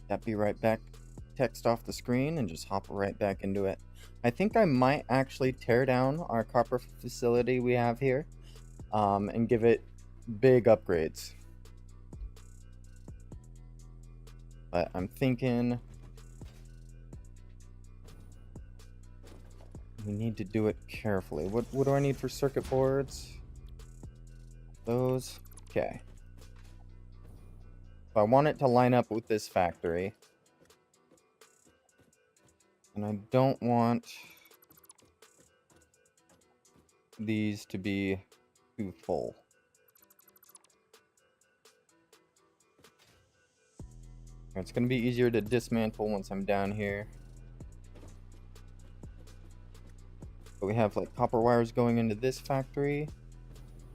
That be right back. Text off the screen and just hop right back into it. I think I might actually tear down our copper facility we have here, and give it big upgrades. But I'm thinking we need to do it carefully. What do I need for circuit boards? Those. Okay. So I want it to line up with this factory. And I don't want these to be too full. It's going to be easier to dismantle once I'm down here. But we have like copper wires going into this factory.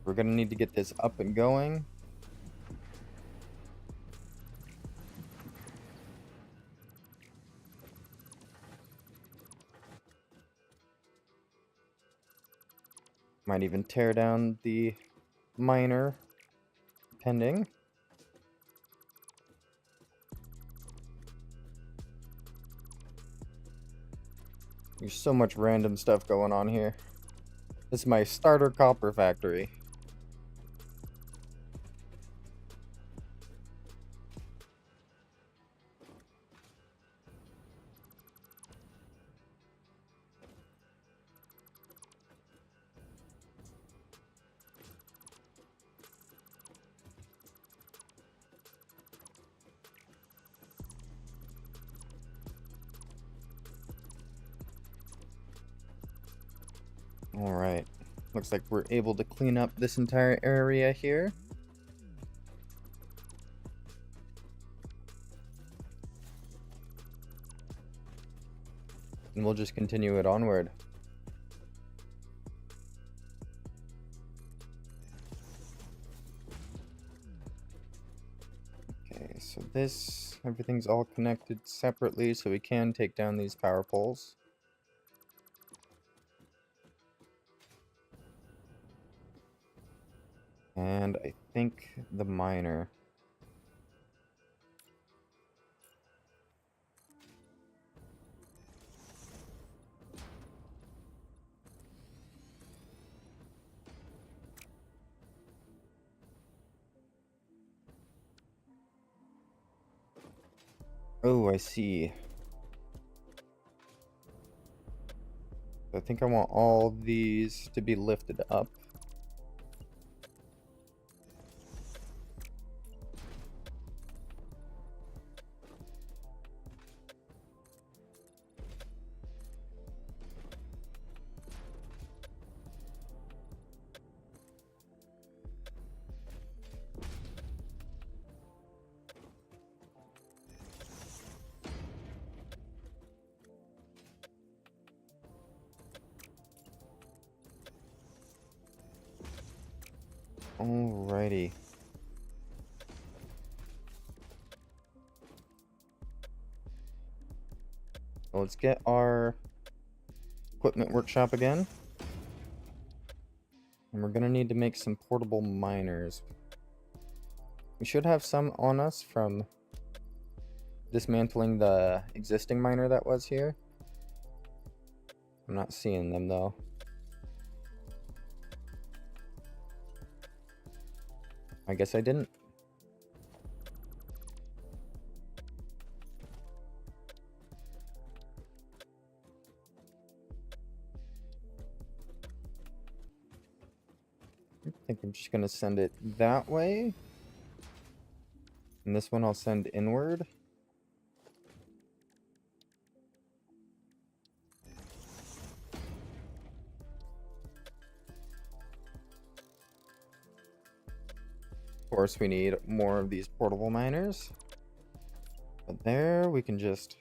We're going to need to get this up and going. Might even tear down the miner, depending. There's so much random stuff going on here. This is my starter copper factory. Alright. Looks like we're able to clean up this entire area here. And we'll just continue it onward. Okay, so everything's all connected separately, so we can take down these power poles. And I think the miner. Oh, I see. I think I want all these to be lifted up. Alrighty. Well, let's get our equipment workshop again. And we're gonna need to make some portable miners. We should have some on us from dismantling the existing miner that was here. I'm not seeing them though. I guess I didn't. I think I'm just gonna send it that way. And this one I'll send inward. Of course, we need more of these portable miners. But there, we can just...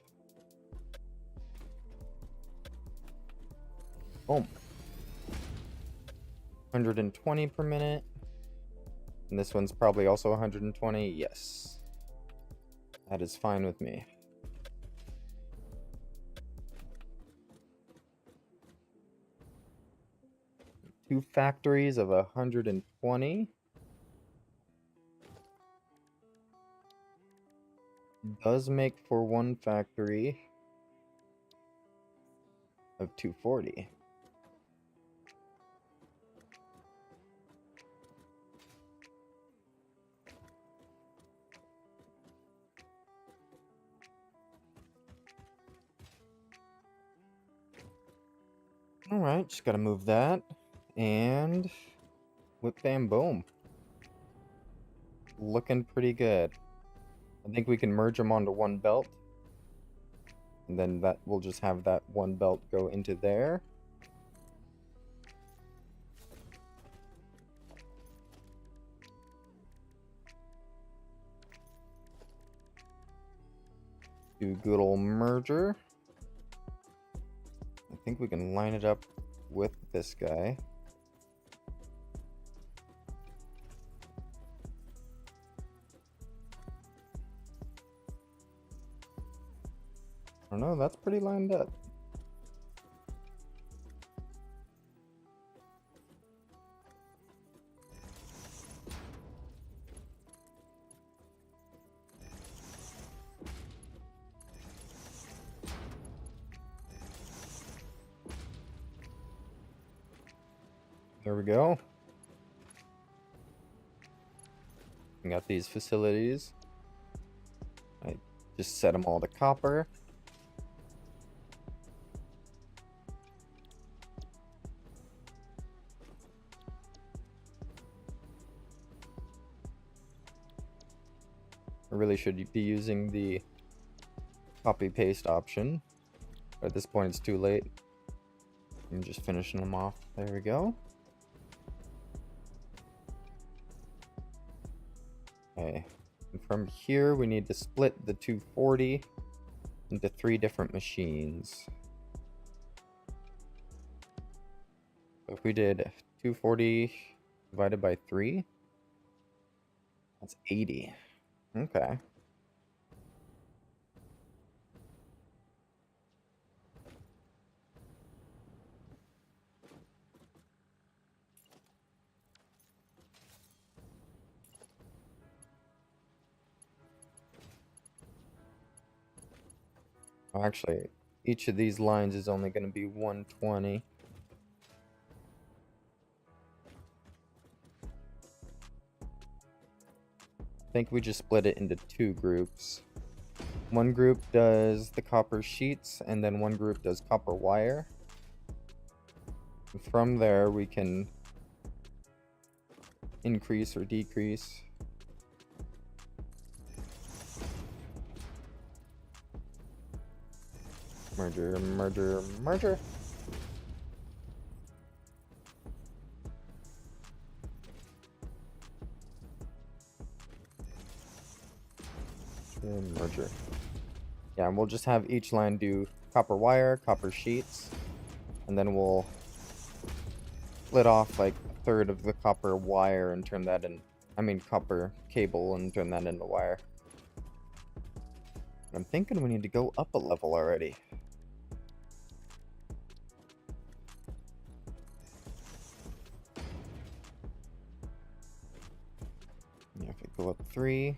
Boom. 120 per minute. And this one's probably also 120. Yes. That is fine with me. Two factories of 120. Does make for one factory of 240. Alright, just gotta move that. And whip bam boom. Looking pretty good. I think we can merge them onto one belt. And then that we'll just have that one belt go into there. Do good old merger. I think we can line it up with this guy. I don't know, that's pretty lined up. There we go. We got these facilities. I just set them all to copper. I really should be using the copy paste option, but at this point it's too late. I'm just finishing them off. There we go. Okay, and from here we need to split the 240 into 3 different machines. So if we did 240 divided by 3, that's 80. Okay. Oh, actually, each of these lines is only going to be 120. I think we just split it into 2 groups. One group does the copper sheets, and then one group does copper wire. And from there, we can increase or decrease. Merger, merger, merger. And merger. Yeah, and we'll just have each line do copper wire, copper sheets, and then we'll split off like a third of the copper wire and turn that in, copper cable and turn that into wire. I'm thinking we need to go up a level already. Yeah, if we go up 3.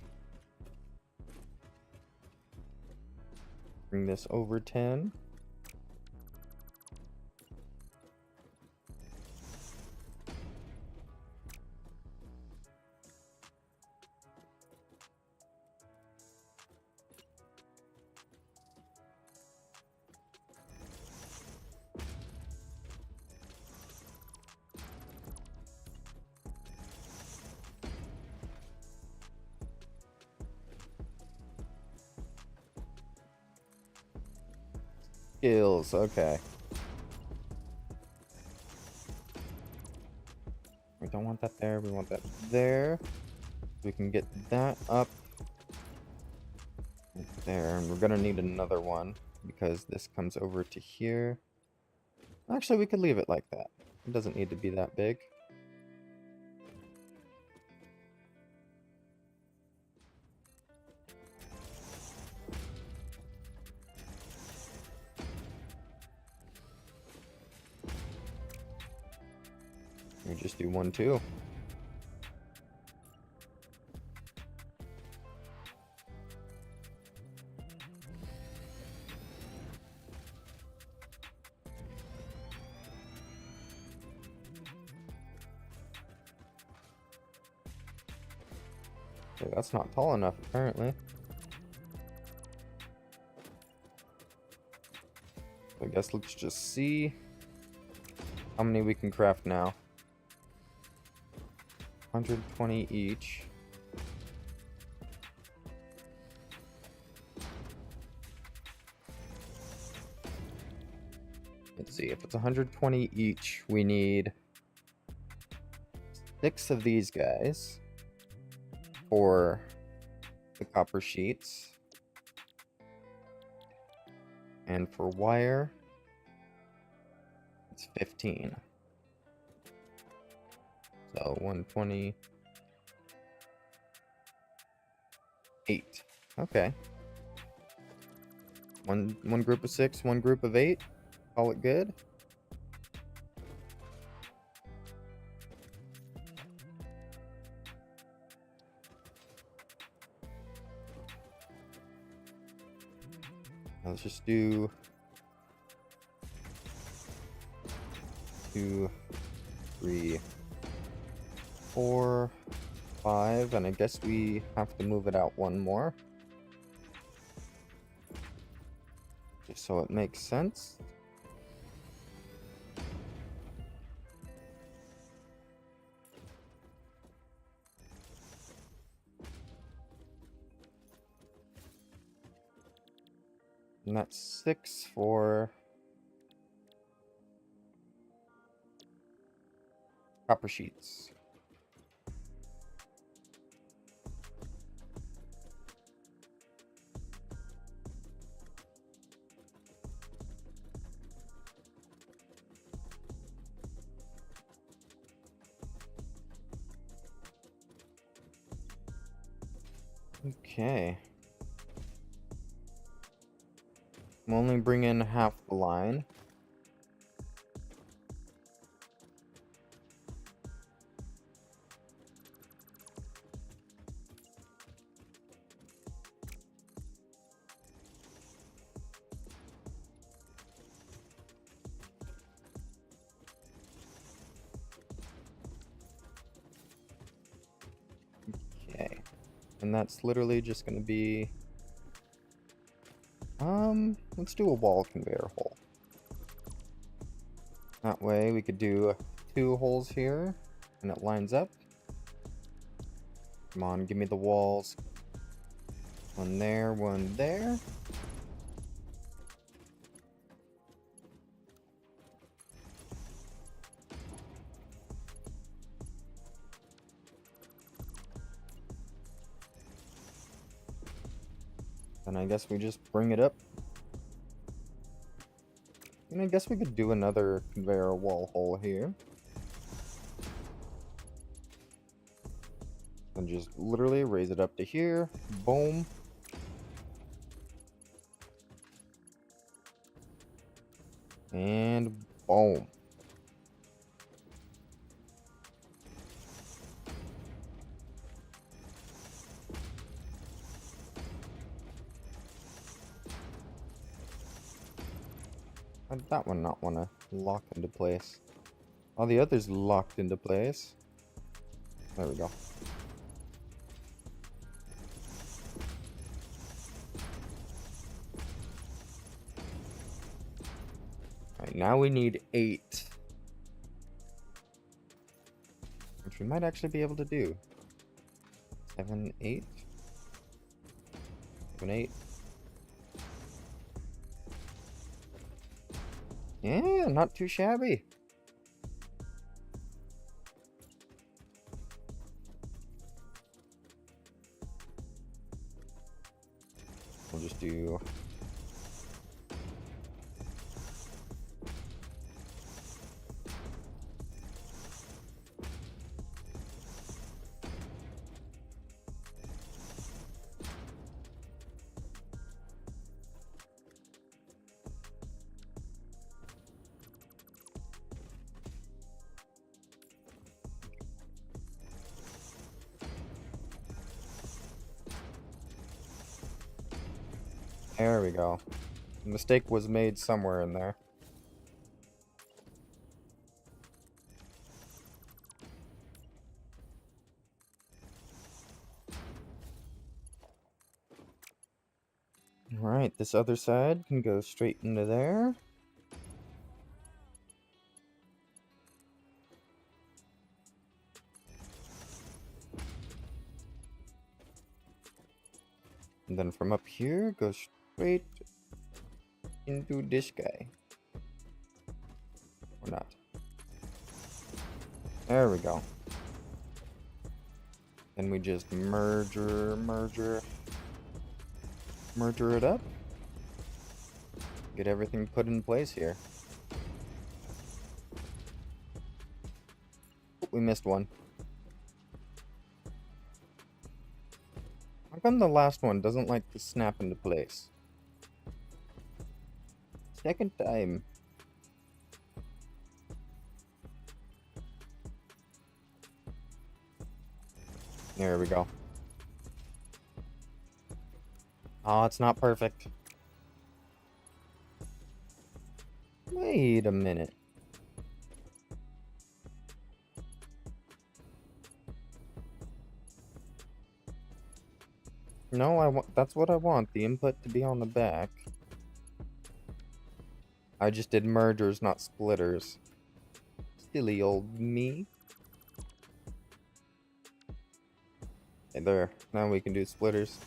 Bring this over 10. Skills, okay. We don't want that there, we want that there. We can get that up there, and we're gonna need another one because this comes over to here. Actually, we could leave it like that. It doesn't need to be that big. We just do 1, 2. Okay, that's not tall enough, apparently. I guess let's just see how many we can craft now. 120 each. Let's see, if it's 120 each, we need 6 of these guys for the copper sheets. And for wire, it's 15. So 128. Okay. One group of 6, one group of 8. Call it good. Let's just do 2, 3, 4, 5, and I guess we have to move it out one more. Just so it makes sense. And that's 6 for copper sheets. Okay. I'm only bringing half the line. Okay. And that's literally just going to be... let's do a wall conveyor hole. That way we could do 2 holes here, and it lines up. Come on, give me the walls. One there, one there. And I guess we just bring it up. And I guess we could do another conveyor wall hole here. And just literally raise it up to here. Boom. And boom. How did that one not want to lock into place? All the others locked into place. There we go. Alright, now we need 8. Which we might actually be able to do. 7, 8. 7, 8. Yeah, not too shabby. We'll just do... There we go. A mistake was made somewhere in there. Alright, this other side can go straight into there. And then from up here, go straight into this guy. Or not. There we go. Then we just merger it up. Get everything put in place here. Oh, we missed one. How come the last one doesn't like to snap into place? Second time. There we go. Oh, it's not perfect. Wait a minute. No, I want. That's what I want. The input to be on the back. I just did mergers, not splitters. Silly old me. Okay, there. Now we can do splitters.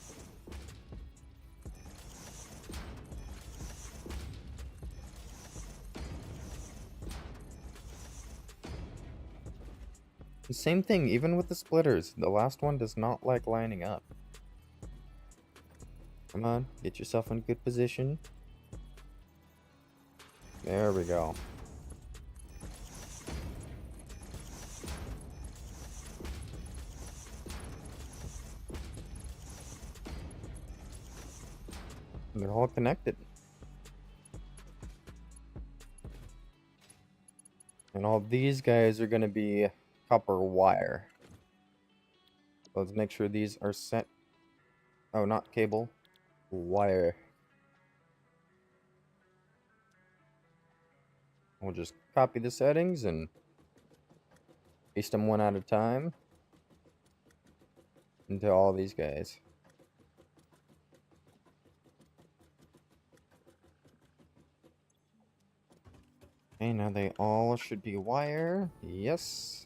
The same thing, even with the splitters. The last one does not like lining up. Come on, get yourself in good position. There we go. They're all connected. And all these guys are going to be copper wire. So let's make sure these are set. Oh, not cable. Wire. We'll just copy the settings and paste them one at a time into all these guys. Okay, now they all should be wire. Yes.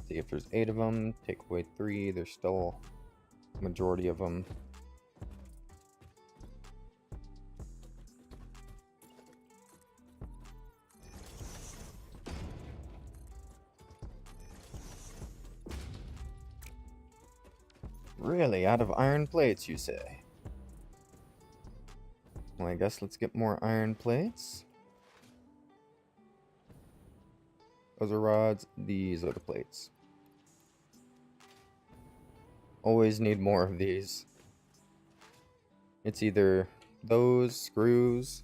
See if there's 8 of them. Take away 3. There's still a majority of them. Really? Out of iron plates, you say? Well, I guess let's get more iron plates. Those are rods. These are the plates. Always need more of these. It's either those screws.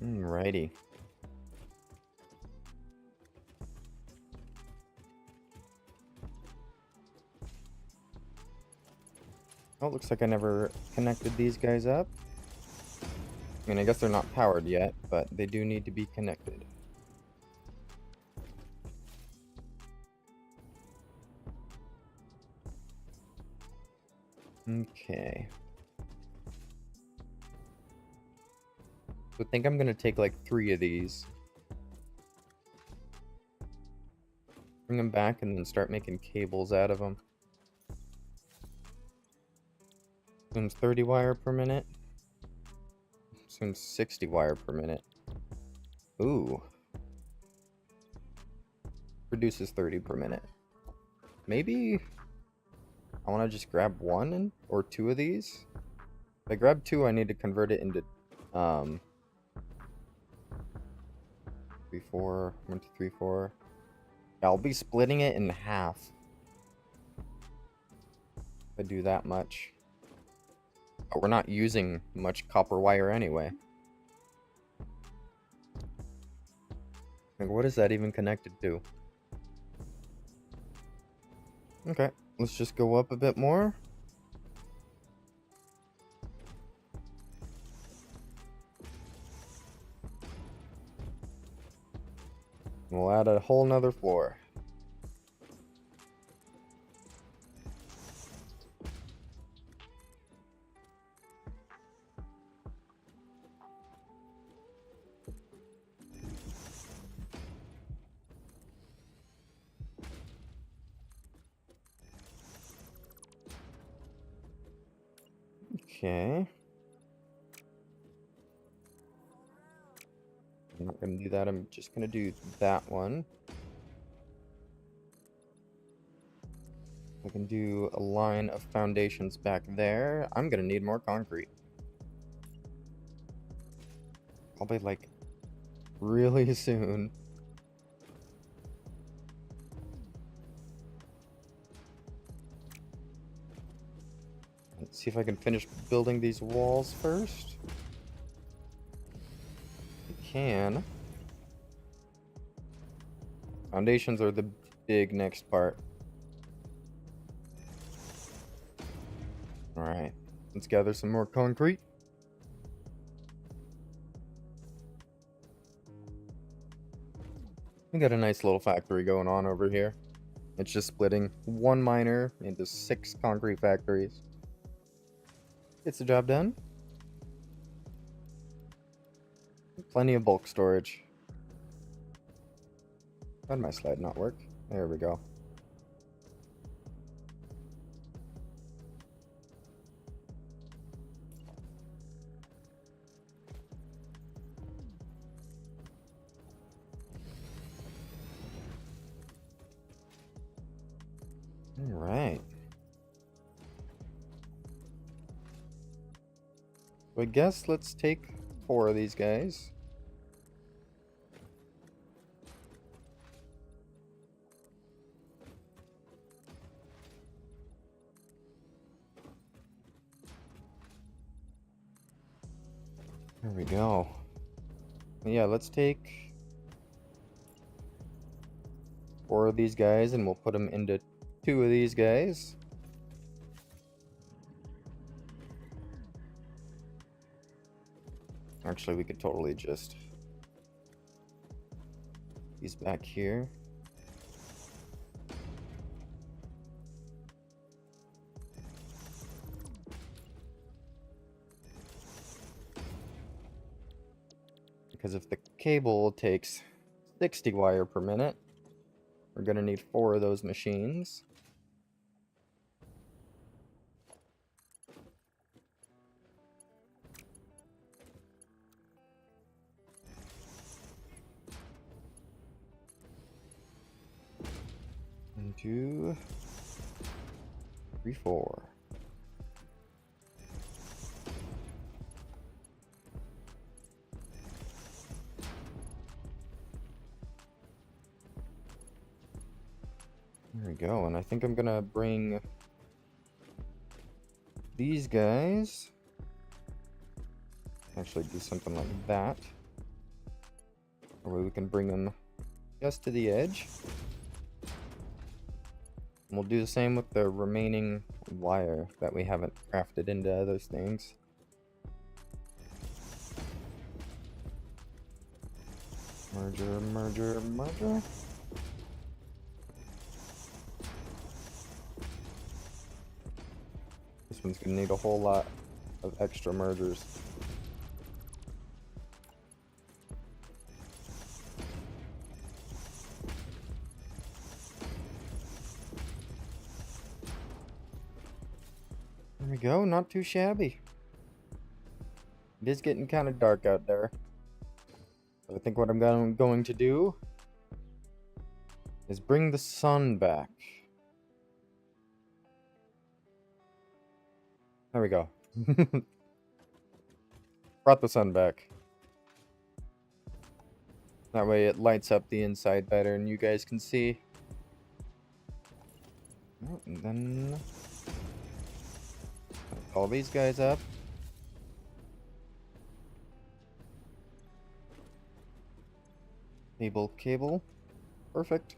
Alrighty. Oh, looks like I never connected these guys up. I mean, I guess they're not powered yet, but they do need to be connected. Okay. So I think I'm gonna take like 3 of these. Bring them back and then start making cables out of them. Consumes 30 wire per minute. Consumes 60 wire per minute. Ooh. Produces 30 per minute. Maybe I want to just grab 1 or 2 of these. If I grab 2, I need to convert it into 3, 4, 1, 2, 3, 4. Yeah, I'll be splitting it in half. If I do that much. But we're not using much copper wire anyway. Like, what is that even connected to? Okay, let's just go up a bit more. We'll add a whole nother floor. Okay. I'm not gonna do that, I'm just gonna do that one. I can do a line of foundations back there. I'm gonna need more concrete. Probably like really soon. Let's see if I can finish building these walls first. I can. Foundations are the big next part. Alright, let's gather some more concrete. We got a nice little factory going on over here. It's just splitting one miner into 6 concrete factories. Gets the job done. Plenty of bulk storage. How'd my slide not work? There we go. Alright. So I guess let's take 4 of these guys. There we go. Yeah, let's take 4 of these guys and we'll put them into 2 of these guys. Actually, we could totally just these back here. Because if the cable takes 60 wire per minute, we're gonna need 4 of those machines. One, 2, 3, 4. There we go, and I think I'm gonna bring these guys. Actually, do something like that. Or we can bring them just to the edge. And we'll do the same with the remaining wire that we haven't crafted into those things. Merger, merger, merger. This one's gonna need a whole lot of extra mergers. There we go, not too shabby. It is getting kind of dark out there. So I think what I'm going to do is bring the sun back. There we go. Brought the sun back. That way it lights up the inside better and you guys can see. Oh, and then call these guys up. Cable. Perfect.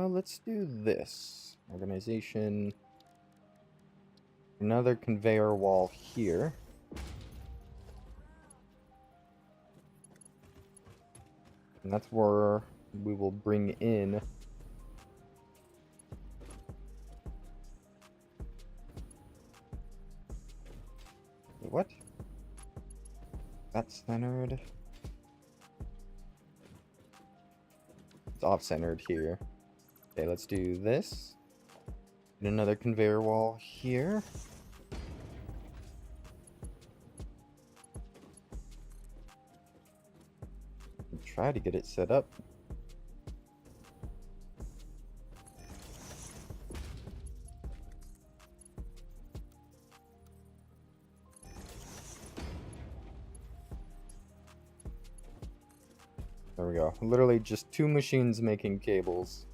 Let's do this. Organization. Another conveyor wall here. And that's where we will bring in what? That's centered. It's off-centered here. Okay, let's do this. And another conveyor wall here. And try to get it set up. There we go. Literally just two machines making cables.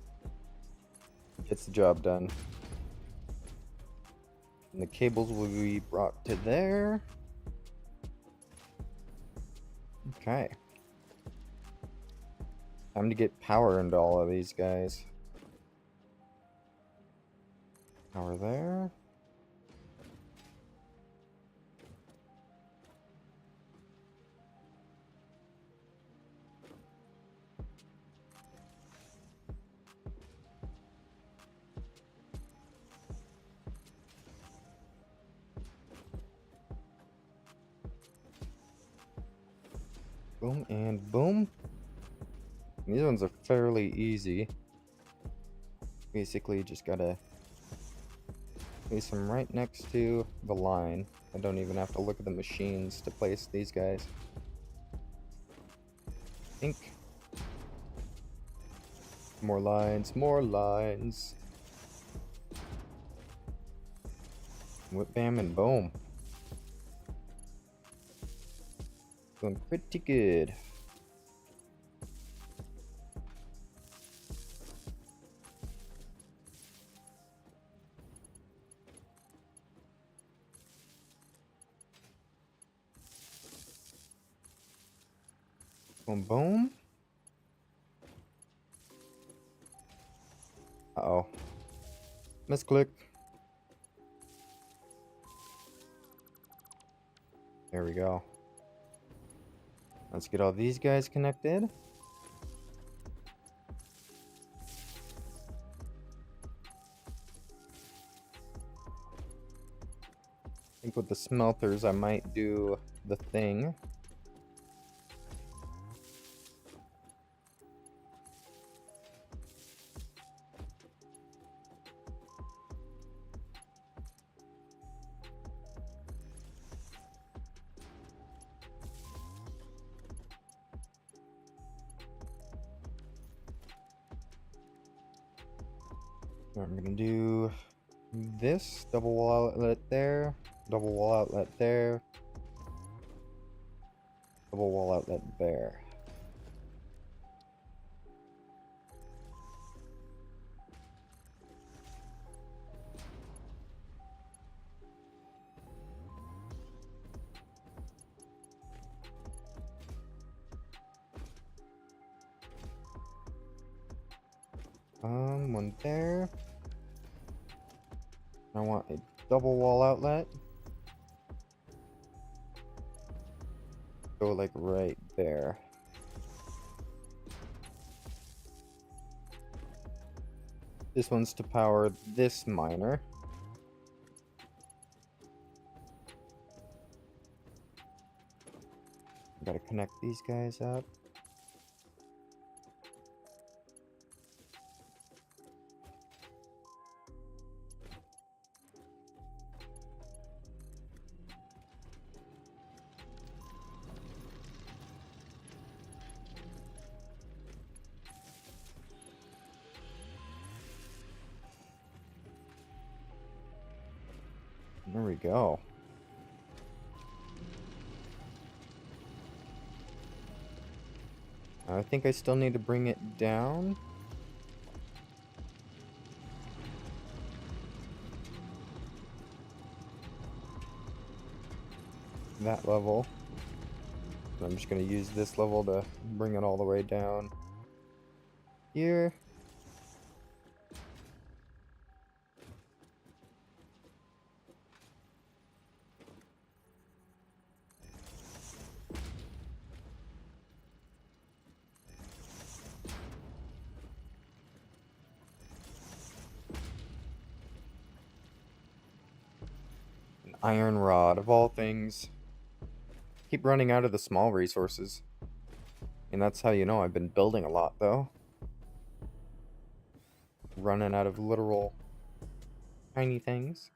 Gets the job done. And the cables will be brought to there. Okay. Time to get power into all of these guys. Power there. Boom and boom. These ones are fairly easy. Basically, just gotta place them right next to the line. I don't even have to look at the machines to place these guys. Think. More lines, more lines. Whip, bam, and boom. Doing pretty good. Boom, boom. Uh-oh. Misclick. There we go. Let's get all these guys connected. I think with the smelters, I might do the thing. I'm gonna do this double wall outlet there, double wall outlet there, double wall outlet there. One there. I want a double wall outlet. Go like right there. This one's to power this miner. Gotta connect these guys up. There we go. I think I still need to bring it down. That level. I'm just gonna use this level to bring it all the way down here. An iron rod, of all things. Keep running out of the small resources. And that's how you know I've been building a lot, though. Running out of literal tiny things.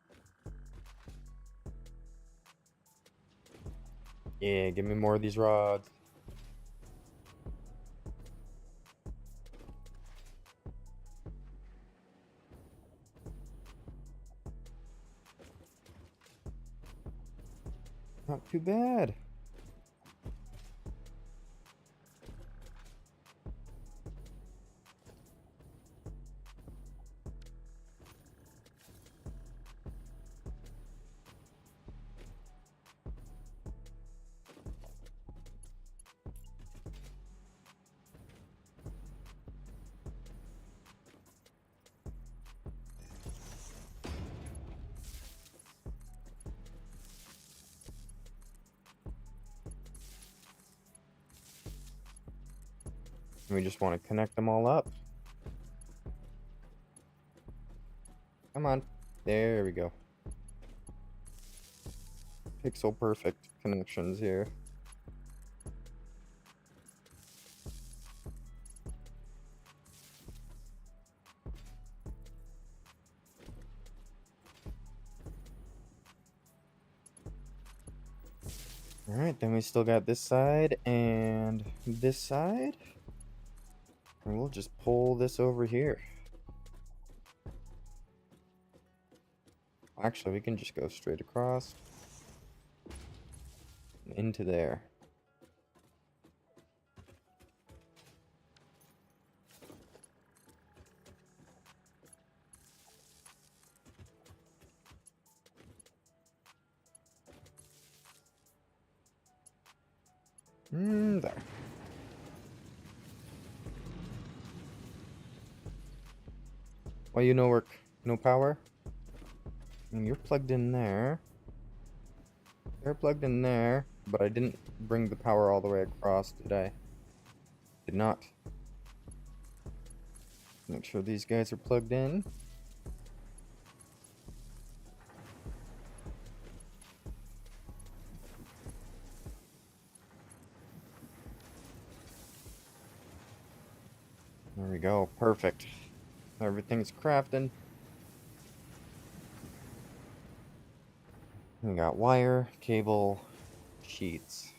Yeah, give me more of these rods. Not too bad. We just want to connect them all up. Come on. There we go. Pixel perfect connections here. Alright, then we still got this side and this side. And we'll just pull this over here. Actually, we can just go straight across. Into there. There. Well, you know work. No power? And you're plugged in there. They're plugged in there, but I didn't bring the power all the way across, did I? Did not. Make sure these guys are plugged in. There we go. Perfect. Everything's crafting. We got wire, cable, sheets.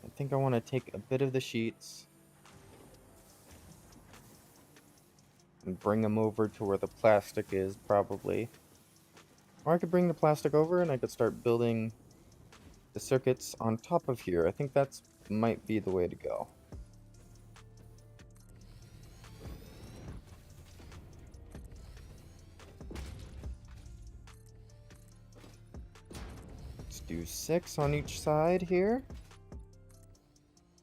I think I want to take a bit of the sheets and bring them over to where the plastic is, probably. Or I could bring the plastic over and I could start building the circuits on top of here. I think that's might be the way to go. Let's do 6 on each side here.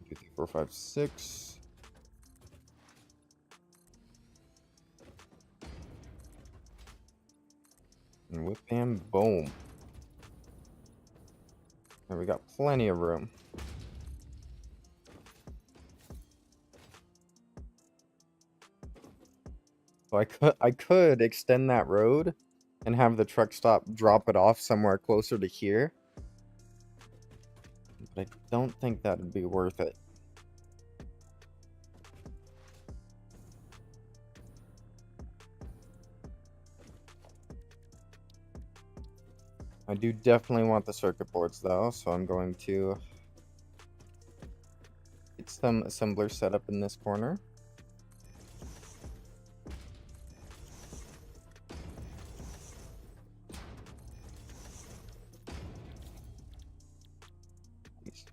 2, 3, 4, 5, 6. And whip bam boom. And we got plenty of room. So I could extend that road and have the truck stop drop it off somewhere closer to here. But I don't think that would be worth it. I do definitely want the circuit boards though, so I'm going to get some assemblers set up in this corner.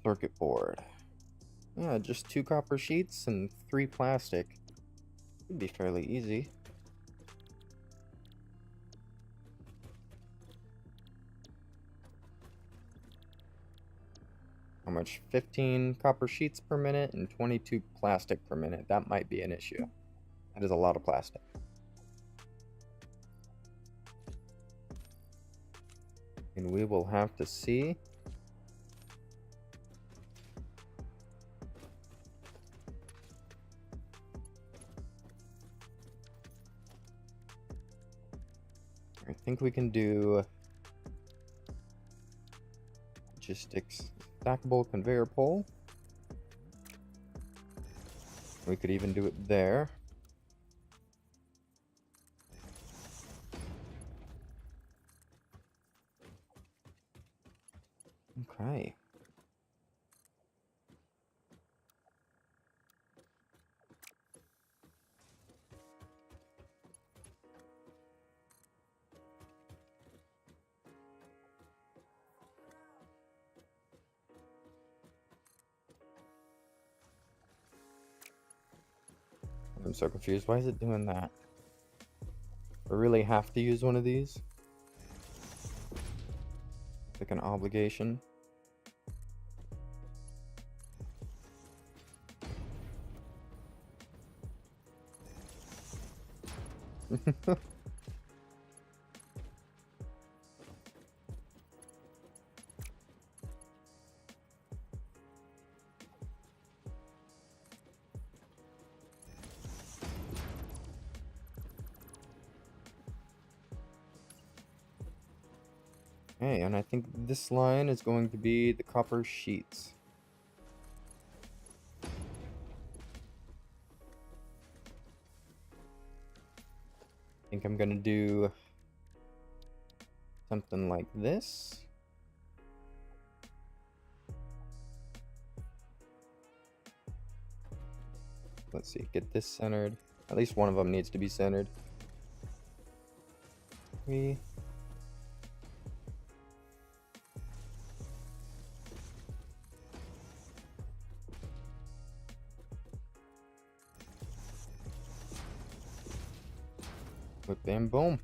Circuit board. Yeah, just 2 copper sheets and 3 plastic. Would be fairly easy. How much? 15 copper sheets per minute and 22 plastic per minute. That might be an issue. That is a lot of plastic. And we will have to see. I think we can do logistics stackable conveyor pole. We could even do it there. Okay. I'm so confused. Why is it doing that? I really have to use one of these? Like an obligation? Okay, and I think this line is going to be the copper sheets. I think I'm gonna do something like this. Let's see, get this centered. At least one of them needs to be centered. Three. Whip, bam, boom.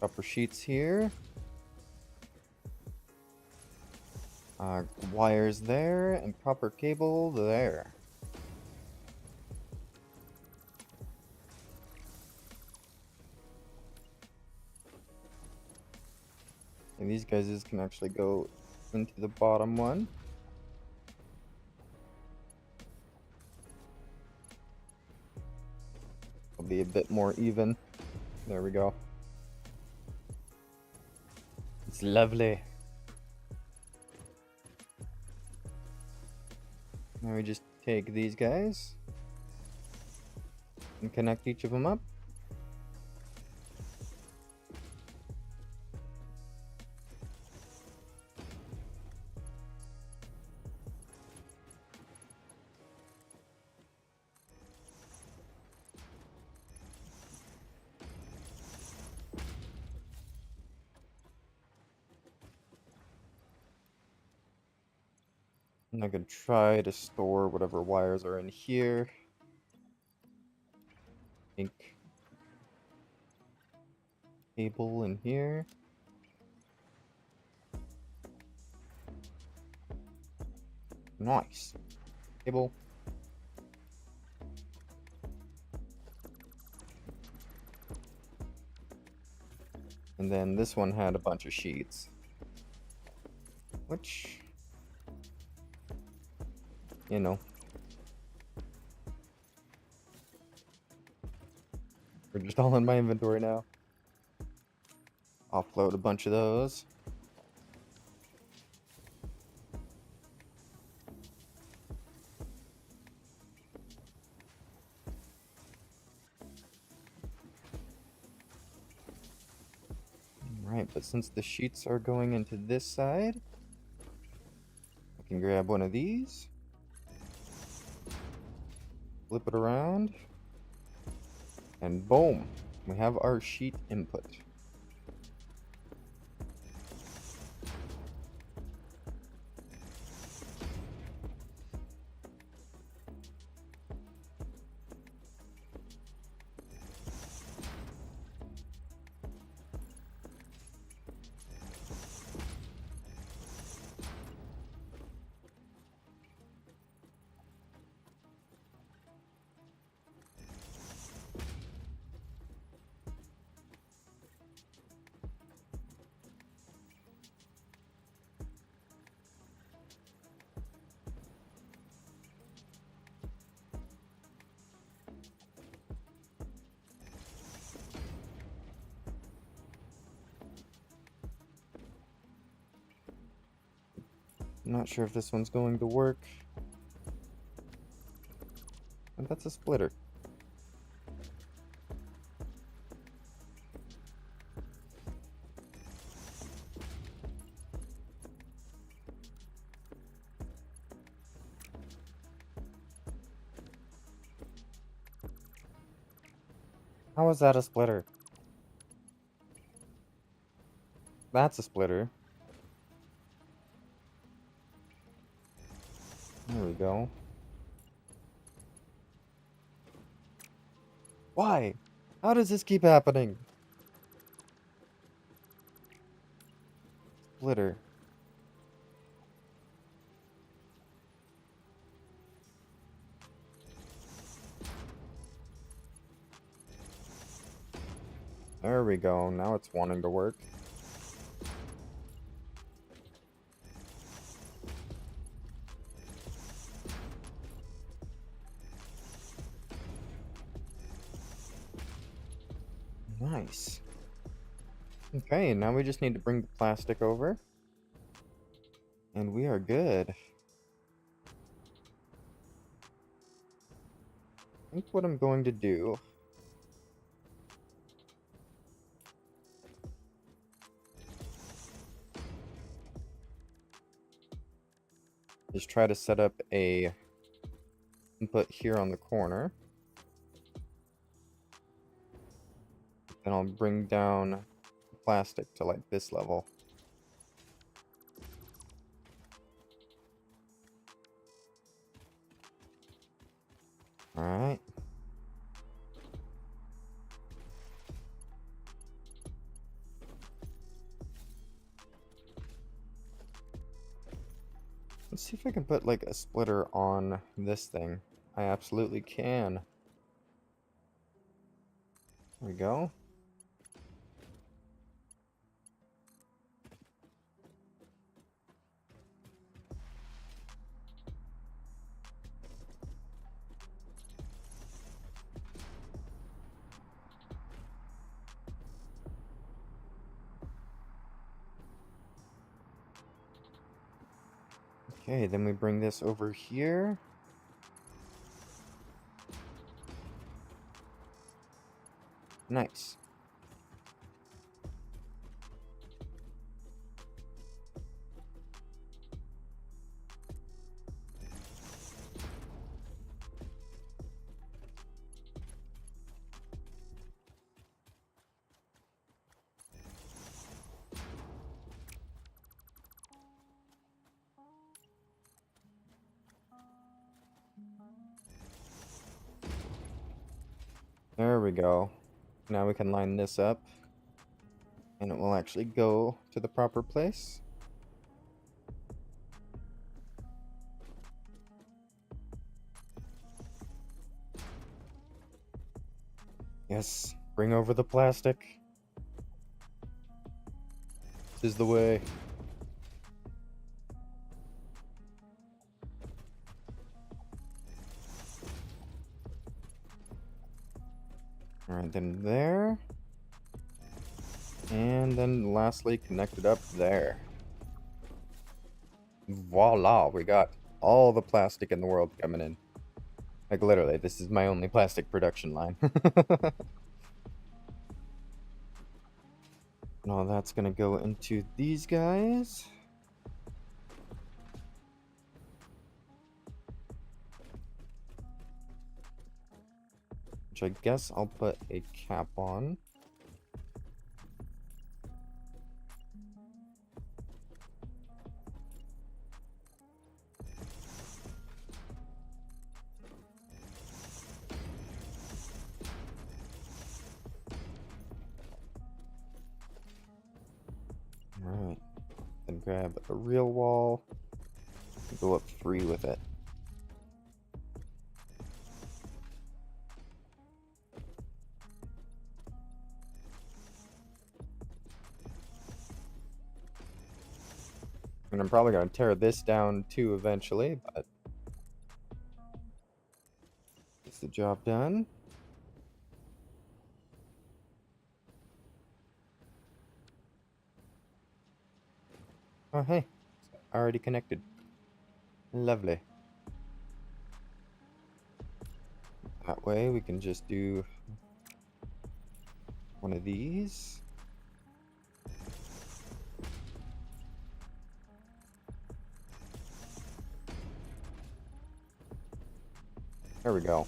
Copper sheets here. Wires there, and copper cable there. And these guys can actually go into the bottom one. It'll be a bit more even. There we go. It's lovely. Now we just take these guys and connect each of them up. I'm not gonna try to store whatever wires are in here. Think cable in here. Nice. Cable. And then this one had a bunch of sheets. Which, you know, they're just all in my inventory now. Offload a bunch of those. Alright, but since the sheets are going into this side, I can grab one of these, flip it around, and boom, we have our sheet input. I'm not sure if this one's going to work. And that's a splitter. How is that a splitter? That's a splitter. There we go. Why? How does this keep happening? Splitter. There we go. Now it's wanting to work. Nice. Okay, now we just need to bring the plastic over. And we are good. I think what I'm going to do is try to set up a input here on the corner. Then I'll bring down the plastic to like this level. Alright. Let's see if I can put like a splitter on this thing. I absolutely can. There we go. Okay, then we bring this over here. Nice. There we go. Now we can line this up. And it will actually go to the proper place. Yes, bring over the plastic. This is the way. Alright, then there. And then lastly, connect it up there. Voila, we got all the plastic in the world coming in. Like literally, this is my only plastic production line. Now that's gonna go into these guys. Which I guess I'll put a cap on. Alright. Then grab a real wall. Go up 3 with it. And I'm probably going to tear this down too eventually, but gets the job done. Oh, hey. Already connected. Lovely. That way we can just do one of these. There we go.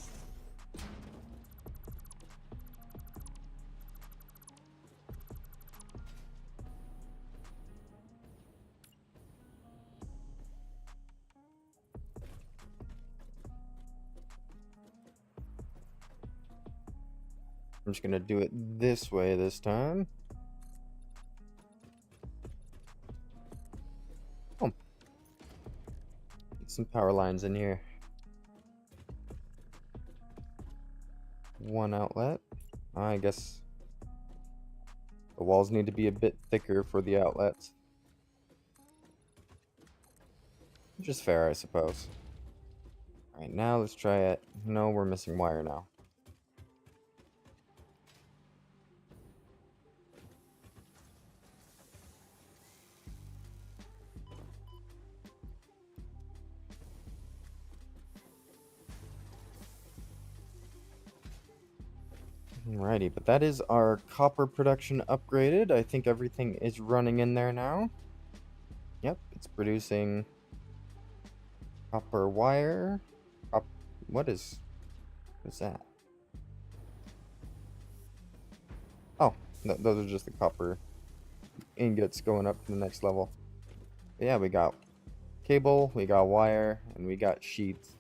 I'm just gonna do it this way this time. Oh. Get some power lines in here. One outlet. I guess the walls need to be a bit thicker for the outlets. Which is fair, I suppose. Alright, now let's try it. No, we're missing wire now. Alrighty, but that is our copper production upgraded. I think everything is running in there now. Yep, it's producing copper wire. What is that? Oh, those are just the copper ingots going up to the next level. But yeah, we got cable, we got wire, and we got sheets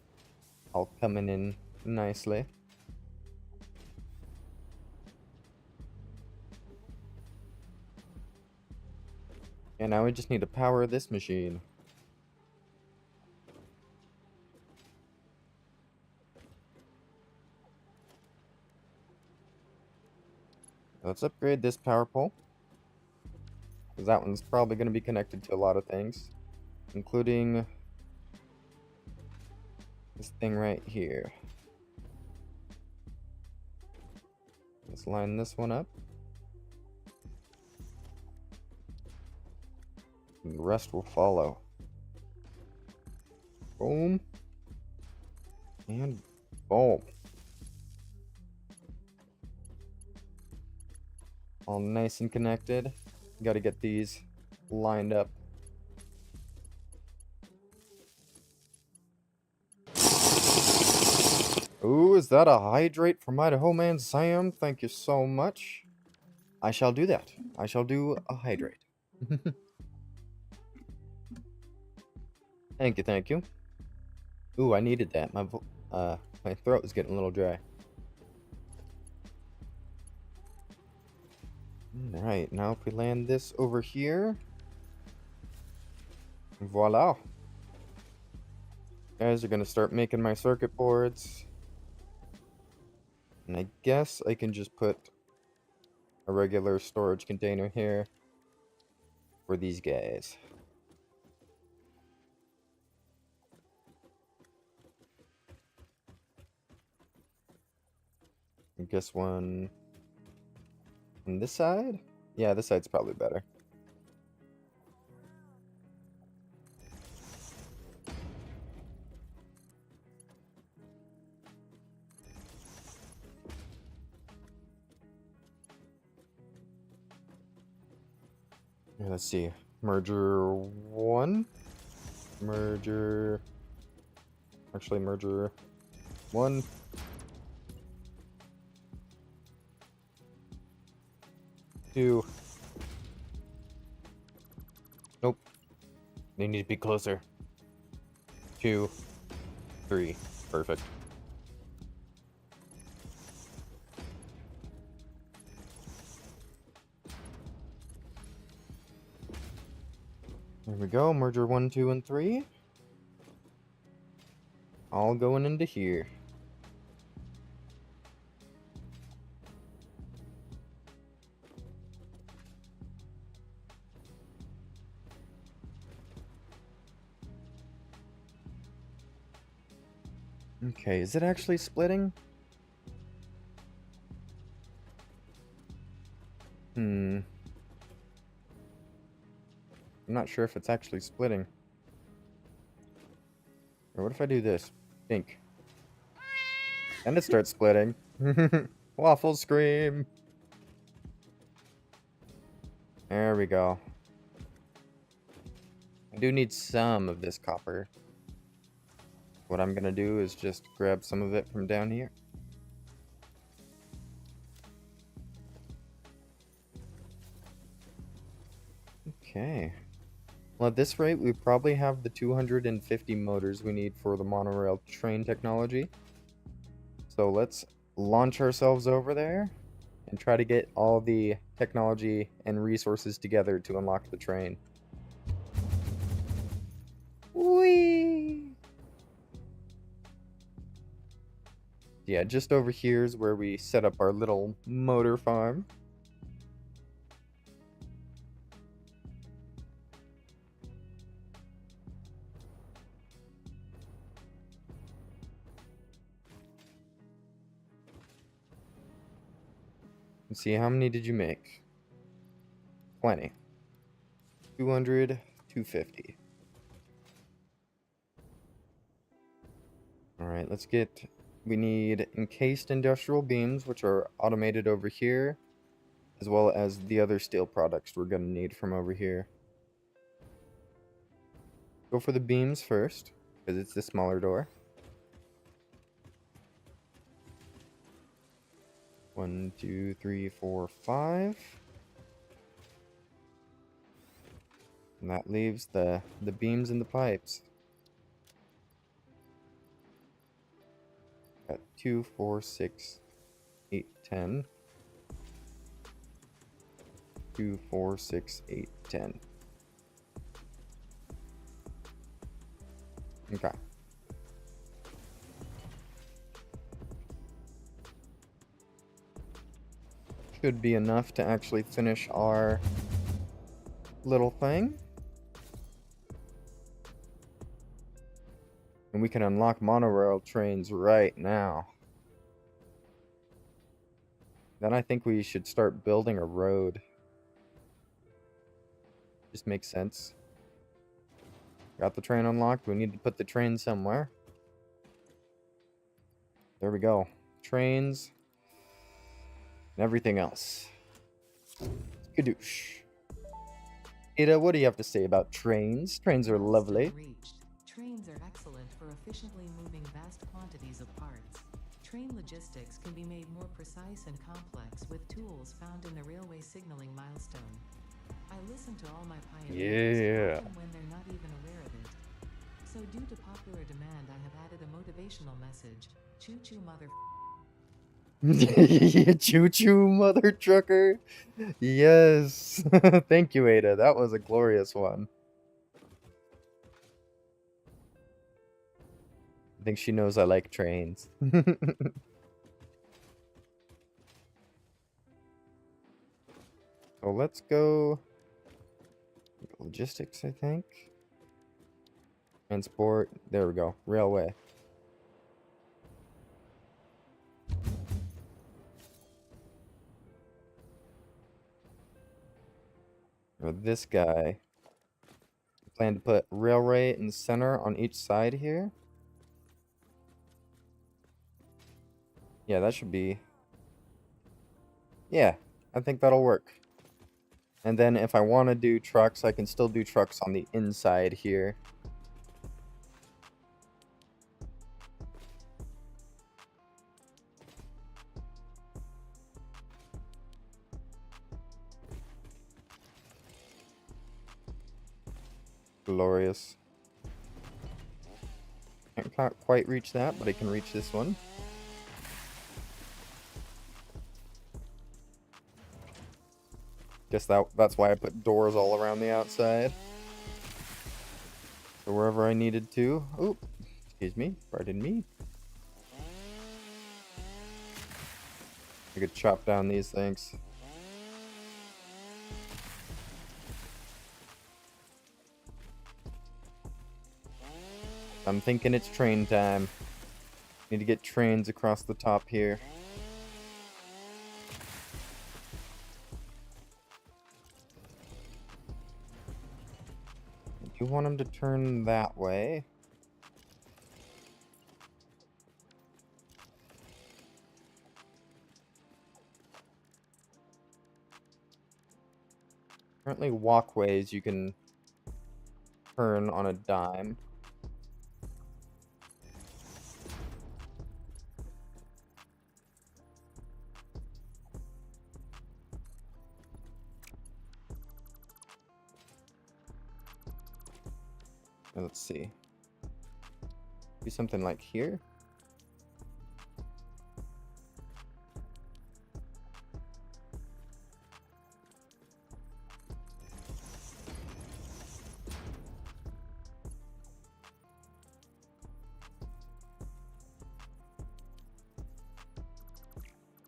all coming in nicely. And now we just need to power this machine. Let's upgrade this power pole, because that one's probably going to be connected to a lot of things, including this thing right here. Let's line this one up. And the rest will follow. Boom. And boom. All nice and connected. Got to get these lined up. Ooh, is that a hydrate from Idaho Man Sam? Thank you so much. I shall do that. I shall do a hydrate. Thank you, thank you. Ooh, I needed that. My throat is getting a little dry. Alright, now if we land this over here. Voila. Guys are gonna start making my circuit boards. And I guess I can just put a regular storage container here for these guys. I guess one on this side? Yeah, this side's probably better. Let's see. Merger 1. Merger 1. Two. Nope. They need to be closer. 2, 3. Perfect. There we go. Merger 1, 2, and 3. All going into here. Okay, is it actually splitting? I'm not sure if it's actually splitting. Or what if I do this? Think. And it starts splitting. Waffle scream! There we go. I do need some of this copper. What I'm gonna do is just grab some of it from down here. Okay. Well, at this rate, we probably have the 250 motors we need for the monorail train technology. So let's launch ourselves over there and try to get all the technology and resources together to unlock the train. Whee! Yeah, just over here is where we set up our little motor farm. Let's see, how many did you make? 20. 200, 250. Alright, let's get We need encased industrial beams, which are automated over here, as well as the other steel products we're going to need from over here. Go for the beams first, because it's the smaller door. 1, 2, 3, 4, 5. And that leaves the beams and the pipes. Got 2, 4, 6, 8, 10. 2, 4, 6, 8, 10. Okay. Should be enough to actually finish our little thing. And we can unlock monorail trains right now. Then I think we should start building a road. Just makes sense. Got the train unlocked. We need to put the train somewhere. There we go. Trains. And everything else. Skadoosh. Ada, what do you have to say about trains? Trains are lovely. Reached. Trains are excellent for efficiently moving vast quantities of parts. Train logistics can be made more precise and complex with tools found in the railway signaling milestone. I listen to all my pioneers, Yeah. often when they're not even aware of it. So due to popular demand, I have added a motivational message. Choo-choo mother... Choo-choo, mother trucker. Yes. Thank you, Ada. That was a glorious one. I think she knows I like trains. So let's go logistics, I think. Transport. There we go. Railway. Or this guy. Plan to put railway in the center on each side here. Yeah, that should be... Yeah, I think that'll work. And then if I want to do trucks, I can still do trucks on the inside here. Glorious. Can't quite reach that, but I can reach this one. Guess that's why I put doors all around the outside. So wherever I needed to. Oop, excuse me, pardon me. I could chop down these things. I'm thinking it's train time. Need to get trains across the top here. I do want them to turn that way. Currently walkways you can turn on a dime. Let's see. Do something like here.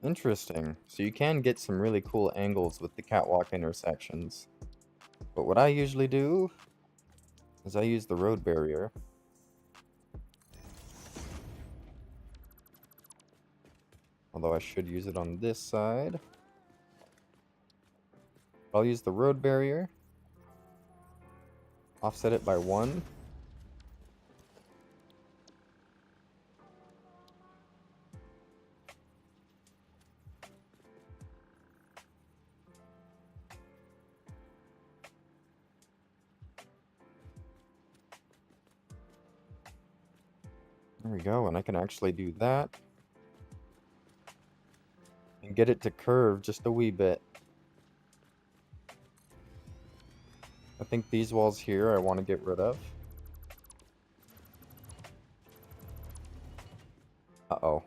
Interesting. So you can get some really cool angles with the catwalk intersections. But what I usually do is I use the road barrier. Although I should use it on this side. I'll use the road barrier. Offset it by 1. There we go, and I can actually do that. And get it to curve just a wee bit. I think these walls here I want to get rid of. Uh-oh.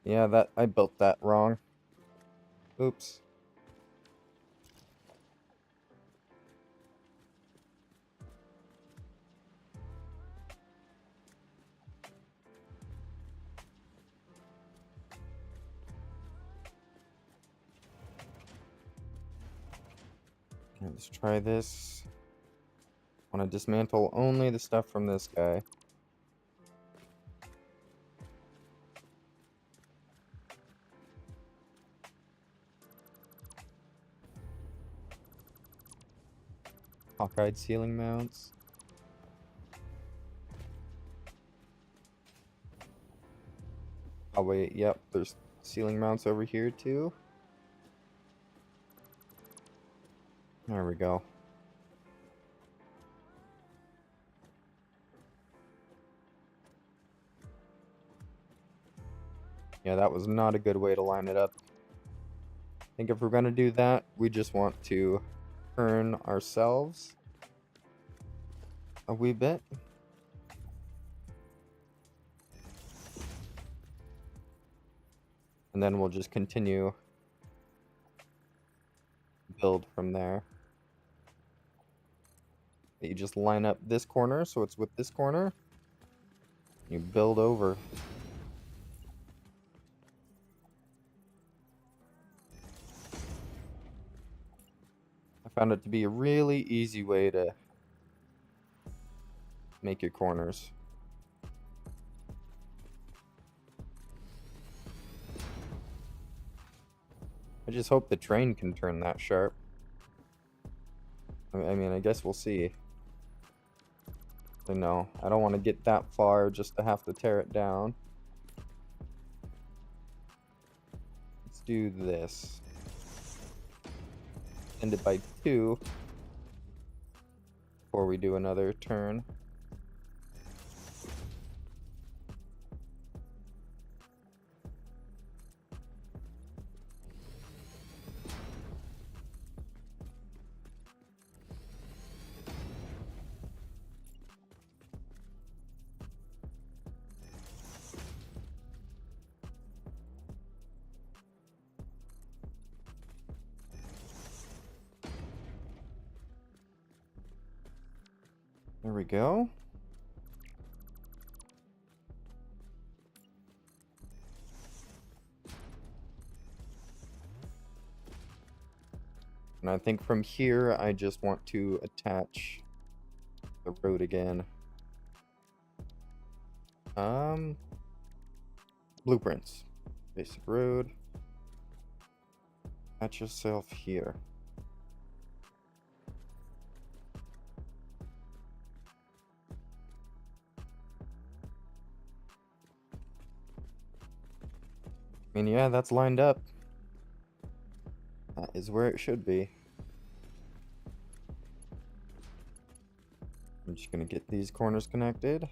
Yeah, that I built that wrong. Oops. Let's try this. Want to dismantle only the stuff from this guy. Hawkeye ceiling mounts. Oh wait, yep, there's ceiling mounts over here too. There we go. Yeah, that was not a good way to line it up. I think if we're gonna do that, we just want to turn ourselves a wee bit. And then we'll just continue build from there. You just line up this corner so it's with this corner. You build over. I found it to be a really easy way to make your corners. I just hope the train can turn that sharp. I mean, I guess we'll see. No, I don't want to get that far just to have to tear it down. Let's do this. End it by 2 before we do another turn. There we go. And I think from here, I just want to attach the road again. Blueprints. Basic road. Attach yourself here. I mean, yeah, that's lined up. That is where it should be. I'm just gonna get these corners connected.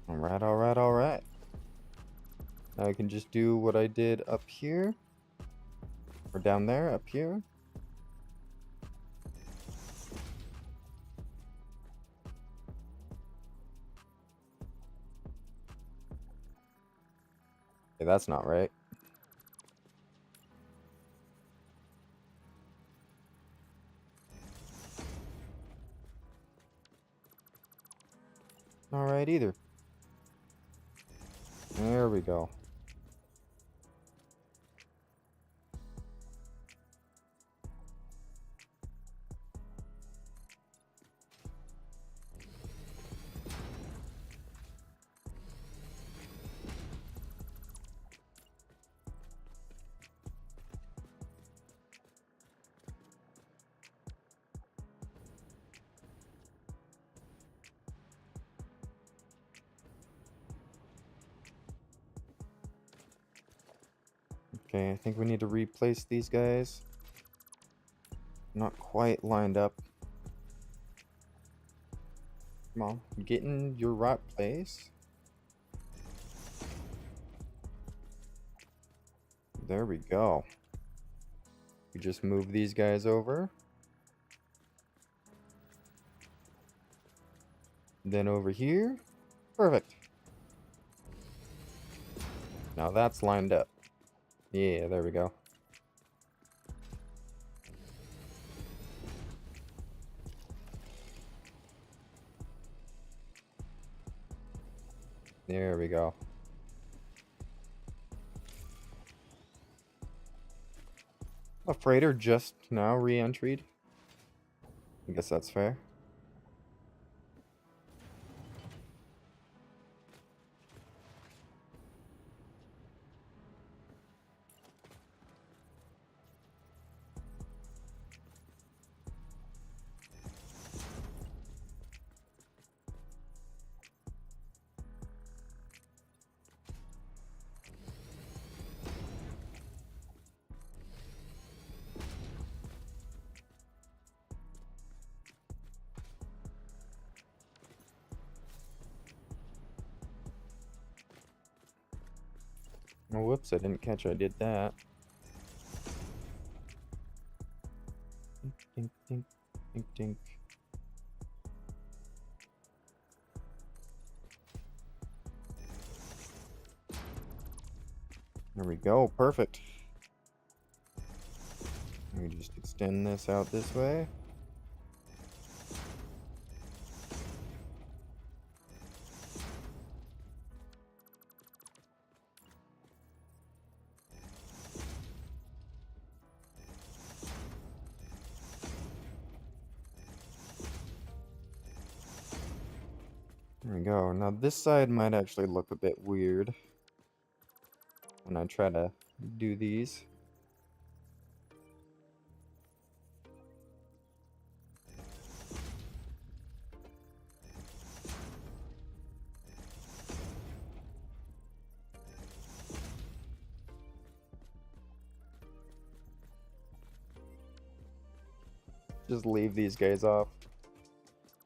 Alright, alright, alright. Now I can just do what I did up here. Or down there, up here. Okay, that's not right. Not right either. There we go. Okay, I think we need to replace these guys. Not quite lined up. Come on, get in your right place. There we go. We just move these guys over. Then over here. Perfect. Now that's lined up. Yeah, there we go. There we go. A freighter just now re-entried. I guess that's fair. Oh, whoops, I didn't catch I did that. Dink, dink, dink, dink. There we go, perfect. Let me just extend this out this way. There we go. Now this side might actually look a bit weird when I try to do these. Just leave these guys off.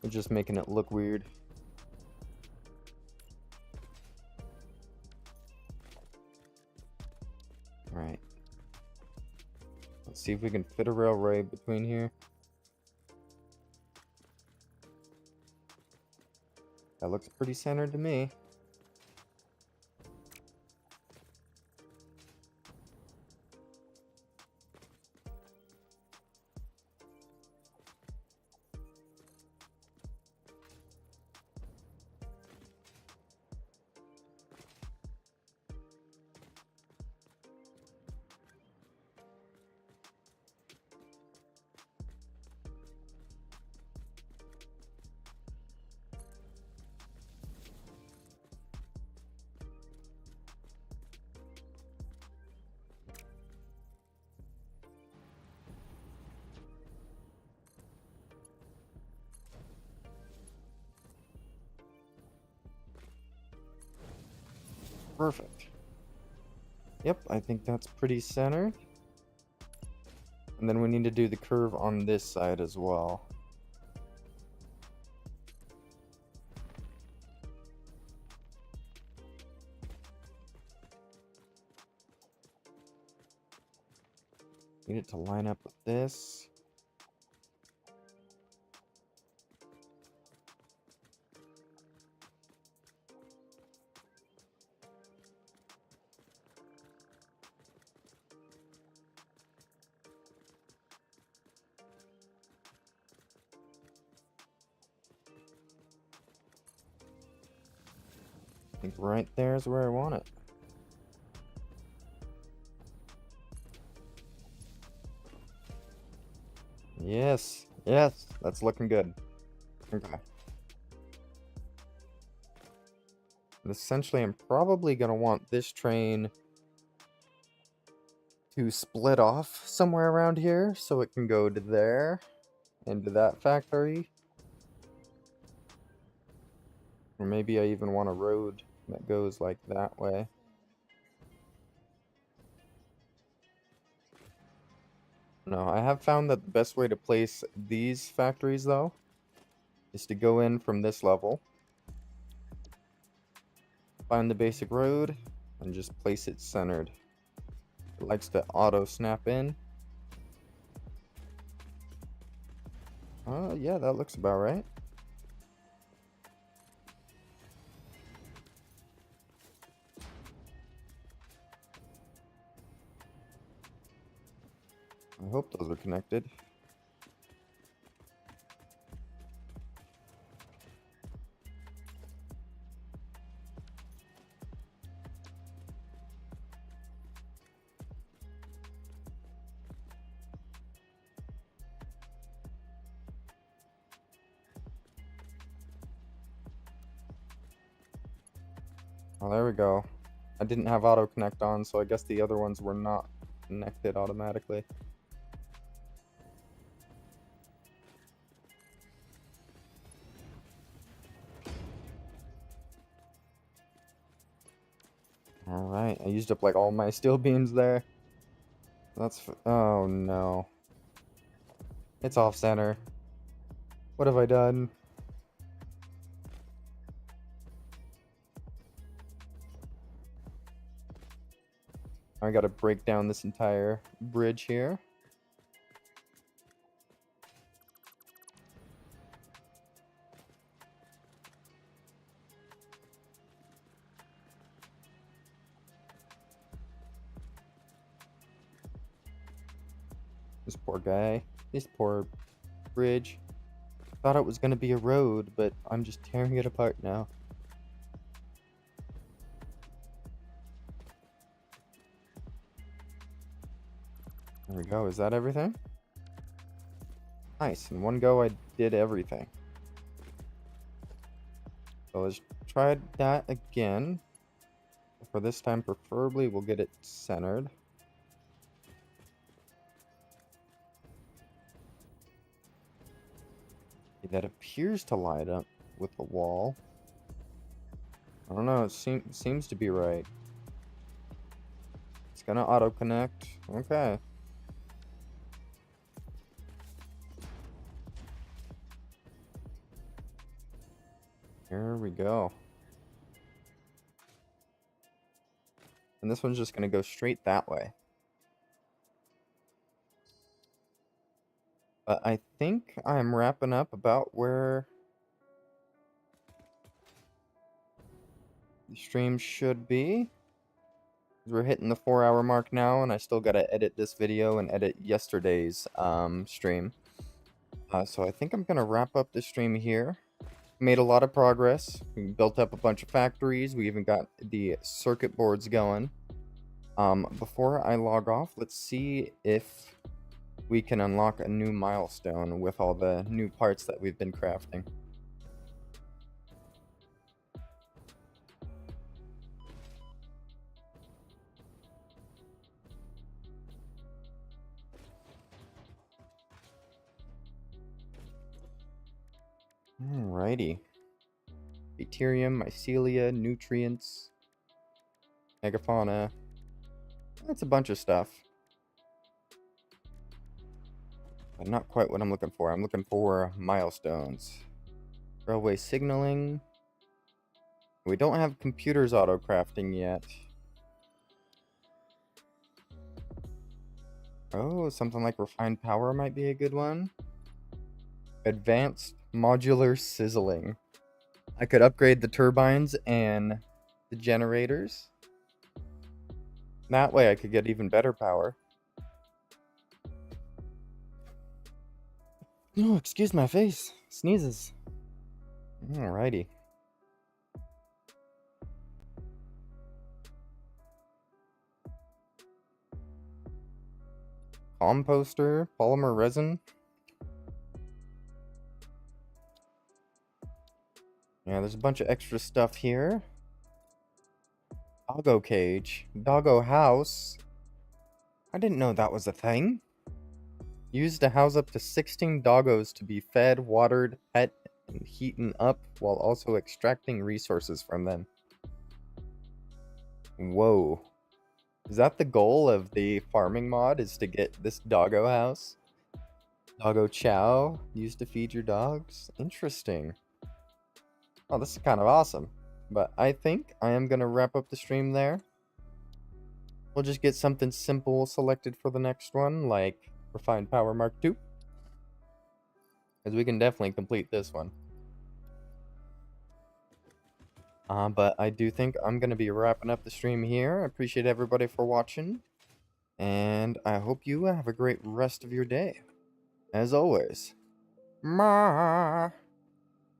They're just making it look weird. Alright. Let's see if we can fit a railway between here. That looks pretty centered to me. Perfect. Yep, I think that's pretty centered. And then we need to do the curve on this side as well. Need it to line up with this. I think right there is where I want it. Yes, yes, that's looking good. Okay. And essentially, I'm probably going to want this train to split off somewhere around here so it can go to there, into that factory. Or maybe I even want a road that goes like that way. No, I have found that the best way to place these factories, though, is to go in from this level, find the basic road, and just place it centered. It likes to auto snap in. Yeah, that looks about right. I hope those are connected. Oh, there we go. I didn't have auto connect on, so I guess the other ones were not connected automatically. Alright, I used up like all my steel beams there. Oh no. It's off center. What have I done? I gotta break down this entire bridge here. This poor guy. This poor bridge. Thought it was gonna be a road, but I'm just tearing it apart now. There we go. Is that everything? Nice. In one go, I did everything. So let's try that again. For this time, preferably, we'll get it centered. That appears to light up with the wall. I don't know. It seems to be right. It's gonna auto connect. Okay. Here we go. And this one's just gonna go straight that way. But I think I'm wrapping up about where the stream should be. We're hitting the 4-hour mark now, and I still gotta edit this video and edit yesterday's stream. So I think I'm gonna wrap up the stream here. Made a lot of progress. We built up a bunch of factories. We even got the circuit boards going. Before I log off, let's see if we can unlock a new milestone with all the new parts that we've been crafting. Alrighty. Bacterium, mycelia, nutrients, megafauna. That's a bunch of stuff. But not quite what I'm looking for. I'm looking for milestones. Railway signaling. We don't have computers auto-crafting yet. Oh, something like refined power might be a good one. Advanced modular sizzling. I could upgrade the turbines and the generators. That way I could get even better power. No, excuse my face. Sneezes. Alrighty. Composter, polymer resin. Yeah, there's a bunch of extra stuff here. Doggo cage. Doggo house. I didn't know that was a thing. Used to house up to 16 doggos to be fed, watered, pet, and heaten up while also extracting resources from them. Whoa. Is that the goal of the farming mod, is to get this doggo house? Doggo chow used to feed your dogs? Interesting. Oh, this is kind of awesome. But I think I am going to wrap up the stream there. We'll just get something simple selected for the next one, like Refined Power Mark II. Because we can definitely complete this one. But I do think I'm going to be wrapping up the stream here. I appreciate everybody for watching. And I hope you have a great rest of your day. As always. Ma.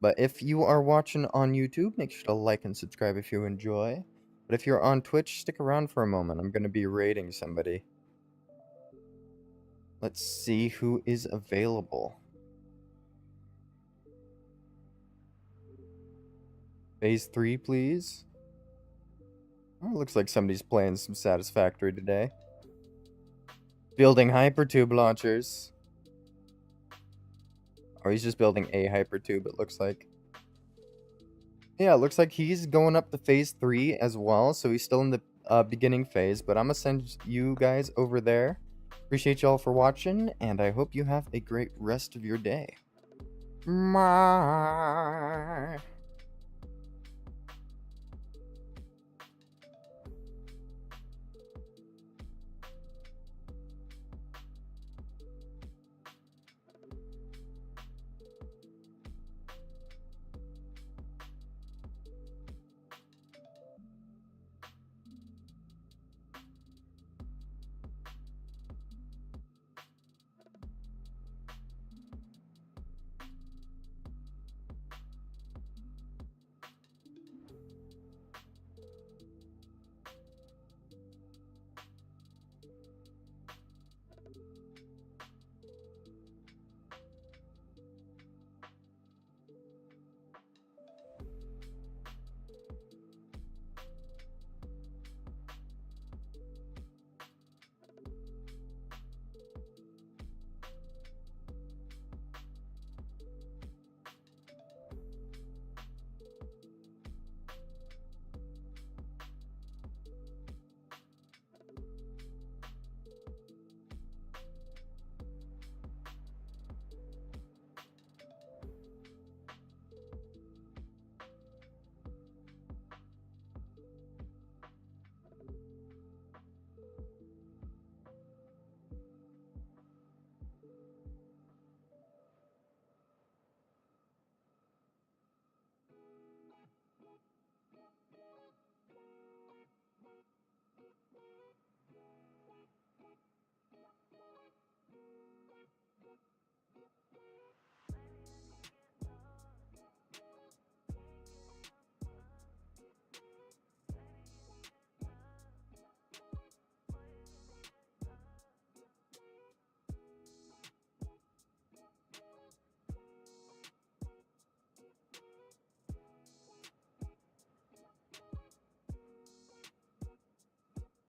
But if you are watching on YouTube, make sure to like and subscribe if you enjoy. But if you're on Twitch, stick around for a moment. I'm going to be raiding somebody. Let's see who is available. Phase 3, please. Oh, looks like somebody's playing some Satisfactory today. Building hypertube launchers. Or he's just building a hypertube, it looks like. Yeah, it looks like he's going up to phase 3 as well. So he's still in the beginning phase. But I'm going to send you guys over there. Appreciate y'all for watching. And I hope you have a great rest of your day. Bye.